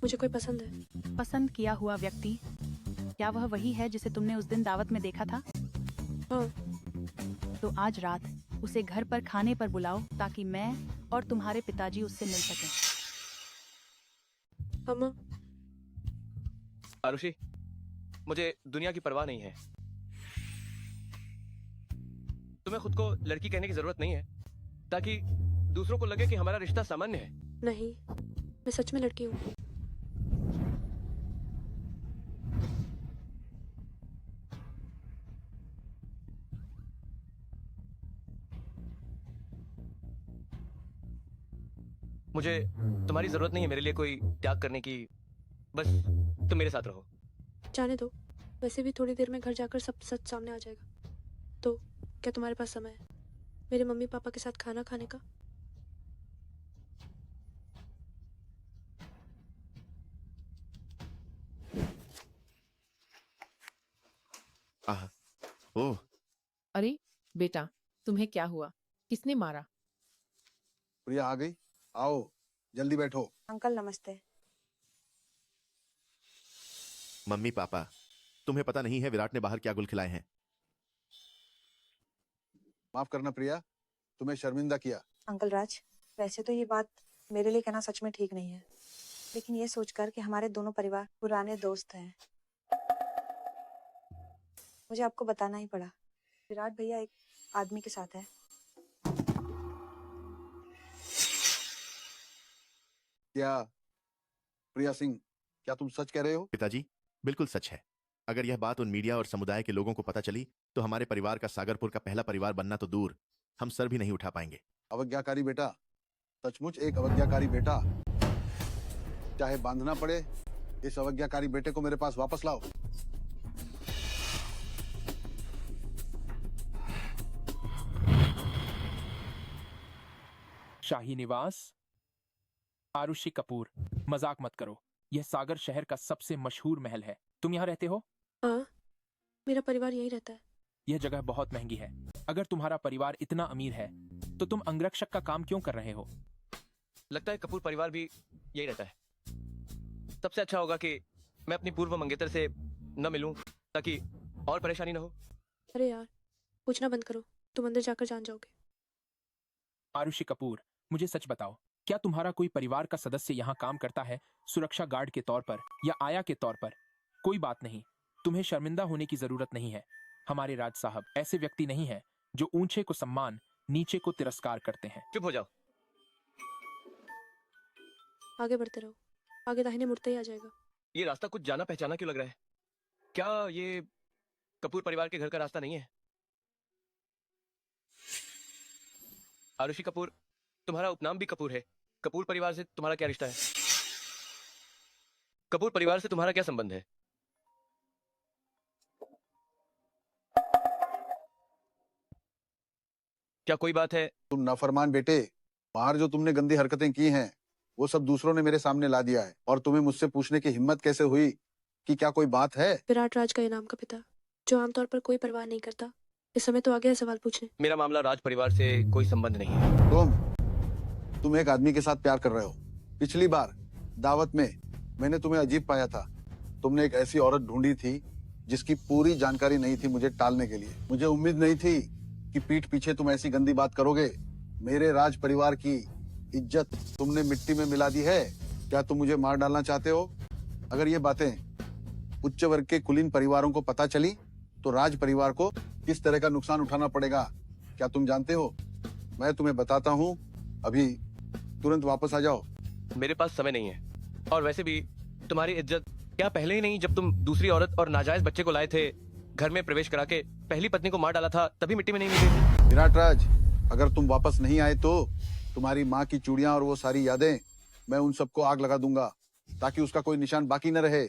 मुझे कोई पसंद है। पसंद किया हुआ व्यक्ति? क्या वह वही है जिसे तुमने उस दिन दावत में देखा था? हाँ। तो आज रात उसे घर पर खाने पर बुलाओ ताकि मैं और तुम्हारे पिताजी उससे मिल सकें। अम्मा। आरुषि, मुझे दुनिया की परवाह नहीं है। तुम्हें खुद को लड़की कहने की जरूरत नहीं है ताकि दूसरों को लगे कि हमारा रिश्ता सामान्य है। नहीं, मैं सच में लड़की हूँ। मुझे तुम्हारी जरूरत नहीं है मेरे लिए कोई त्याग करने की। बस तुम मेरे साथ रहो। जाने दो, वैसे भी थोड़ी देर में घर जाकर सब सच सामने आ जाएगा। तो क्या तुम्हारे पास समय है मेरे मम्मी पापा के साथ खाना खाने का? ओह। अरे बेटा, तुम्हें क्या हुआ? किसने मारा? प्रिया आ गई? आओ, जल्दी बैठो। अंकल नमस्ते। मम्मी पापा, तुम्हें पता नहीं है विराट ने बाहर क्या गुल खिलाए हैं। माफ करना प्रिया, तुम्हें शर्मिंदा किया। अंकल राज, वैसे तो ये बात मेरे लिए कहना सच में ठीक नहीं है, लेकिन ये सोचकर कि हमारे दोनों परिवार पुराने दोस्त हैं, मुझे आपको बताना ही पड़ा। विराट भैया एक आदमी के साथ है। क्या प्रिया सिंह, क्या तुम सच कह रहे हो? पिताजी, बिल्कुल सच है। अगर यह बात उन मीडिया और समुदाय के लोगों को पता चली तो हमारे परिवार का सागरपुर का पहला परिवार बनना तो दूर, हम सर भी नहीं उठा पाएंगे। अवज्ञाकारी बेटा, सचमुच एक अवज्ञाकारी बेटा। चाहे बांधना पड़े, इस अवज्ञाकारी बेटे को मेरे पास वापस लाओ। शाही निवास। आरुषि कपूर, मजाक मत करो। यह सागर शहर का सबसे मशहूर महल है। तुम यहाँ रहते हो? हाँ, मेरा परिवार यही रहता है। यह जगह बहुत महंगी है। अगर तुम्हारा परिवार इतना अमीर है तो तुम अंगरक्षक का काम क्यों कर रहे हो? लगता है कपूर परिवार भी यही रहता है। सबसे अच्छा होगा कि मैं अपनी पूर्व मंगेतर से न मिलूं ताकि और परेशानी न हो। अरे यार, पूछना बंद करो, तुम अंदर जाकर जान जाओगे। आरुषि कपूर, मुझे सच बताओ, क्या तुम्हारा कोई परिवार का सदस्य यहाँ काम करता है, सुरक्षा गार्ड के तौर पर या आया के तौर पर? कोई बात नहीं, तुम्हें शर्मिंदा होने की जरूरत नहीं है। हमारे राज साहब ऐसे व्यक्ति नहीं है जो ऊंचे को सम्मान, नीचे को तिरस्कार करते हैं। चुप हो जाओ। आगे बढ़ते रहो, आगे दाहिने मुड़ते ही आ जाएगा। ये रास्ता कुछ जाना पहचाना क्यों लग रहा है? क्या ये कपूर परिवार के घर का रास्ता नहीं है? आरुषि कपूर, तुम्हारा उपनाम भी कपूर है। कपूर परिवार से तुम्हारा क्या रिश्ता है? कपूर परिवार से तुम्हारा क्या संबंध है? क्या कोई बात है? तुम नाफरमान बेटे, बाहर जो तुमने गंदी हरकतें की हैं वो सब दूसरों ने मेरे सामने ला दिया है, और तुम्हें मुझसे पूछने की हिम्मत कैसे हुई कि क्या कोई बात है? विराट राज का इनाम का पिता, जो आमतौर पर कोई परवाह नहीं करता, इस समय तो आ गया सवाल पूछने। मेरा मामला राज परिवार से कोई संबंध नहीं है। तुम एक आदमी के साथ प्यार कर रहे हो। पिछली बार दावत में मैंने तुम्हें अजीब पाया था। तुमने एक ऐसी औरत ढूंढी थी जिसकी पूरी जानकारी नहीं थी मुझे टालने के लिए। मुझे उम्मीद नहीं थी कि पीठ पीछे तुम ऐसी गंदी बात करोगे। मेरे राज परिवार की इज्जत तुमने मिट्टी में मिला दी है। क्या तुम मुझे मार डालना चाहते हो? अगर ये बातें उच्च वर्ग के कुलीन परिवारों को पता चली तो राज परिवार को किस तरह का नुकसान उठाना पड़ेगा, क्या तुम जानते हो? मैं तुम्हें बताता हूँ, अभी तुरंत वापस आ जाओ। मेरे पास समय नहीं है, और वैसे भी तुम्हारी इज्जत क्या पहले ही नहीं, जब तुम दूसरी औरत और नाजायज बच्चे को लाए थे, घर में प्रवेश करा के पहली पत्नी को मार डाला था, तभी मिट्टी में नहीं मिली थी? विराट राज, अगर तुम वापस नहीं आए तो तुम्हारी माँ की चूड़ियां और वो सारी यादें, मैं उन सबको आग लगा दूंगा ताकि उसका कोई निशान बाकी न रहे।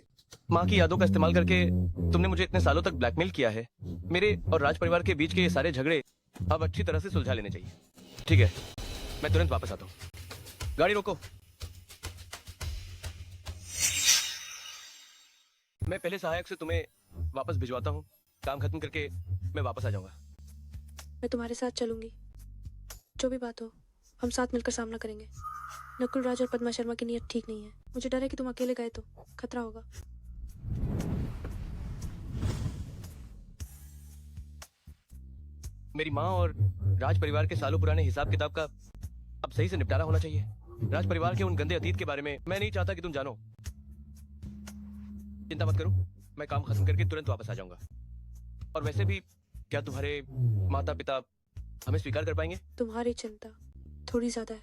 माँ की यादों का इस्तेमाल करके तुमने मुझे इतने सालों तक ब्लैकमेल किया है। मेरे और राज परिवार के बीच के ये सारे झगड़े अब अच्छी तरह से सुलझा लेने चाहिए। ठीक है, मैं तुरंत वापस आता हूँ। गाड़ी रोको। मैं पहले सहायक से तुम्हें वापस भिजवाता हूँ। काम खत्म करके मैं वापस आ जाऊंगा। मैं तुम्हारे साथ चलूंगी, जो भी बात हो हम साथ मिलकर सामना करेंगे। नकुल राज और पद्मा शर्मा की नीयत ठीक नहीं है। मुझे डर है कि तुम अकेले गए तो खतरा होगा। मेरी माँ और राज परिवार के सालों पुराने हिसाब किताब का अब सही से निपटारा होना चाहिए। राज परिवार के उन गंदे अतीत के बारे में मैं नहीं चाहता कि तुम जानो। चिंता मत करो, मैं काम खत्म करके तुरंत वापस आ जाऊंगा। और वैसे भी क्या तुम्हारे माता पिता हमें स्वीकार कर पाएंगे? तुम्हारी चिंता थोड़ी ज्यादा है,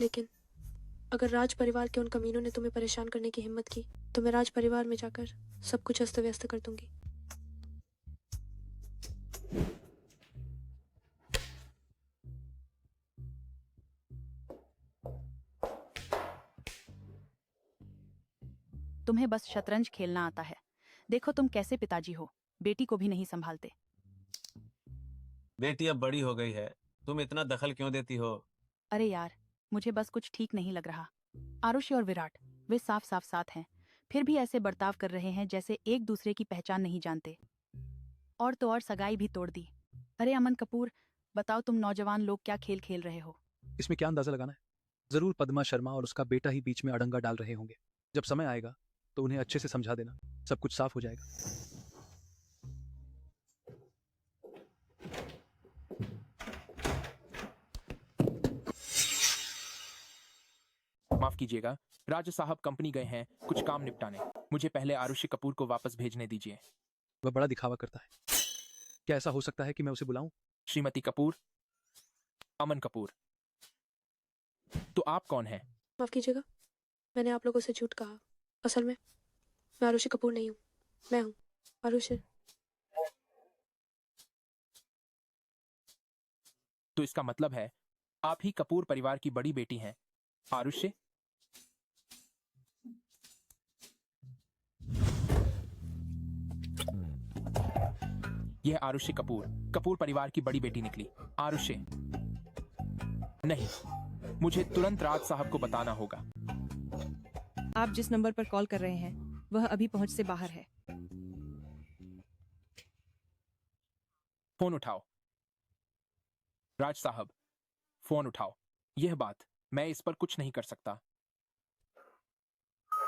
लेकिन अगर राज परिवार के उन कमीनों ने तुम्हें परेशान करने की हिम्मत की तो मैं राज परिवार में जाकर सब कुछ अस्त व्यस्त कर दूंगी। तुम्हें बस शतरंज खेलना आता है। देखो तुम कैसे पिताजी हो, बेटी को भी नहीं संभालते। बेटी अब बड़ी हो गई है, तुम इतना दखल क्यों देती हो? अरे यार, मुझे बस कुछ ठीक नहीं लग रहा। आरुषि और विराट, वे साफ साफ साथ हैं, फिर भी ऐसे बर्ताव कर रहे हैं जैसे एक दूसरे की पहचान नहीं जानते। और तो और सगाई भी तोड़ दी। अरे अमन कपूर, बताओ तुम नौजवान लोग क्या खेल खेल रहे हो? इसमें क्या अंदाजा लगाना है? जरूर पद्मा शर्मा और उसका बेटा ही बीच में अड़ंगा डाल रहे होंगे। जब समय आएगा तो उन्हें अच्छे से समझा देना, सब कुछ साफ हो जाएगा। माफ कीजिएगा, राज साहब कंपनी गए हैं कुछ काम निपटाने। मुझे पहले आरुषि कपूर को वापस भेजने दीजिए। वह बड़ा दिखावा करता है। क्या ऐसा हो सकता है कि मैं उसे बुलाऊं? श्रीमती कपूर, अमन कपूर, तो आप कौन हैं? माफ कीजिएगा, मैंने आप लोगों से झूठ कहा। असल में मैं आरुषि कपूर नहीं हूँ, मैं हूँ आरुषि। तो इसका मतलब है आप ही कपूर परिवार की बड़ी बेटी हैं, आरुषि? यह आरुषि कपूर कपूर परिवार की बड़ी बेटी निकली। आरुषि नहीं, मुझे तुरंत राज साहब को बताना होगा। आप जिस नंबर पर कॉल कर रहे हैं वह अभी पहुंच से बाहर है। फोन उठाओ। राज साहब, फोन उठाओ। यह बात, मैं इस पर कुछ नहीं कर सकता।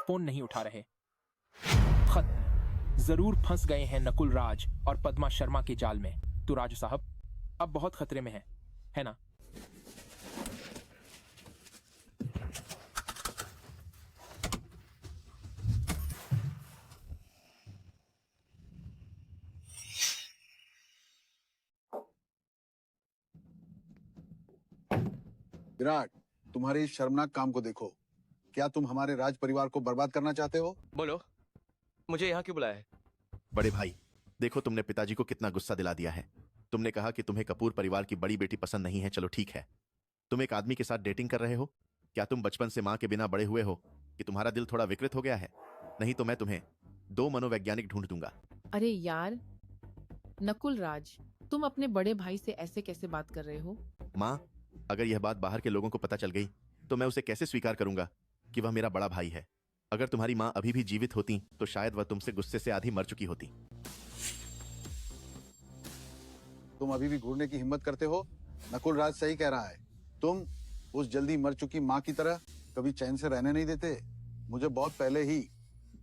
फोन नहीं उठा रहे। खत्म। जरूर फंस गए हैं नकुल राज और पद्मा शर्मा के जाल में। तो राज साहब अब बहुत खतरे में है ना? विराट, तुम्हारे इस शर्मनाक काम को देखो। क्या तुम हमारे राज परिवार को बर्बाद करना चाहते हो? बोलो, मुझे यहाँ क्यों बुलाया है? बड़े भाई, देखो तुमने पिताजी को कितना गुस्सा दिला दिया है। तुमने कहा कि तुम्हें कपूर परिवार की बड़ी बेटी पसंद नहीं है। चलो ठीक है, तुम एक आदमी के साथ डेटिंग कर रहे हो। क्या तुम बचपन से माँ के बिना बड़े हुए हो कि तुम्हारा दिल थोड़ा विकृत हो गया है? नहीं तो मैं तुम्हें 2 मनोवैज्ञानिक ढूंढ दूंगा। अरे यार, नकुल राज, तुम अपने बड़े भाई से ऐसे कैसे बात कर रहे हो? माँ, अगर यह बात बाहर के लोगों को पता चल गई तो मैं उसे कैसे स्वीकार करूंगा कि वह मेरा बड़ा भाई है। अगर तुम्हारी माँ अभी भी जीवित होती तो शायद वह तुमसे गुस्से से आधी मर चुकी होती। तुम अभी भी घूरने की हिम्मत करते हो? नकुल राज सही कह रहा है। तुम उस जल्दी मर चुकी माँ की तरह कभी चैन से रहने नहीं देते। मुझे बहुत पहले ही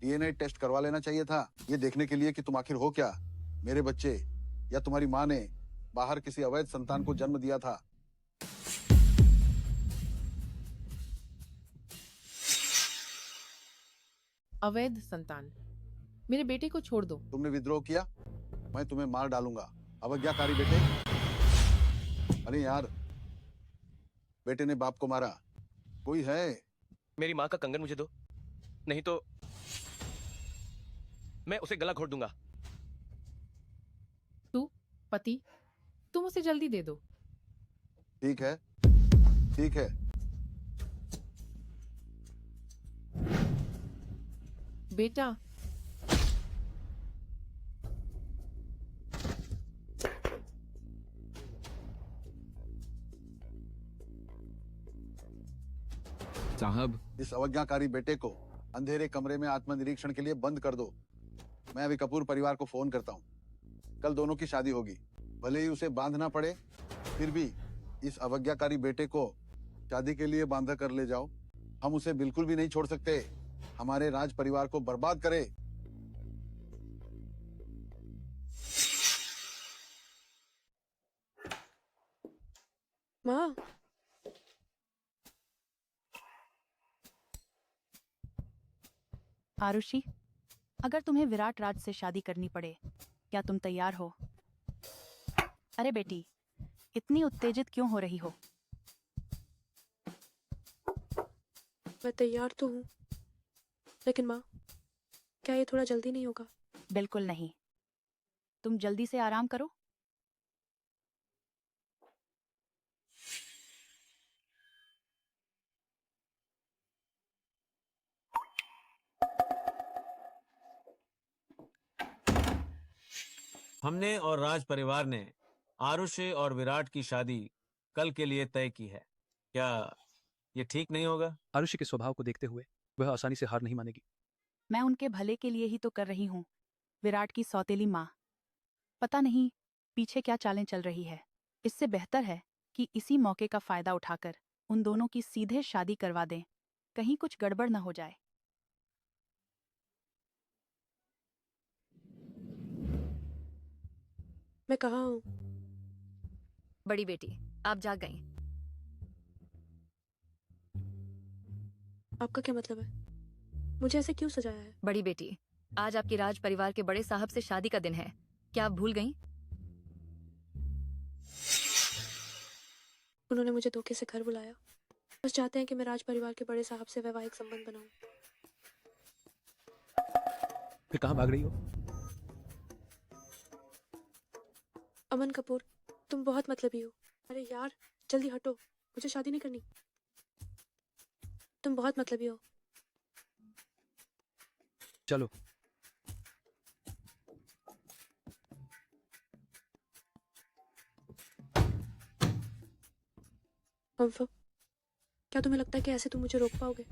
डीएनए टेस्ट करवा लेना चाहिए था, ये देखने के लिए कि तुम आखिर हो क्या, मेरे बच्चे या तुम्हारी माँ ने बाहर किसी अवैध संतान को जन्म दिया था। अवैध संतान? मेरे बेटे को छोड़ दो। तुमने विद्रोह किया, मैं तुम्हें मार डालूंगा। अवज्ञाकारी बेटे। अरे यार, बेटे ने बाप को मारा। कोई है? मेरी माँ का कंगन मुझे दो, नहीं तो मैं उसे गला घोट दूंगा। तू पति, तुम उसे जल्दी दे दो। ठीक है, ठीक है। बेटा, साहब, इस अवज्ञाकारी बेटे को अंधेरे कमरे में आत्मनिरीक्षण के लिए बंद कर दो। मैं अभी कपूर परिवार को फोन करता हूँ। कल दोनों की शादी होगी, भले ही उसे बांधना पड़े, फिर भी इस अवज्ञाकारी बेटे को शादी के लिए बांधा कर ले जाओ। हम उसे बिल्कुल भी नहीं छोड़ सकते। हमारे राज परिवार को बर्बाद करे। माँ, आरुषि, अगर तुम्हें विराट राज से शादी करनी पड़े, क्या तुम तैयार हो? अरे बेटी, इतनी उत्तेजित क्यों हो रही हो? मैं तैयार तो हूँ, लेकिन माँ, क्या ये थोड़ा जल्दी नहीं होगा? बिल्कुल नहीं। तुम जल्दी से आराम करो। हमने और राज परिवार ने आरुषि और विराट की शादी कल के लिए तय की है। क्या ये ठीक नहीं होगा? आरुषि के स्वभाव को देखते हुए वह आसानी से हार नहीं मानेगी। मैं उनके भले के लिए ही तो कर रही हूँ। विराट की सौतेली माँ, पता नहीं पीछे क्या चालें चल रही है। इससे बेहतर है कि इसी मौके का फायदा उठाकर उन दोनों की सीधे शादी करवा दें, कहीं कुछ गड़बड़ न हो जाए। मैं कहाँ हूँ? बड़ी बेटी, आप जाग गई। आपका क्या मतलब है? मुझे ऐसे क्यों सजाया है? बड़ी बेटी, आज आपकी राज परिवार के बड़े साहब से शादी का दिन है। क्या आप भूल गईं? उन्होंने मुझे धोखे से घर बुलाया। बस चाहते हैं कि मैं राज परिवार के बड़े साहब से वैवाहिक संबंध बनाऊं। फिर कहाँ भाग रही हो? अमन कपूर, तुम बहुत मतलबी हो। अरे यार, जल्दी हटो, मुझे शादी नहीं करनी। तुम बहुत मतलबी हो। चलो। कंफर्म? क्या तुम्हें लगता है कि ऐसे तुम मुझे रोक पाओगे?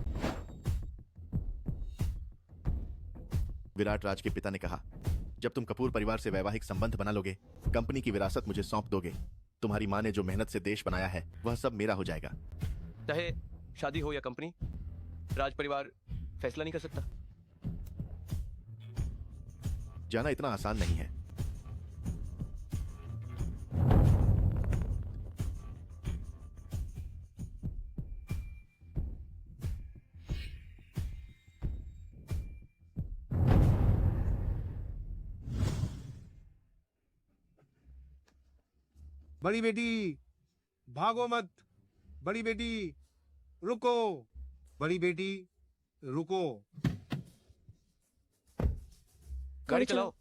विराट राज के पिता ने कहा, जब तुम कपूर परिवार से वैवाहिक संबंध बना लोगे, कंपनी की विरासत मुझे सौंप दोगे, तुम्हारी माँ ने जो मेहनत से देश बनाया है वह सब मेरा हो जाएगा। चाहे शादी हो या कंपनी, राज परिवार फैसला नहीं कर सकता। जाना इतना आसान नहीं है। बड़ी बेटी, भागो मत। बड़ी बेटी रुको, बड़ी बेटी रुको। गाड़ी चलाओ।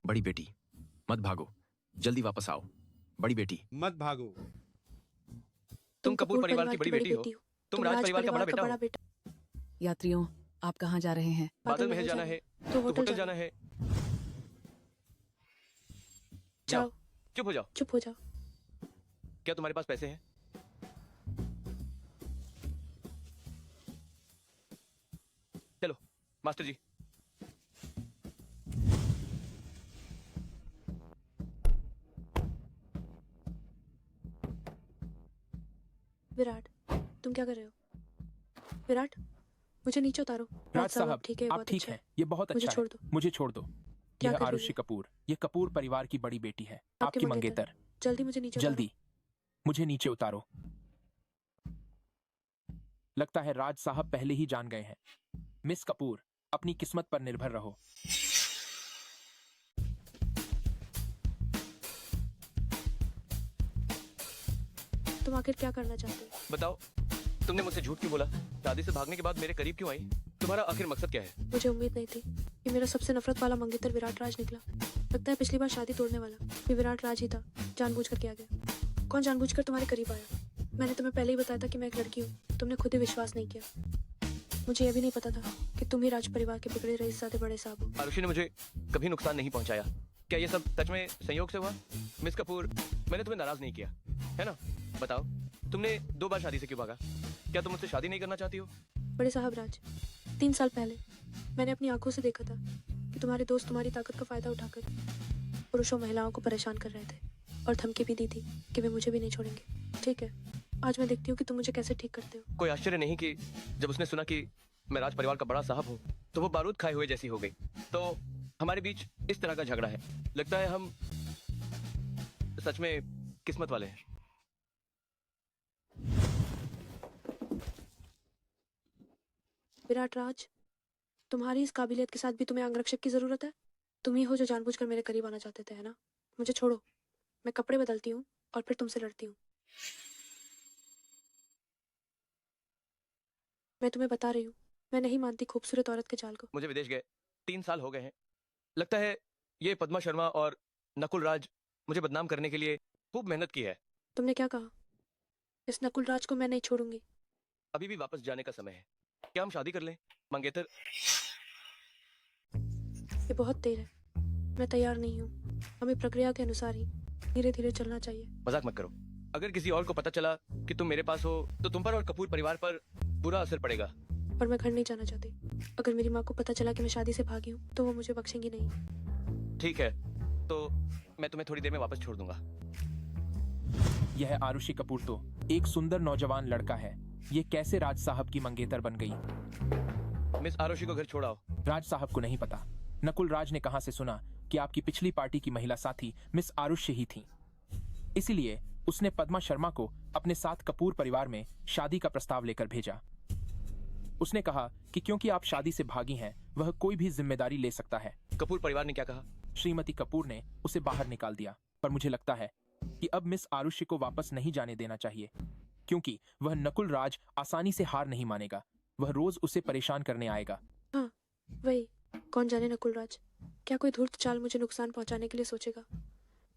बड़ी बेटी मत भागो, जल्दी वापस आओ। बड़ी बेटी मत भागो। तुम कपूर परिवार की बड़ी बेटी हो। तुम राज परिवार का बड़ा बेटा हो। यात्रियों, आप कहाँ जा रहे हैं? बादल महल जाना है तो होटल जाना है। जाओ। चुप हो जाओ। चुप हो जाओ। क्या तुम्हारे पास पैसे हैं? चलो मास्टर जी। विराट, तुम क्या कर रहे हो? विराट, मुझे नीचे उतारो। राज साहब, ठीक है, आप बहुत ठीक अच्छा हैं। ये बहुत मुझे अच्छा छोड़ है। दो। मुझे छोड़ दो। क्या यह कर रही आरुषि है? कपूर, ये कपूर परिवार की बड़ी बेटी है, आपकी आपकी मंगेतर। मंगेतर। जल्दी मुझे नीचे उतारो। जल्दी मुझे नीचे उतारो। लगता है राज साहब पहले ही जान गए हैं। मिस कपूर, अपनी किस्मत पर निर्भर रहो। तुम आखिर क्या करना चाहते हो? बताओ, तुमने मुझसे झूठ क्यों बोला? शादी से भागने के बाद मेरे करीब क्यों आई? तुम्हारा आखिर मकसद क्या है? मुझे उम्मीद नहीं थी कि मेरा सबसे नफरत वाला मंगेतर विराट राज निकला। लगता है पिछली बार शादी तोड़ने वाला भी विराट राज ही था। जानबूझकर किया गया। कौन जानबूझकर तुम्हारे करीब आया? मैंने तुम्हें पहले ही बताया था कि मैं एक लड़की हूँ। तुमने खुद ही विश्वास नहीं किया। मुझे यह भी नहीं पता था कि तुम ही राज परिवार के बिगड़े रईसज़ादे बड़े साहब हो। आरुषि ने मुझे कभी नुकसान नहीं पहुंचाया। क्या ये सब सच में संयोग से हुआ? मिस कपूर, मैंने तुम्हें नाराज नहीं किया, है ना? बताओ, तुमने 2 बार शादी से क्यों भागा? क्या तुम मुझसे शादी नहीं करना चाहती हो? बड़े साहब राज, 3 साल पहले मैंने अपनी आंखों से देखा था कि तुम्हारे दोस्त तुम्हारी ताकत का फायदा उठाकर पुरुषों महिलाओं को परेशान कर रहे थे और धमकी भी दी थी कि वे मुझे भी नहीं छोड़ेंगे। ठीक है, आज मैं देखती हूँ कि तुम मुझे कैसे ठीक करते हो। कोई आश्चर्य नहीं कि जब उसने सुना कि मैं राज परिवार का बड़ा साहब हूँ तो वो बारूद खाए हुए जैसी हो गई। तो हमारे बीच इस तरह का झगड़ा है। लगता है हम सच में किस्मत वाले हैं। विराट राज, तुम्हारी इस काबिलियत के साथ भी तुम्हें अंगरक्षक की जरूरत है? तुम ही हो जो जानबूझकर मेरे करीब आना चाहते थे, है ना? मुझे छोड़ो, मैं कपड़े बदलती हूँ और फिर तुमसे लड़ती हूँ। मैं तुम्हें बता रही हूँ, मैं नहीं मानती खूबसूरत औरत के जाल को। मुझे विदेश गए 3 साल हो गए हैं। लगता है ये पद्मा शर्मा और नकुल राज मुझे बदनाम करने के लिए खूब मेहनत की है। तुमने क्या कहा? इस नकुल राज को मैं नहीं छोड़ूंगी। अभी भी वापस जाने का समय है। क्या हम शादी कर लें? मंगेतर, ये बहुत देर है। मैं तैयार नहीं हूँ। हमें प्रक्रिया के अनुसार ही धीरे धीरे चलना चाहिए। मजाक मत करो। अगर किसी और को पता चला कि तुम मेरे पास हो तो तुम पर और कपूर परिवार पर बुरा असर पड़ेगा। और मैं घर नहीं जाना चाहती। अगर मेरी माँ को पता चला कि मैं शादी से भागी हूँ तो वो मुझे बख्शेंगी नहीं। ठीक है, तो मैं तुम्हें थोड़ी देर में वापस छोड़ दूंगा। यह आरुषि कपूर तो एक सुंदर नौजवान लड़का है। ये कैसे राज साहब की मंगेतर बन गई? मिस आरुषि को घर छोड़ाओ। राज साहब को नहीं पता। नकुल राज ने कहां से सुना कि आपकी पिछली पार्टी की महिला साथी मिस आरुषि ही थी। इसीलिए उसने पद्मा शर्मा को अपने साथ कपूर परिवार में शादी का प्रस्ताव लेकर भेजा। उसने कहा कि क्योंकि आप शादी से भागी हैं, वह कोई भी जिम्मेदारी ले सकता है। कपूर परिवार ने क्या कहा? श्रीमती कपूर ने उसे बाहर निकाल दिया। पर मुझे लगता है कि अब मिस आरुषि को वापस नहीं जाने देना चाहिए, क्योंकि वह नकुल राज आसानी से हार नहीं मानेगा। वह रोज उसे परेशान करने आएगा। हाँ, वही। कौन जाने नकुल राज क्या कोई धूर्त चाल मुझे नुकसान पहुंचाने के लिए सोचेगा।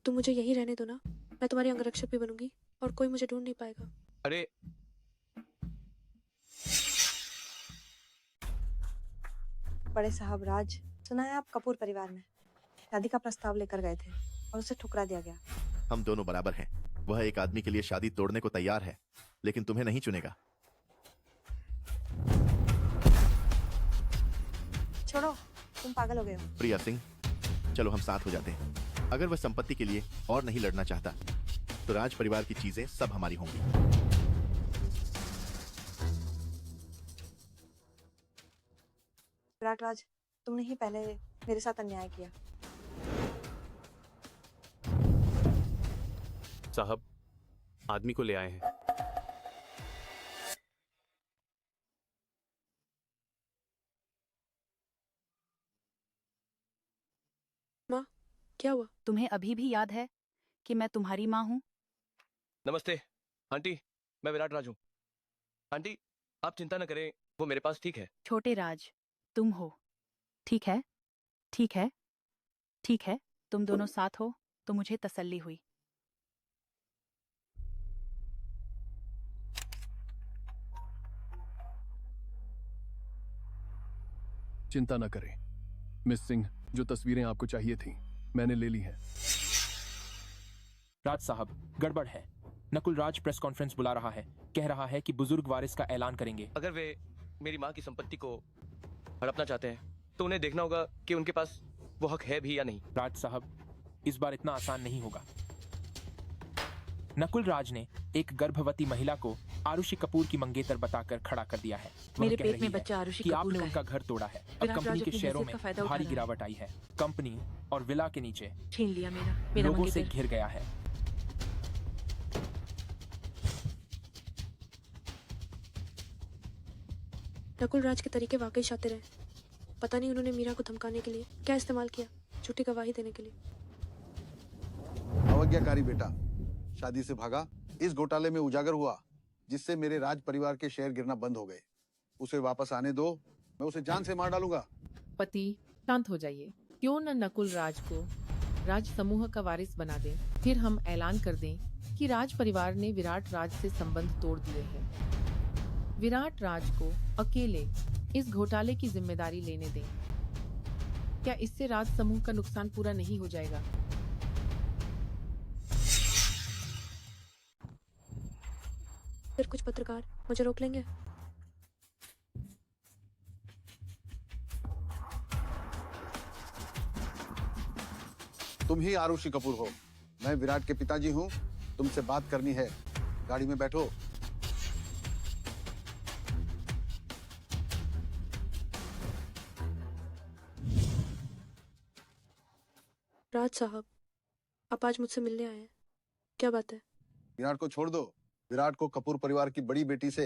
तुम मुझे यहीं रहने दो ना, मैं तुम्हारी अंगरक्षक भी बनूंगी और कोई मुझे ढूंढ नहीं पाएगा। अरे बड़े साहब राज, सुना है आप कपूर परिवार में शादी का प्रस्ताव लेकर गए थे और उसे ठुकरा दिया गया। हम दोनों बराबर हैं। वह एक आदमी के लिए शादी तोड़ने को तैयार है, लेकिन तुम्हें नहीं चुनेगा। छोड़ो, तुम पागल हो गए हो। प्रिया सिंह, चलो हम साथ हो जाते हैं। अगर वह संपत्ति के लिए और नहीं लड़ना चाहता तो राज परिवार की चीजें सब हमारी होंगी। विराट राज, तुमने ही पहले मेरे साथ अन्याय किया। साहब, आदमी को ले आए हैं। माँ, क्या हुआ? तुम्हें अभी भी याद है कि मैं तुम्हारी माँ हूँ? नमस्ते आंटी, मैं विराट राज हूँ। आंटी आप चिंता न करें, वो मेरे पास ठीक है। छोटे राज, तुम हो। ठीक है, ठीक है, ठीक है, तुम दोनों साथ हो तो मुझे तसल्ली हुई। चिंता न करें मिस सिंह, जो तस्वीरें आपको चाहिए थी मैंने ले ली हैं। राज साहब, गड़बड़ है। नकुल राज प्रेस कॉन्फ्रेंस बुला रहा है, कह रहा है कि बुजुर्ग वारिस का ऐलान करेंगे। अगर वे मेरी माँ की संपत्ति को हड़पना चाहते हैं तो उन्हें देखना होगा कि उनके पास वो हक है भी या नहीं। राज साहब, इस बार इतना आसान नहीं होगा। नकुल राज ने एक गर्भवती महिला को आरुषि कपूर की मंगेतर बताकर खड़ा कर दिया है। वह मेरे कह पेट रही में है बच्चा आरुषि कि कपूर आपने का उनका है। घर तोड़ा है। अब विराट कंपनी राज के अपनी शेयरों हैसियत में का फायदा उठा भारी रहा है। गिरावट आई है। कंपनी और विला के नीचे छीन लिया मेरा लोगों से मंगेतर। घिर गया है। नकुल राज के तरीके वाकई शातिर हैं। पता नहीं उन्होंने मीरा को धमकाने के लिए क्या इस्तेमाल किया, झूठी गवाही देने के लिए। अवज्ञाकारी बेटा, शादी से भागा, इस घोटाले में उजागर हुआ जिससे मेरे राज परिवार के शेयर गिरना बंद हो गए। उसे वापस आने दो, मैं उसे जान से मार डालूंगा। पति, शांत हो जाइए। क्यों न नकुल राज को राज समूह का वारिस बना दें, फिर हम ऐलान कर दें कि राज परिवार ने विराट राज से संबंध तोड़ दिए हैं। विराट राज को अकेले इस घोटाले की जिम्मेदारी लेने दें। क्या इससे राज समूह का नुकसान पूरा नहीं हो जाएगा? फिर कुछ पत्रकार मुझे रोक लेंगे। तुम ही आरुषि कपूर हो। मैं विराट के पिताजी हूँ, तुमसे बात करनी है। गाड़ी में बैठो। राज साहब, आप आज मुझसे मिलने आए हैं, क्या बात है? विराट को छोड़ दो। विराट को कपूर परिवार की बड़ी बेटी से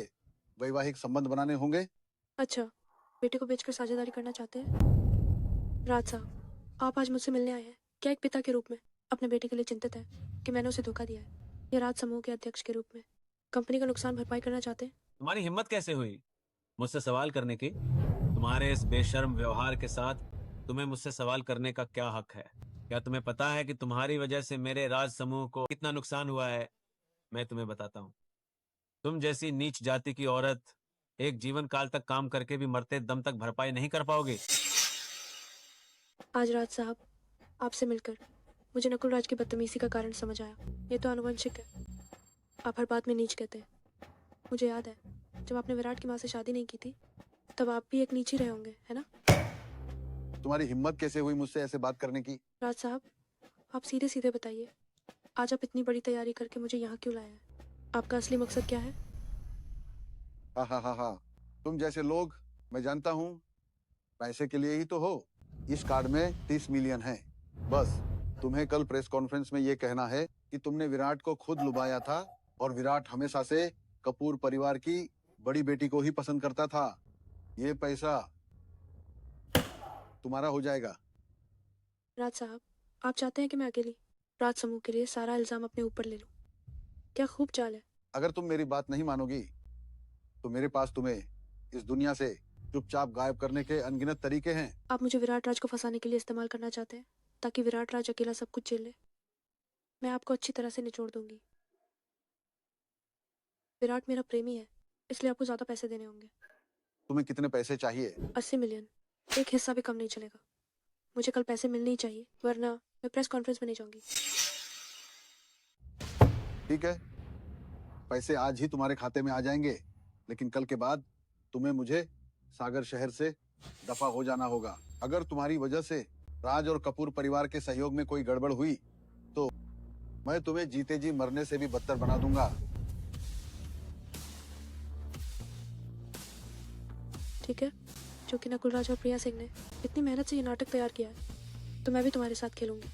वैवाहिक संबंध बनाने होंगे। अच्छा, बेटे को बेचकर साझेदारी करना चाहते हैं? राज साहब, आप आज मुझसे मिलने आए हैं, क्या एक पिता के रूप में अपने बेटे के लिए चिंतित है कि मैंने उसे धोखा दिया है, या राज समूह के अध्यक्ष के रूप में कंपनी का नुकसान भरपाई करना चाहते हैं? तुम्हारी हिम्मत कैसे हुई मुझसे सवाल करने की? तुम्हारे इस बेशर्म व्यवहार के साथ तुम्हें मुझसे सवाल करने का क्या हक है? क्या तुम्हें पता है कि तुम्हारी वजह से मेरे राज समूह को कितना नुकसान हुआ है? मैं तुम्हें बताता हूँ। तुम जैसी नीच जाति की औरत एक जीवन काल तक काम करके भी मरते दम तक भरपाई नहीं कर पाओगे। आज राज साहब, आपसे मिलकर मुझे नकुल राज की बदतमीजी का कारण समझ आया। ये तो आनुवंशिक है। आप हर बात में नीच कहते हैं। मुझे याद है, जब आपने विराट की माँ से शादी नहीं की थी, तब आप भी एक नीच ही रहे होंगे, है ना? तुम्हारी हिम्मत कैसे हुई मुझसे ऐसे बात करने की? राज साहब, आप सीधे सीधे बताइए, आज आप इतनी बड़ी तैयारी करके मुझे यहाँ क्यों लाया है? आपका असली मकसद क्या है? हाँ हाँ हाँ हाँ, तुम जैसे लोग मैं जानता हूँ पैसे के लिए ही तो हो। इस कार्ड में 30 मिलियन है। बस तुम्हें कल प्रेस कॉन्फ्रेंस में ये कहना है कि तुमने विराट को खुद लुभाया था और विराट हमेशा से कपूर परिवार की बड़ी बेटी को ही पसंद करता था। ये पैसा तुम्हारा हो जाएगा। राज साहब, आप चाहते हैं कि मैं अकेली राज समूह के लिए सारा इल्जाम अपने ऊपर ले लूं? क्या खूब चाल है। अगर तुम मेरी बात नहीं मानोगी तो मेरे पास तुम्हें इस दुनिया से चुपचाप गायब करने के अनगिनत तरीके हैं। आप मुझे विराट राज को फंसाने के लिए इस्तेमाल करना चाहते हैं ताकि विराट राज अकेला सब कुछ झेल ले। मैं आपको अच्छी तरह से निचोड़ दूंगी। विराट मेरा प्रेमी है, इसलिए आपको ज्यादा पैसे देने होंगे। तुम्हें कितने पैसे चाहिए? 80 मिलियन। एक हिस्सा भी कम नहीं चलेगा। मुझे कल पैसे मिलने ही चाहिए, वरना मैं प्रेस कॉन्फ्रेंस में नहीं जाऊंगी। ठीक है, पैसे आज ही तुम्हारे खाते में आ जाएंगे, लेकिन कल के बाद तुम्हें मुझे सागर शहर से दफा हो जाना होगा। अगर तुम्हारी वजह से राज और कपूर परिवार के सहयोग में कोई गड़बड़ हुई तो मैं तुम्हें जीते जी मरने से भी बदतर बना दूंगा। ठीक है, क्योंकि नकुल राज और प्रिया सिंह ने इतनी मेहनत से ये नाटक तैयार किया है, तो मैं भी तुम्हारे साथ खेलूंगी।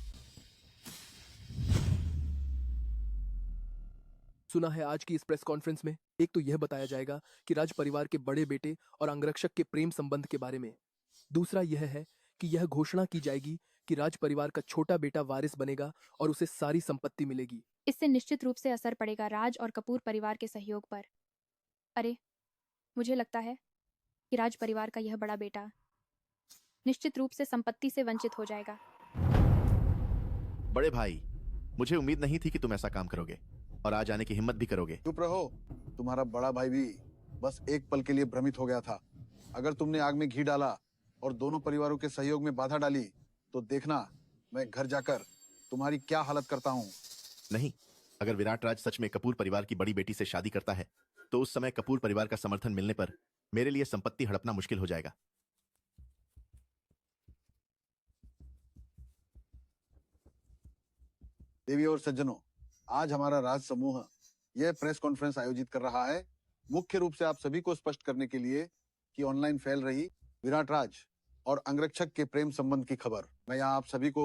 सुना है आज की इस प्रेस कॉन्फ्रेंस में एक तो यह बताया जाएगा कि राज परिवार के बड़े बेटे और अंगरक्षक के प्रेम संबंध के बारे में। दूसरा यह है कि यह घोषणा की जाएगी कि राज परिवार का छोटा बेटा वारिस बनेगा और उसे सारी संपत्ति मिलेगी। इससे निश्चित रूप से असर पड़ेगा राज और कपूर परिवार के सहयोग पर। अरे, मुझे लगता है कि राज परिवार का यह बड़ा बेटा निश्चित रूप से संपत्ति से वंचित हो जाएगा। बड़े भाई, मुझे उम्मीद नहीं थी कि तुम ऐसा काम करोगे और आज आने की हिम्मत भी करोगे। चुप रहो, तुम्हारा बड़ा भाई भी बस एक पल के लिए भ्रमित हो गया था। अगर तुमने आग में घी डाला और दोनों परिवारों के सहयोग में बाधा डाली तो देखना मैं घर जाकर तुम्हारी क्या हालत करता हूँ। नहीं, अगर विराट राज सच में कपूर परिवार की बड़ी बेटी से शादी करता है तो उस समय कपूर परिवार का समर्थन मिलने पर मेरे लिए संपत्ति हड़पना मुश्किल हो जाएगा। देवी और सज्जनों, आज हमारा राज समूह यह प्रेस कॉन्फ्रेंस आयोजित कर रहा है मुख्य रूप से आप सभी को स्पष्ट करने के लिए कि ऑनलाइन फैल रही विराट राज और अंगरक्षक के प्रेम संबंध की खबर। मैं यहाँ आप सभी को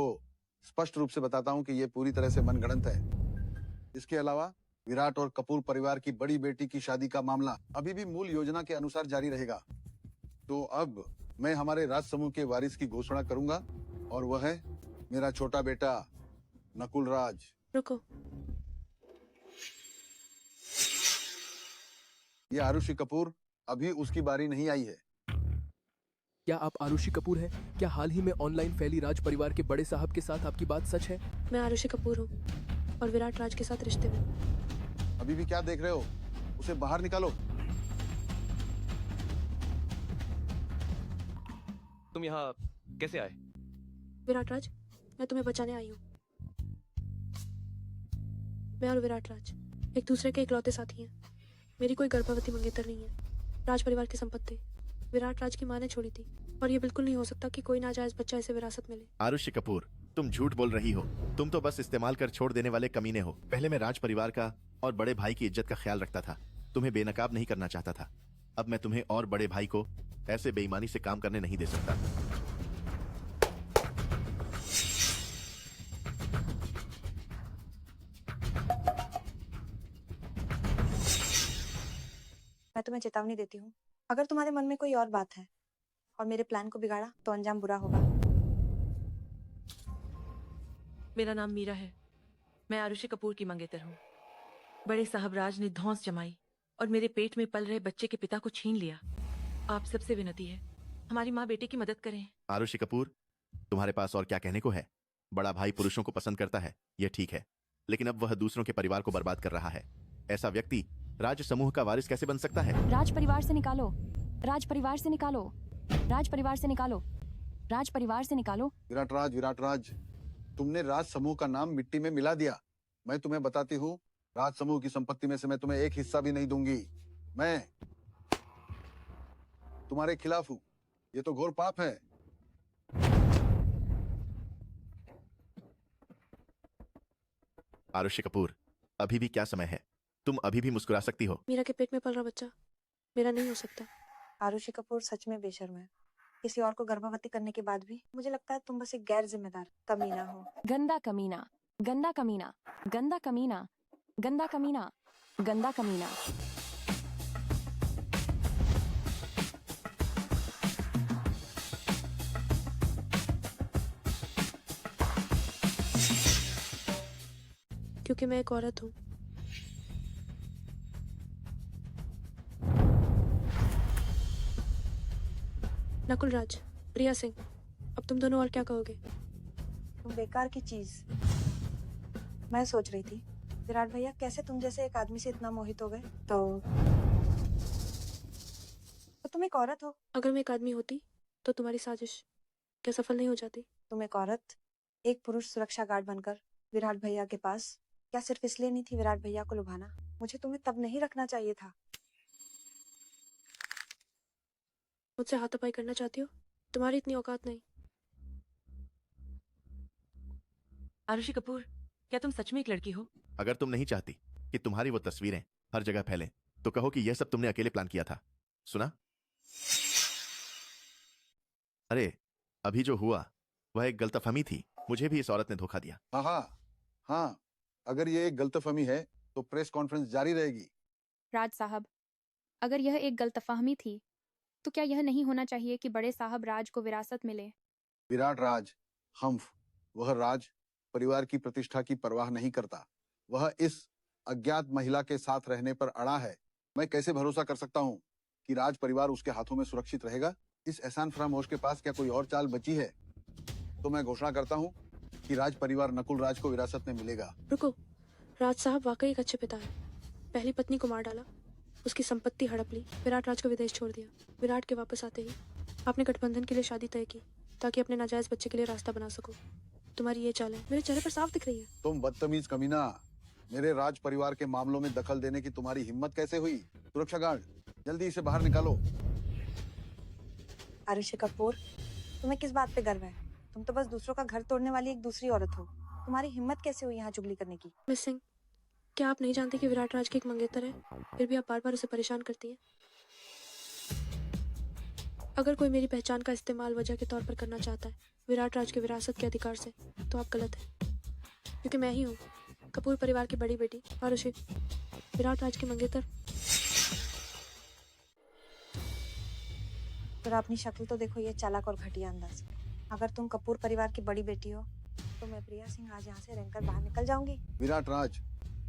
स्पष्ट रूप से बताता हूँ कि यह पूरी तरह से मनगढ़ंत है। इसके अलावा विराट और कपूर परिवार की बड़ी बेटी की शादी का मामला अभी भी मूल योजना के अनुसार जारी रहेगा। तो अब मैं हमारे राज समूह के वारिस की घोषणा करूंगा और वह है मेरा छोटा बेटा नकुल राज। रुको, ये आरुषि कपूर, अभी उसकी बारी नहीं आई है। क्या आप आरुषि कपूर हैं? क्या हाल ही में ऑनलाइन फैली राज परिवार के बड़े साहब के साथ आपकी बात सच है? मैं आरुषि कपूर हूँ और विराट राज के साथ रिश्ते में। अभी भी क्या देख रहे हो? उसे बाहर निकालो। तुम यहाँ कैसे आए? विराट राज, मैं तुम्हें बचाने आई हूँ। मैं और विराट राज एक दूसरे के इकलौते साथी हैं। मेरी कोई गर्भवती मंगेतर नहीं है। राज परिवार की संपत्ति विराट राज की माँ ने छोड़ी थी और ये बिल्कुल नहीं हो सकता कि कोई नाजायज बच्चा इसे विरासत मिले। आरुषि कपूर, तुम झूठ बोल रही हो। तुम तो बस इस्तेमाल कर छोड़ देने वाले कमीने हो। पहले मैं राज परिवार का और बड़े भाई की इज्जत का ख्याल रखता था, तुम्हें बेनकाब नहीं करना चाहता था। अब मैं तुम्हें और बड़े भाई को ऐसे बेईमानी से काम करने नहीं दे सकता। मैं तुम्हें चेतावनी देती हूँ, अगर तुम्हारे मन में कोई और बात है और मेरे प्लान को बिगाड़ा तो अंजाम बुरा होगा। मेरा नाम मीरा है। मैं आरुषि कपूर की मंगेतर हूँ। बड़े साहब राज ने धौंस जमाई और मेरे पेट में पल रहे बच्चे के पिता को छीन लिया। आप सबसे विनती है, हमारी माँ बेटे की मदद करें। आरुषि कपूर, तुम्हारे पास और क्या कहने को है? बड़ा भाई पुरुषों को पसंद करता है, यह ठीक है, लेकिन अब वह दूसरों के परिवार को बर्बाद कर रहा है। ऐसा व्यक्ति राज समूह का वारिस कैसे बन सकता है? राज परिवार से निकालो, राज परिवार से निकालो, राज परिवार से निकालो, राज परिवार से निकालो। विराट राज, तुमने राज समूह का नाम मिट्टी में मिला दिया। मैं तुम्हें बताती हूँ, राज समूह की संपत्ति में से मैं तुम्हें एक हिस्सा भी नहीं दूंगी। मैं तुम्हारे खिलाफ हूँ। ये तो घोर पाप है। आरुषि कपूर, अभी भी क्या समय है? तुम अभी भी मुस्कुरा सकती हो। मीरा के पेट में पल रहा बच्चा मेरा नहीं हो सकता। आरुषि कपूर सच में बेशर्म है। किसी और को गर्भवती करने के बाद भी मुझे लगता है तुम बस एक गैर जिम्मेदार कमीना हो। गंदा कमीना, गंदा कमीना, गंदा कमीना, गंदा कमीना, गंदा कमीना। क्योंकि मैं एक औरत हूँ। नकुल राज, प्रिया सिंह, अब तुम दोनों और क्या कहोगे? तुम बेकार की चीज। मैं सोच रही थी विराट भैया कैसे तुम जैसे एक आदमी से इतना मोहित हो गए। तो तुम एक औरत हो। अगर मैं एक आदमी होती तो तुम्हारी साजिश क्या सफल नहीं हो जाती? तुम एक औरत एक पुरुष सुरक्षा गार्ड बनकर विराट भैया के पास क्या सिर्फ इसलिए नहीं थी विराट भैया को लुभाना? मुझे तुम्हें तब नहीं रखना चाहिए था। मुझसे हाथापाई करना चाहती हो? तुम्हारी इतनी औकात नहीं। आरुषि कपूर, क्या तुम सच में एक लड़की हो? अगर तुम नहीं चाहती कि तुम्हारी वो तस्वीरें हर जगह फैलें, तो कहो कि यह सब तुमने अकेले प्लान किया था। सुना? अरे, अभी जो हुआ वह एक गलतफहमी थी। मुझे भी इस औरत ने धोखा दिया। हाँ, अगर ये एक गलतफहमी है तो प्रेस कॉन्फ्रेंस जारी रहेगी। राज साहब, अगर यह एक गलतफहमी थी तो क्या यह नहीं होना चाहिए कि बड़े साहब राज को विरासत मिले? विराट राज हम्फ, वह राज परिवार की प्रतिष्ठा की परवाह नहीं करता। वह इस अज्ञात महिला के साथ रहने पर अड़ा है। मैं कैसे भरोसा कर सकता हूँ कि राज परिवार उसके हाथों में सुरक्षित रहेगा? इस एहसान फरामोश के पास क्या कोई और चाल बची है? तो मैं घोषणा करता हूँ कि राज परिवार नकुल राज को विरासत में मिलेगा। रुको, राज साहब वाकई एक अच्छे पिता है। पहली पत्नी को मार डाला, उसकी संपत्ति हड़प ली, विराट राज को विदेश छोड़ दिया। विराट के वापस आते ही आपने गठबंधन के लिए शादी तय की ताकि अपने नाजायज बच्चे के लिए रास्ता बना सको। तुम्हारी ये चाल है मेरे चेहरे पर साफ दिख रही है। तुम बदतमीज कमीना, मेरे राज परिवार के मामलों में दखल देने की तुम्हारी हिम्मत कैसे हुई? सुरक्षा गार्ड, जल्दी इसे बाहर निकालो। आरुषि कपूर, तुम्हें किस बात पे गर्व है? तुम तो बस दूसरों का घर तोड़ने वाली एक दूसरी औरत हो। तुम्हारी हिम्मत कैसे हुई यहाँ चुगली करने की? मिस सिंह, क्या आप नहीं जानती कि विराट राज की एक मंगेतर है, फिर भी आप बार बार उसे परेशान करती हैं? अगर कोई मेरी पहचान का इस्तेमाल वजह के तौर पर करना चाहता है विराट राज के विरासत के अधिकार से, तो आप गलत हैं, क्योंकि मैं ही हूँ कपूर परिवार की बड़ी बेटी आरुषि, विराट राज की मंगेतर। पर अपनी शक्ल तो देखो, ये चालाक और घटिया अंदाज। अगर तुम कपूर परिवार की बड़ी बेटी हो तो मैं प्रिया सिंह आज यहाँ से रहकर बाहर निकल जाऊंगी। विराट राज,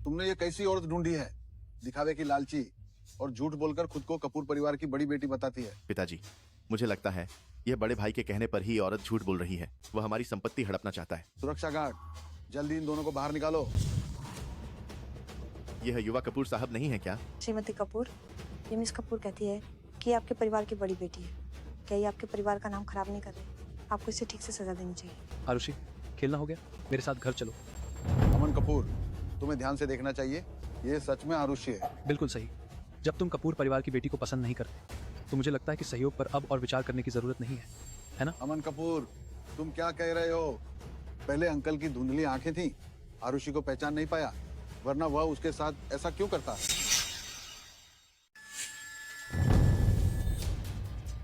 तुमने ये कैसी औरत ढूंढी है? दिखावे की लालची और झूठ बोलकर खुद को कपूर परिवार की बड़ी बेटी बताती है। पिताजी, मुझे लगता है यह बड़े भाई के कहने पर ही औरत झूठ बोल रही है। वह हमारी संपत्ति हड़पना चाहता है। सुरक्षा गार्ड, जल्दी इन दोनों को बाहर निकालो। यह युवा कपूर साहब नहीं है क्या? श्रीमती कपूर, ये मिस कपूर कहती है कि ये आपके परिवार की बड़ी बेटी है। क्या ये आपके परिवार का नाम खराब नहीं कर रही? आपको इसे ठीक से सजा देनी चाहिए। आरुषि, खेलना हो गया, मेरे साथ घर चलो। अमन कपूर, तुम्हें ध्यान से देखना चाहिए, ये सच में आरुषि है। बिल्कुल सही। जब तुम कपूर परिवार की बेटी को पसंद नहीं करते तो मुझे लगता है कि सहयोग पर अब और विचार करने की जरूरत नहीं है ना? अमन कपूर, तुम क्या कह रहे हो? पहले अंकल की धुंधली आंखें थीं, आरुषि को पहचान नहीं पाया, वरना वह उसके साथ ऐसा क्यों करता?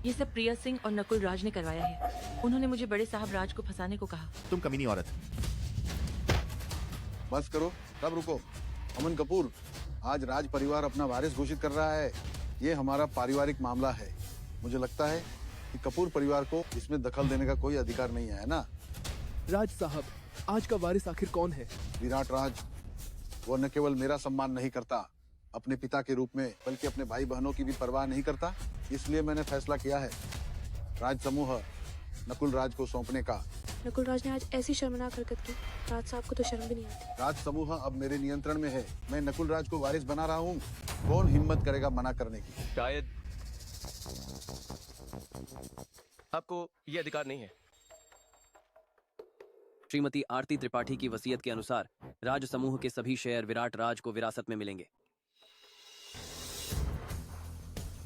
ये सब प्रिया सिंह और नकुल राज ने करवाया है। उन्होंने मुझे बड़े साहब राज को फंसाने को कहा। तुम कमीनी औरत। बस करो, तब रुको। अमन कपूर, आज राज परिवार अपना वारिस घोषित कर रहा है। ये हमारा पारिवारिक मामला है। मुझे लगता है कि कपूर परिवार को इसमें दखल देने का कोई अधिकार नहीं है ना? राज साहब, आज का वारिस आखिर कौन है? विराट राज। वो न केवल मेरा सम्मान नहीं करता अपने पिता के रूप में, बल्कि अपने भाई बहनों की भी परवाह नहीं करता। इसलिए मैंने फैसला किया है राज समूह नकुल राज को सौंपने का। नकुल राज ने आज ऐसी शर्मनाक हरकत की, राज साहब को तो शर्म भी नहीं आती। राज समूह अब मेरे नियंत्रण में है। मैं नकुल राज को वारिस बना रहा हूँ। कौन हिम्मत करेगा मना करने की? शायद आपको ये अधिकार नहीं है। श्रीमती आरती त्रिपाठी की वसीयत के अनुसार राज समूह के सभी शेयर विराट राज को विरासत में मिलेंगे।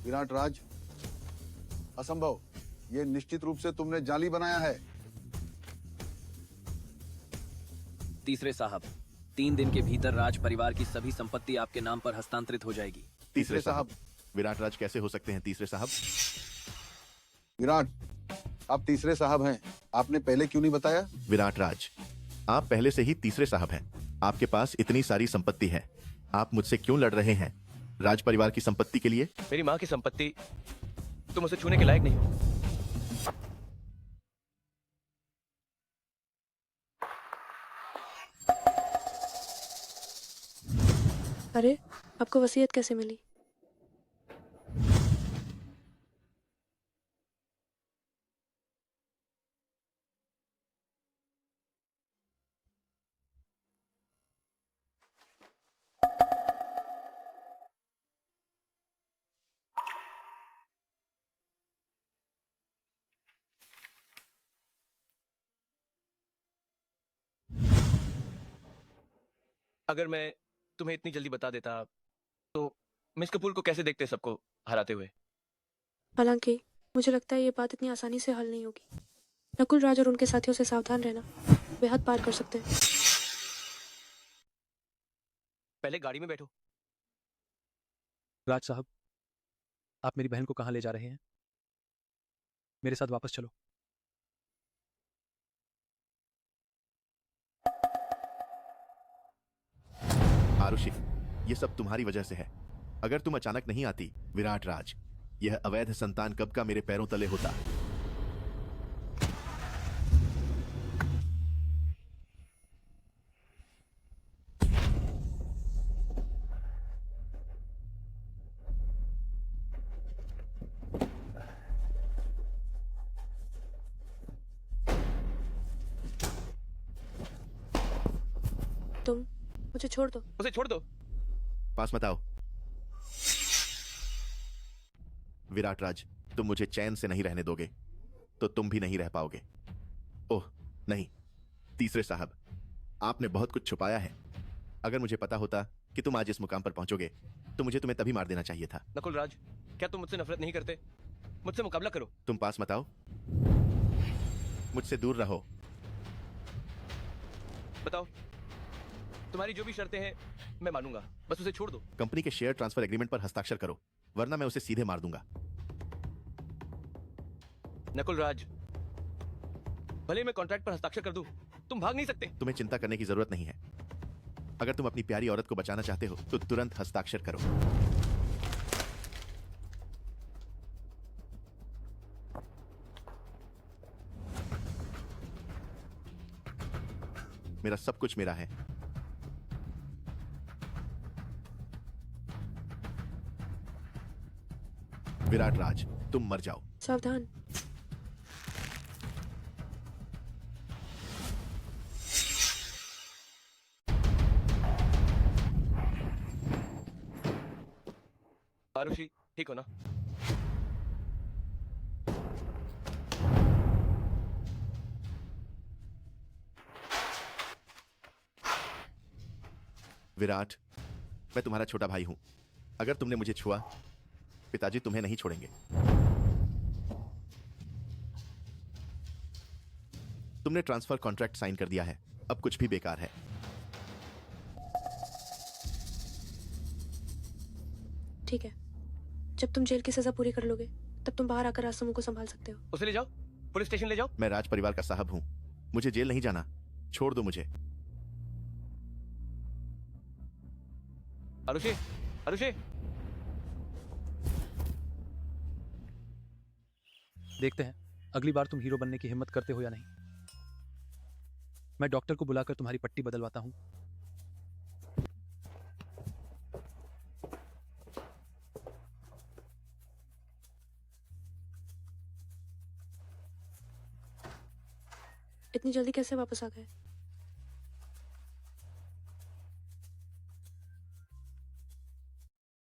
विराट राज, असंभव। ये निश्चित रूप से तुमने जाली बनाया है। तीसरे साहब, 3 दिन के भीतर राज परिवार की सभी संपत्ति आपके नाम पर हस्तांतरित हो जाएगी। तीसरे साहब, विराट राज कैसे हो सकते हैं तीसरे साहब? विराट, आप तीसरे साहब हैं। आपने पहले क्यों नहीं बताया? विराट राज, आप पहले से ही तीसरे साहब हैं। आपके पास इतनी सारी संपत्ति है, आप मुझसे क्यों लड़ रहे हैं? राज परिवार की संपत्ति के लिए? मेरी माँ की संपत्ति तुम उसे छूने के लायक नहीं हो। अरे, आपको वसीयत कैसे मिली? अगर मैं तुम्हें इतनी जल्दी बता देता तो मिस कपूर को कैसे देखते सबको हराते हुए? हालांकि मुझे लगता है ये बात इतनी आसानी से हल नहीं होगी। नकुल राज और उनके साथियों से सावधान रहना, वे हद पार कर सकते हैं। पहले गाड़ी में बैठो। राज साहब, आप मेरी बहन को कहाँ ले जा रहे हैं? मेरे साथ वापस चलो। आरुषि, ये सब तुम्हारी वजह से है। अगर तुम अचानक नहीं आती विराट राज, यह अवैध संतान कब का मेरे पैरों तले होता। तुम मुझे छोड़ दो। उसे छोड़ दो। पास मत आओ। विराट राज, तुम मुझे चैन से नहीं रहने दोगे तो तुम भी नहीं रह पाओगे। ओह नहीं, तीसरे साहब, आपने बहुत कुछ छुपाया है। अगर मुझे पता होता कि तुम आज इस मुकाम पर पहुंचोगे तो मुझे तुम्हें तभी मार देना चाहिए था। नकुल राज, क्या तुम मुझसे नफरत नहीं करते? मुझसे मुकाबला करो। तुम पास मत आओ, मुझसे दूर रहो। बताओ, तुम्हारी जो भी शर्तें हैं मैं मानूंगा, बस उसे छोड़ दो। कंपनी के शेयर ट्रांसफर एग्रीमेंट पर हस्ताक्षर करो, वरना मैं उसे सीधे मार दूंगा। नकुल राज, भले मैं कॉन्ट्रैक्ट पर हस्ताक्षर कर दूं, तुम भाग नहीं सकते। तुम्हें चिंता करने की जरूरत नहीं है। अगर तुम अपनी प्यारी औरत को बचाना चाहते हो तो तुरंत हस्ताक्षर करो। मेरा सब कुछ मेरा है। विराट राज, तुम मर जाओ। सावधान। आरुषि, ठीक हो ना? विराट, मैं तुम्हारा छोटा भाई हूं। अगर तुमने मुझे छुआ, पिताजी तुम्हें नहीं छोड़ेंगे। तुमने ट्रांसफर कॉन्ट्रैक्ट साइन कर दिया है, अब कुछ भी बेकार है। ठीक है, जब तुम जेल की सजा पूरी कर लोगे तब तुम बाहर आकर राज समूह को संभाल सकते हो। उसे ले जाओ, पुलिस स्टेशन ले जाओ। मैं राज परिवार का साहब हूं, मुझे जेल नहीं जाना। छोड़ दो मुझे। आरुषि, आरुषि। देखते हैं अगली बार तुम हीरो बनने की हिम्मत करते हो या नहीं। मैं डॉक्टर को बुलाकर तुम्हारी पट्टी बदलवाता हूं। इतनी जल्दी कैसे वापस आ गए?